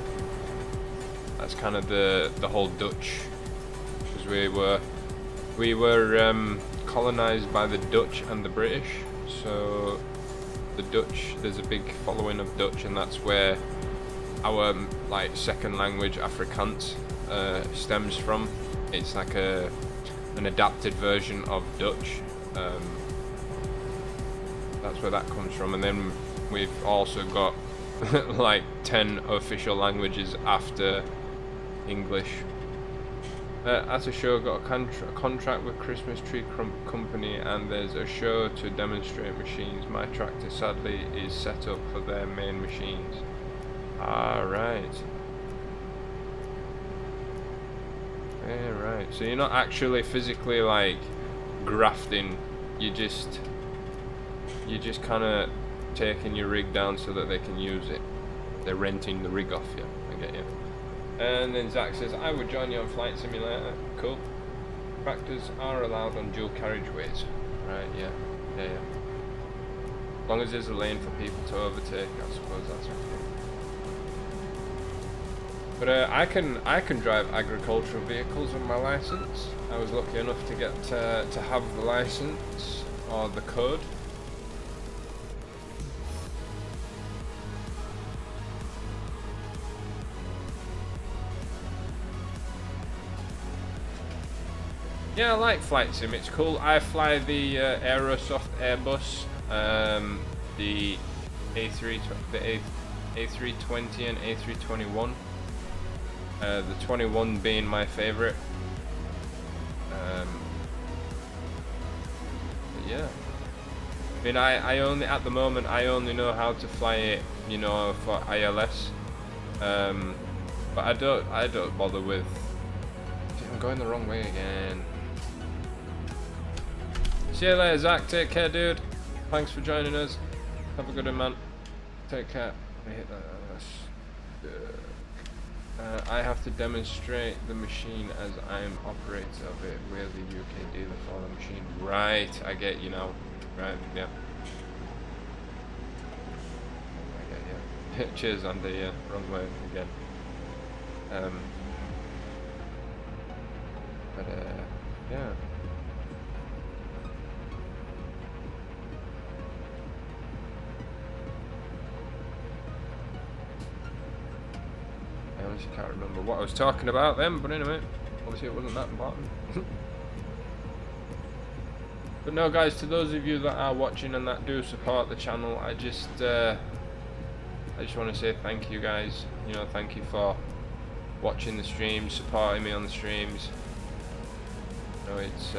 That's kind of the whole Dutch, because we were colonized by the Dutch and the British. So the Dutch, there's a big following of Dutch, and that's where our like second language Afrikaans stems from. It's like an adapted version of Dutch. That's where that comes from, and then we've also got like 10 official languages after English. As a show, got a contract with Christmas Tree Company, and there's a show to demonstrate machines. My tractor sadly is set up for their main machines. Alright. Yeah, right. So you're not actually physically like grafting, you just kind of taking your rig down so that they can use it. They're renting the rig off you. I get you. And then Zach says, I would join you on Flight Simulator. Cool. Tractors are allowed on dual carriageways. Right, yeah. Yeah. As long as there's a lane for people to overtake, I suppose that's okay. But I can drive agricultural vehicles with my license. I was lucky enough to get to have the license, or the code. Yeah, I like Flight Sim, it's cool. I fly the Aerosoft Airbus, the A320 and A321. The 21 being my favourite. yeah. I mean, I only, at the moment, I only know how to fly it, you know, for ILS. But I don't bother with. I'm going the wrong way again. See you later, Zach. Take care, dude. Thanks for joining us. Have a good one, man. Take care. I hit that. I have to demonstrate the machine as I'm operator of it. We're the UK dealer for the machine. Right, I get you now. Right, yeah. I get you. Cheers, Andy. Yeah, wrong way again. But yeah. I honestly can't remember what I was talking about then, but anyway, obviously it wasn't that important. But no, guys, to those of you that are watching and that do support the channel, I just want to say thank you, guys. You know, thank you for watching the streams, supporting me on the streams. You know, it's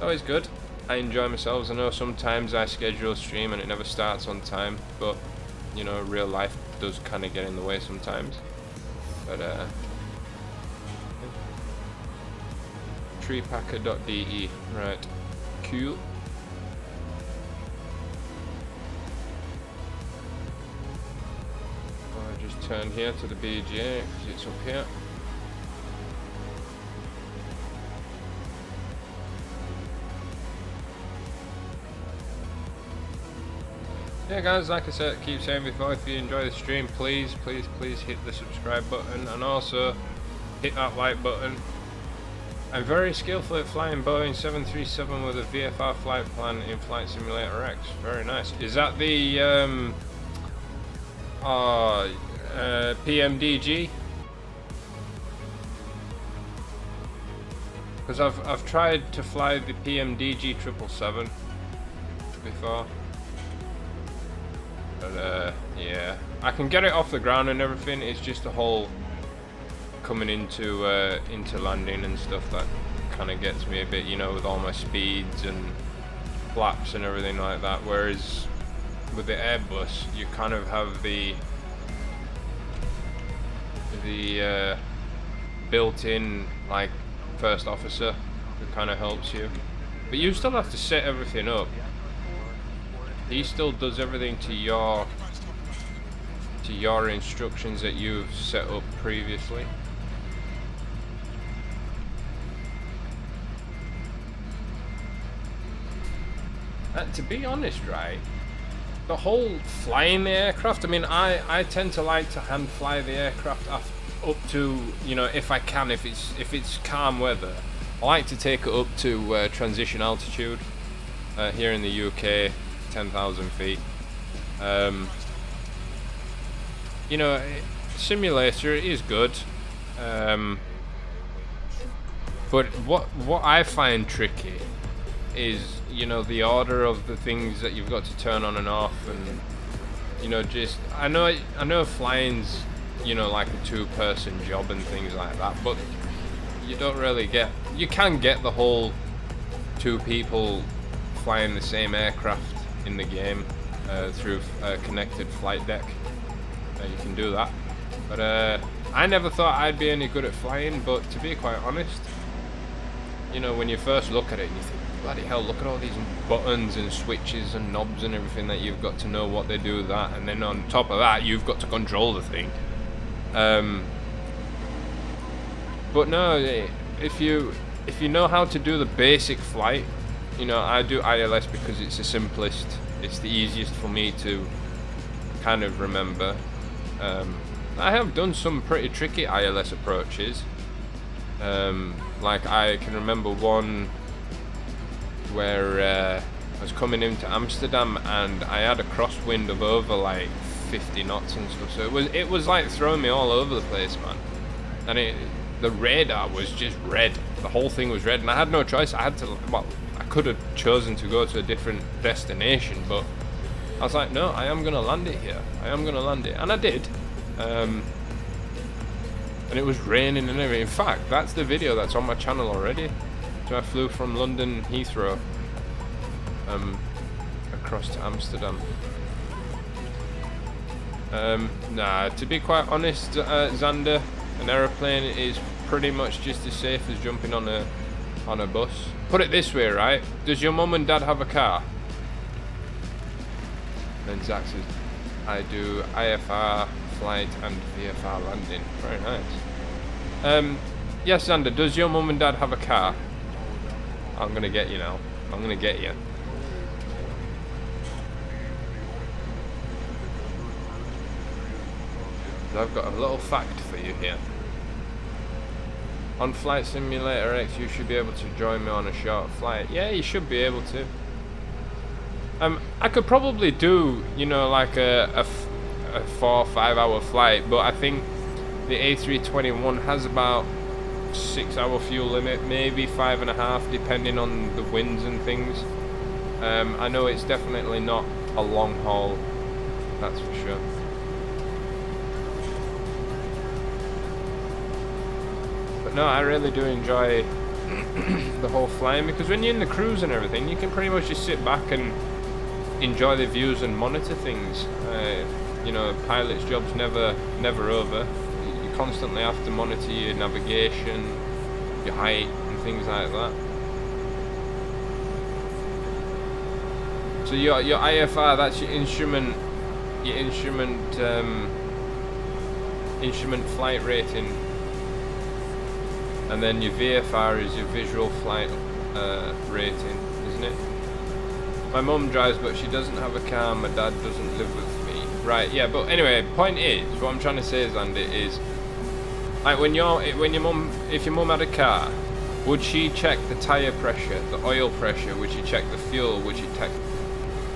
always good. I enjoy myself. I know sometimes I schedule a stream and it never starts on time, but you know, real life does kind of get in the way sometimes. But treepacker.de, right, cool. I just turn here to the BGA because it's up here. Yeah, guys, like I said, keep saying before, if you enjoy the stream, please hit the subscribe button and also hit that like button. I'm very skillful at flying Boeing 737 with a VFR flight plan in Flight Simulator X. Very nice. Is that the PMDG? Because I've tried to fly the PMDG 777 before. But yeah, I can get it off the ground and everything. It's just the whole coming into landing and stuff that kind of gets me a bit, you know, with all my speeds and flaps and everything like that. Whereas with the Airbus, you kind of have the built-in like first officer who kind of helps you, but you still have to set everything up. He still does everything to your instructions that you've set up previously. And to be honest, right, the whole flying the aircraft, I mean, I tend to like to hand fly the aircraft up to, you know, if I can, if it's calm weather, I like to take it up to transition altitude here in the UK. 10,000 feet. You know, simulator is good, but what I find tricky is, you know, the order of the things that you've got to turn on and off, and you know, just I know flying's, you know, like a two-person job and things like that, but you don't really get, you can get the whole two people flying the same aircraft in the game through a connected flight deck. You can do that, but I never thought I'd be any good at flying. But to be quite honest, you know, when you first look at it and you think, bloody hell, look at all these buttons and switches and knobs and everything that you've got to know what they do, that, and then on top of that you've got to control the thing. But no, if you know how to do the basic flight, you know, I do ILS because it's the simplest, it's the easiest for me to kind of remember. I have done some pretty tricky ILS approaches. Like I can remember one where I was coming into Amsterdam and I had a crosswind of over like 50 knots and stuff, so it was like throwing me all over the place, man. And the radar was just red, the whole thing was red, and I had no choice. I had to, well, I could have chosen to go to a different destination, but I was like, no, I am gonna land it here, I am gonna land it, and I did. And it was raining and everything. In fact, that's the video that's on my channel already. So I flew from London Heathrow across to Amsterdam. Nah, to be quite honest, Xander, an aeroplane is pretty much just as safe as jumping on a bus. Put it this way, right? Does your mum and dad have a car? Then Zach says, I do IFR flight and VFR landing. Very nice. Yes, Xander, does your mum and dad have a car? I'm gonna get you now. I'm gonna get you. I've got a little fact for you here. On Flight Simulator X, you should be able to join me on a short flight. Yeah, you should be able to. I could probably do, you know, like a 4 or 5 hour flight, but I think the A321 has about 6 hour fuel limit, maybe 5.5, depending on the winds and things. I know it's definitely not a long haul, that's for sure. But no, I really do enjoy the whole flying, because when you're in the cruise and everything, you can pretty much just sit back and enjoy the views and monitor things. You know, pilot's job's never over. You constantly have to monitor your navigation, your height, and things like that. So your IFR, that's your instrument flight rating. And then your VFR is your visual flight rating, isn't it? My mum drives, but she doesn't have a car. My dad doesn't live with me. Right, yeah, but anyway, point is, what I'm trying to say, Andy, is like if your mum had a car, would she check the tyre pressure, the oil pressure? Would she check the fuel? Would she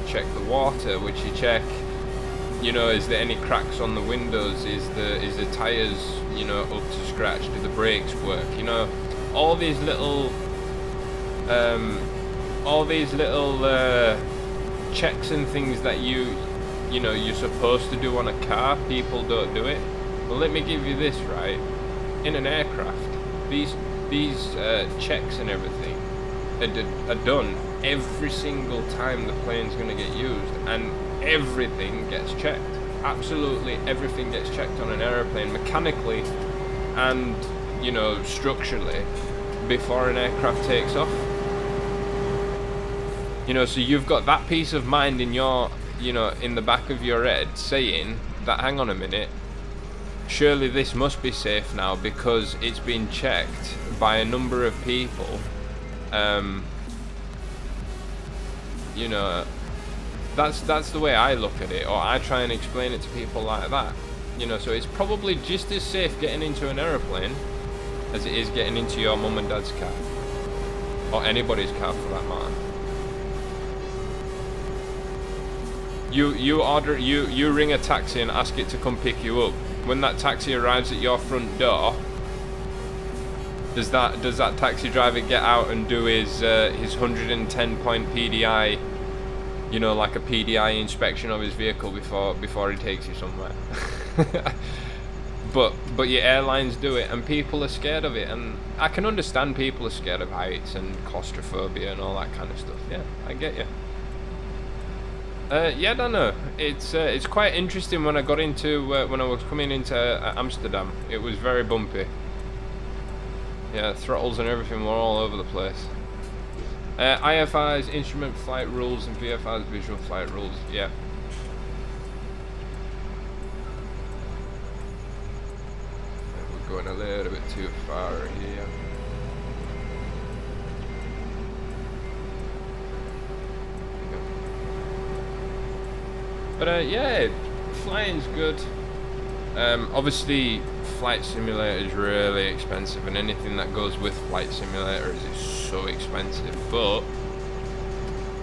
check the water? Would she check, you know, is there any cracks on the windows? Is the tyres, you know, up to scratch? Do the brakes work? You know, all these little checks and things that you know you're supposed to do on a car. People don't do it. Well, let me give you this, right? In an aircraft, these checks and everything are done every single time the plane's going to get used, and everything gets checked. Absolutely everything gets checked on an aeroplane, mechanically and, you know, structurally, before an aircraft takes off. You know, so you've got that peace of mind in your, you know, in the back of your head, saying that, hang on a minute, surely this must be safe now because it's been checked by a number of people. You know, that's the way I look at it, or I try and explain it to people like that. You know, so it's probably just as safe getting into an aeroplane as it is getting into your mum and dad's car, or anybody's car for that matter. You ring a taxi and ask it to come pick you up. When that taxi arrives at your front door, does that taxi driver get out and do his 110-point PDI, you know, like a PDI inspection of his vehicle before he takes you somewhere? but your airlines do it, and people are scared of it, and I can understand people are scared of heights and claustrophobia and all that kind of stuff. Yeah, I get you. Yeah, I don't know. It's quite interesting when I got into when I was coming into Amsterdam. It was very bumpy. Yeah, throttles and everything were all over the place. IFR's instrument flight rules and VFR's visual flight rules. Yeah. We're going a little bit too far here. But yeah, flying's good. Obviously, Flight Simulator is really expensive, and anything that goes with Flight Simulator is so expensive. But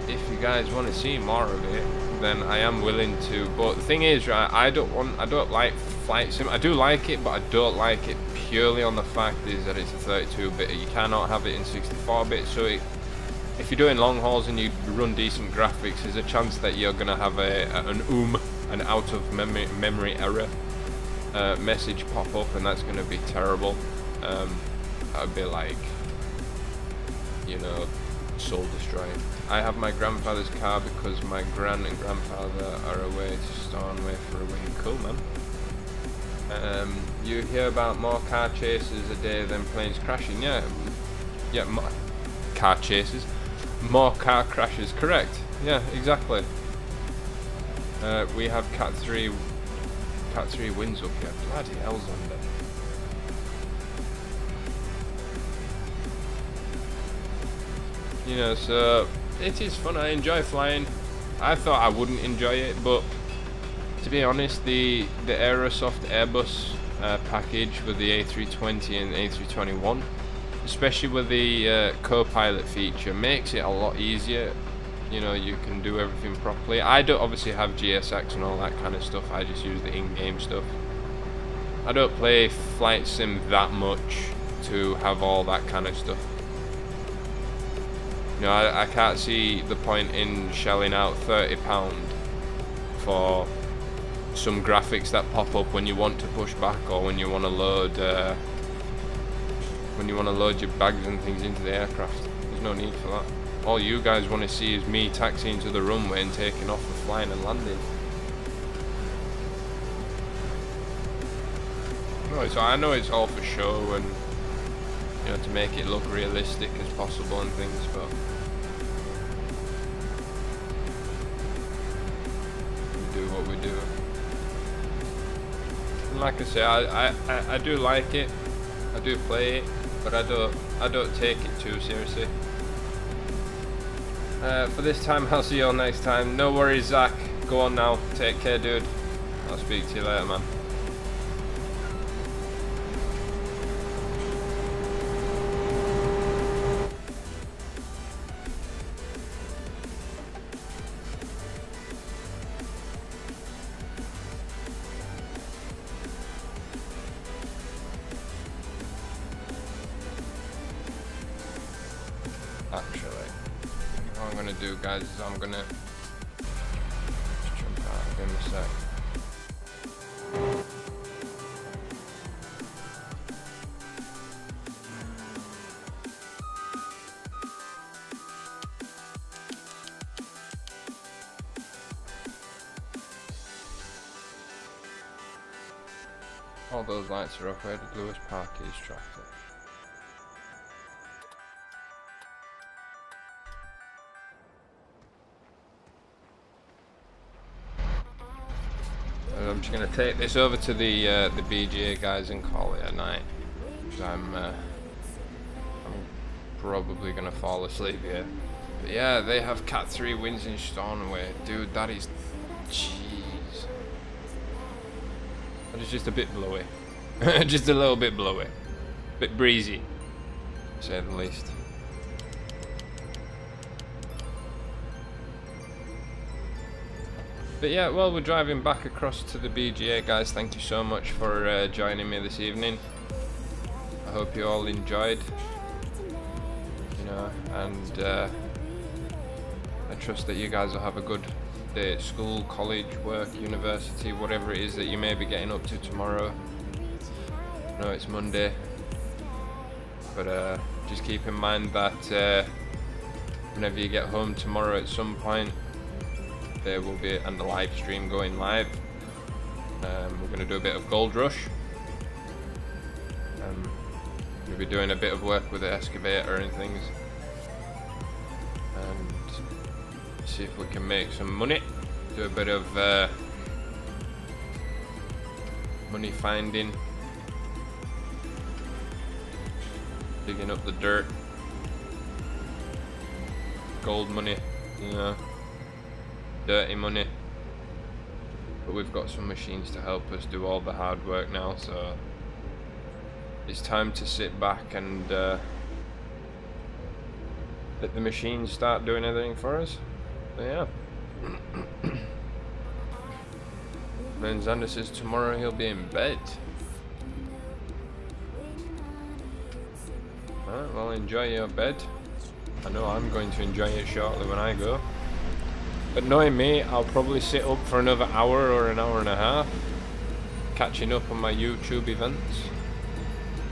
if you guys want to see more of it, then I am willing to. But the thing is, right, I don't like Flight Sim. I do like it, but I don't like it purely on the fact is that it's a 32-bit. You cannot have it in 64-bit. So if you're doing long hauls and you run decent graphics, there's a chance that you're gonna have an out of memory error message pop up, and that's gonna be terrible. That would be like, you know, soul destroying. I have my grandfather's car because my gran and grandfather are away to Stornoway for a week. Cool, man. You hear about more car chases a day than planes crashing. Yeah, more car chases, more car crashes. Correct. Yeah, exactly. We have Cat 3 winds up here. Bloody hell's on there. You know, so it is fun. I enjoy flying. I thought I wouldn't enjoy it, but to be honest, the Aerosoft Airbus package with the A320 and A321, especially with the co-pilot feature, makes it a lot easier. You know, you can do everything properly. I don't obviously have GSX and all that kind of stuff. I just use the in-game stuff. I don't play flight sim that much to have all that kind of stuff. You know, I can't see the point in shelling out £30 for some graphics that pop up when you want to push back, or when you want to load your bags and things into the aircraft. There's no need for that. All you guys want to see is me taxiing to the runway and taking off and flying and landing. No, so I know it's all for show and, you know, to make it look realistic as possible and things, but we do what we do. And like I say, I do like it. I do play it, but I don't take it too seriously. For this time, I'll see you all next time. No worries, Zach. Go on now. Take care, dude. I'll speak to you later, man. Actually, what I'm gonna do, guys, is I'm gonna just jump out. Give me a sec. All those lights are off. Where did Lewis park his tractor? I'm just going to take this over to the BGA guys and call it a night, because I'm probably going to fall asleep here. But yeah, they have Cat 3 winds in Stornoway. Dude, that is... jeez. That is just a bit blowy. Just a little bit blowy. Bit breezy, to say the least. But yeah, well, we're driving back across to the BGA, guys. Thank you so much for joining me this evening. I hope you all enjoyed, you know, and I trust that you guys will have a good day at school, college, work, university, whatever it is that you may be getting up to tomorrow. I know it's Monday, but just keep in mind that whenever you get home tomorrow at some point, there will be a live stream going live. We're going to do a bit of Gold Rush. We'll be doing a bit of work with the excavator and things, and see if we can make some money. Do a bit of money finding, digging up the dirt, gold money, you know. Dirty money, but we've got some machines to help us do all the hard work now, so it's time to sit back and let the machines start doing everything for us. So yeah. Then Xander says tomorrow he'll be in bed. Alright, well, enjoy your bed. I know I'm going to enjoy it shortly when I go. But knowing me, I'll probably sit up for another hour or an hour and a half, catching up on my YouTube events,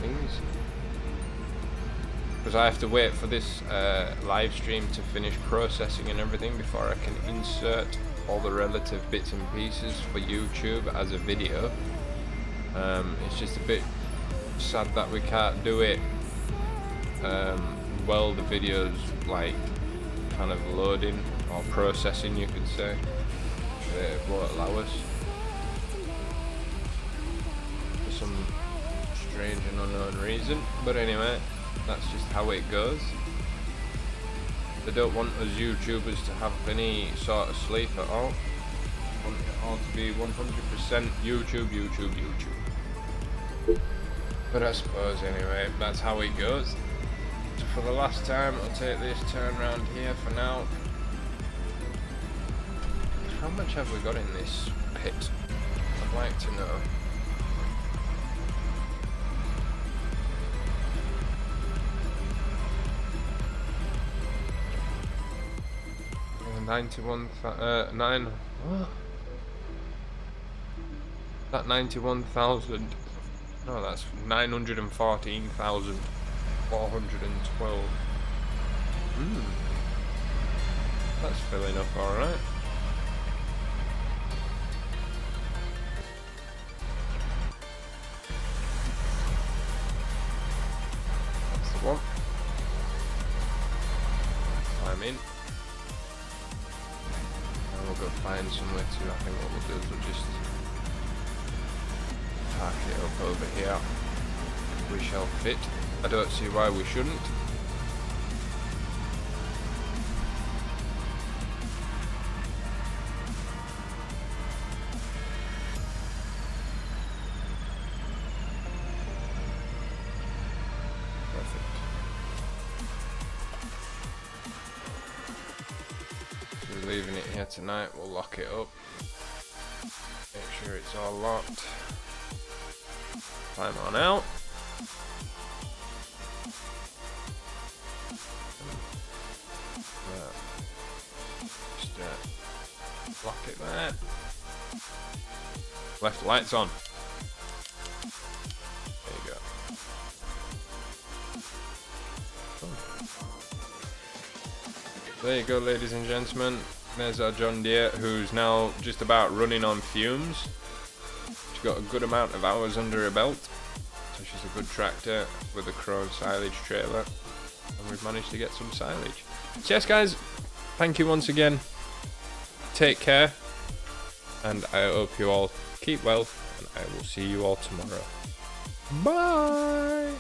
things. because I have to wait for this live stream to finish processing and everything before I can insert all the relative bits and pieces for YouTube as a video. It's just a bit sad that we can't do it while the video's like kind of loading or processing, you could say. It won't allow us for some strange and unknown reason, but anyway, that's just how it goes. They don't want us YouTubers to have any sort of sleep at all. They want it all to be 100% YouTube, YouTube, YouTube. But I suppose anyway, that's how it goes. So for the last time, I'll take this turn round here for now. How much have we got in this pit? I'd like to know. 91,000. That 91,000. No, that's 914,412. That's filling up all right. That's the one. I'm in. And we'll go find somewhere to. I think what we'll do is we'll just park it up over here. We shall fit. I don't see why we shouldn't. Perfect. So we're leaving it here tonight. We'll lock it up. Make sure it's all locked. Climb on out. Just lock it there. Left lights on. There you go. There you go, ladies and gentlemen. There's our John Deere, who's now just about running on fumes. She's got a good amount of hours under her belt, so she's a good tractor with a Crow silage trailer, and we've managed to get some silage. So yes guys, thank you once again, take care, and I hope you all keep well, and I will see you all tomorrow. Bye!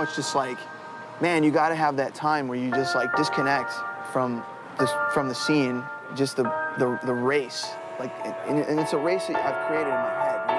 now it's just like, man, you got to have that time where you just like disconnect from the scene, just the race. Like, and it's a race that I've created in my head.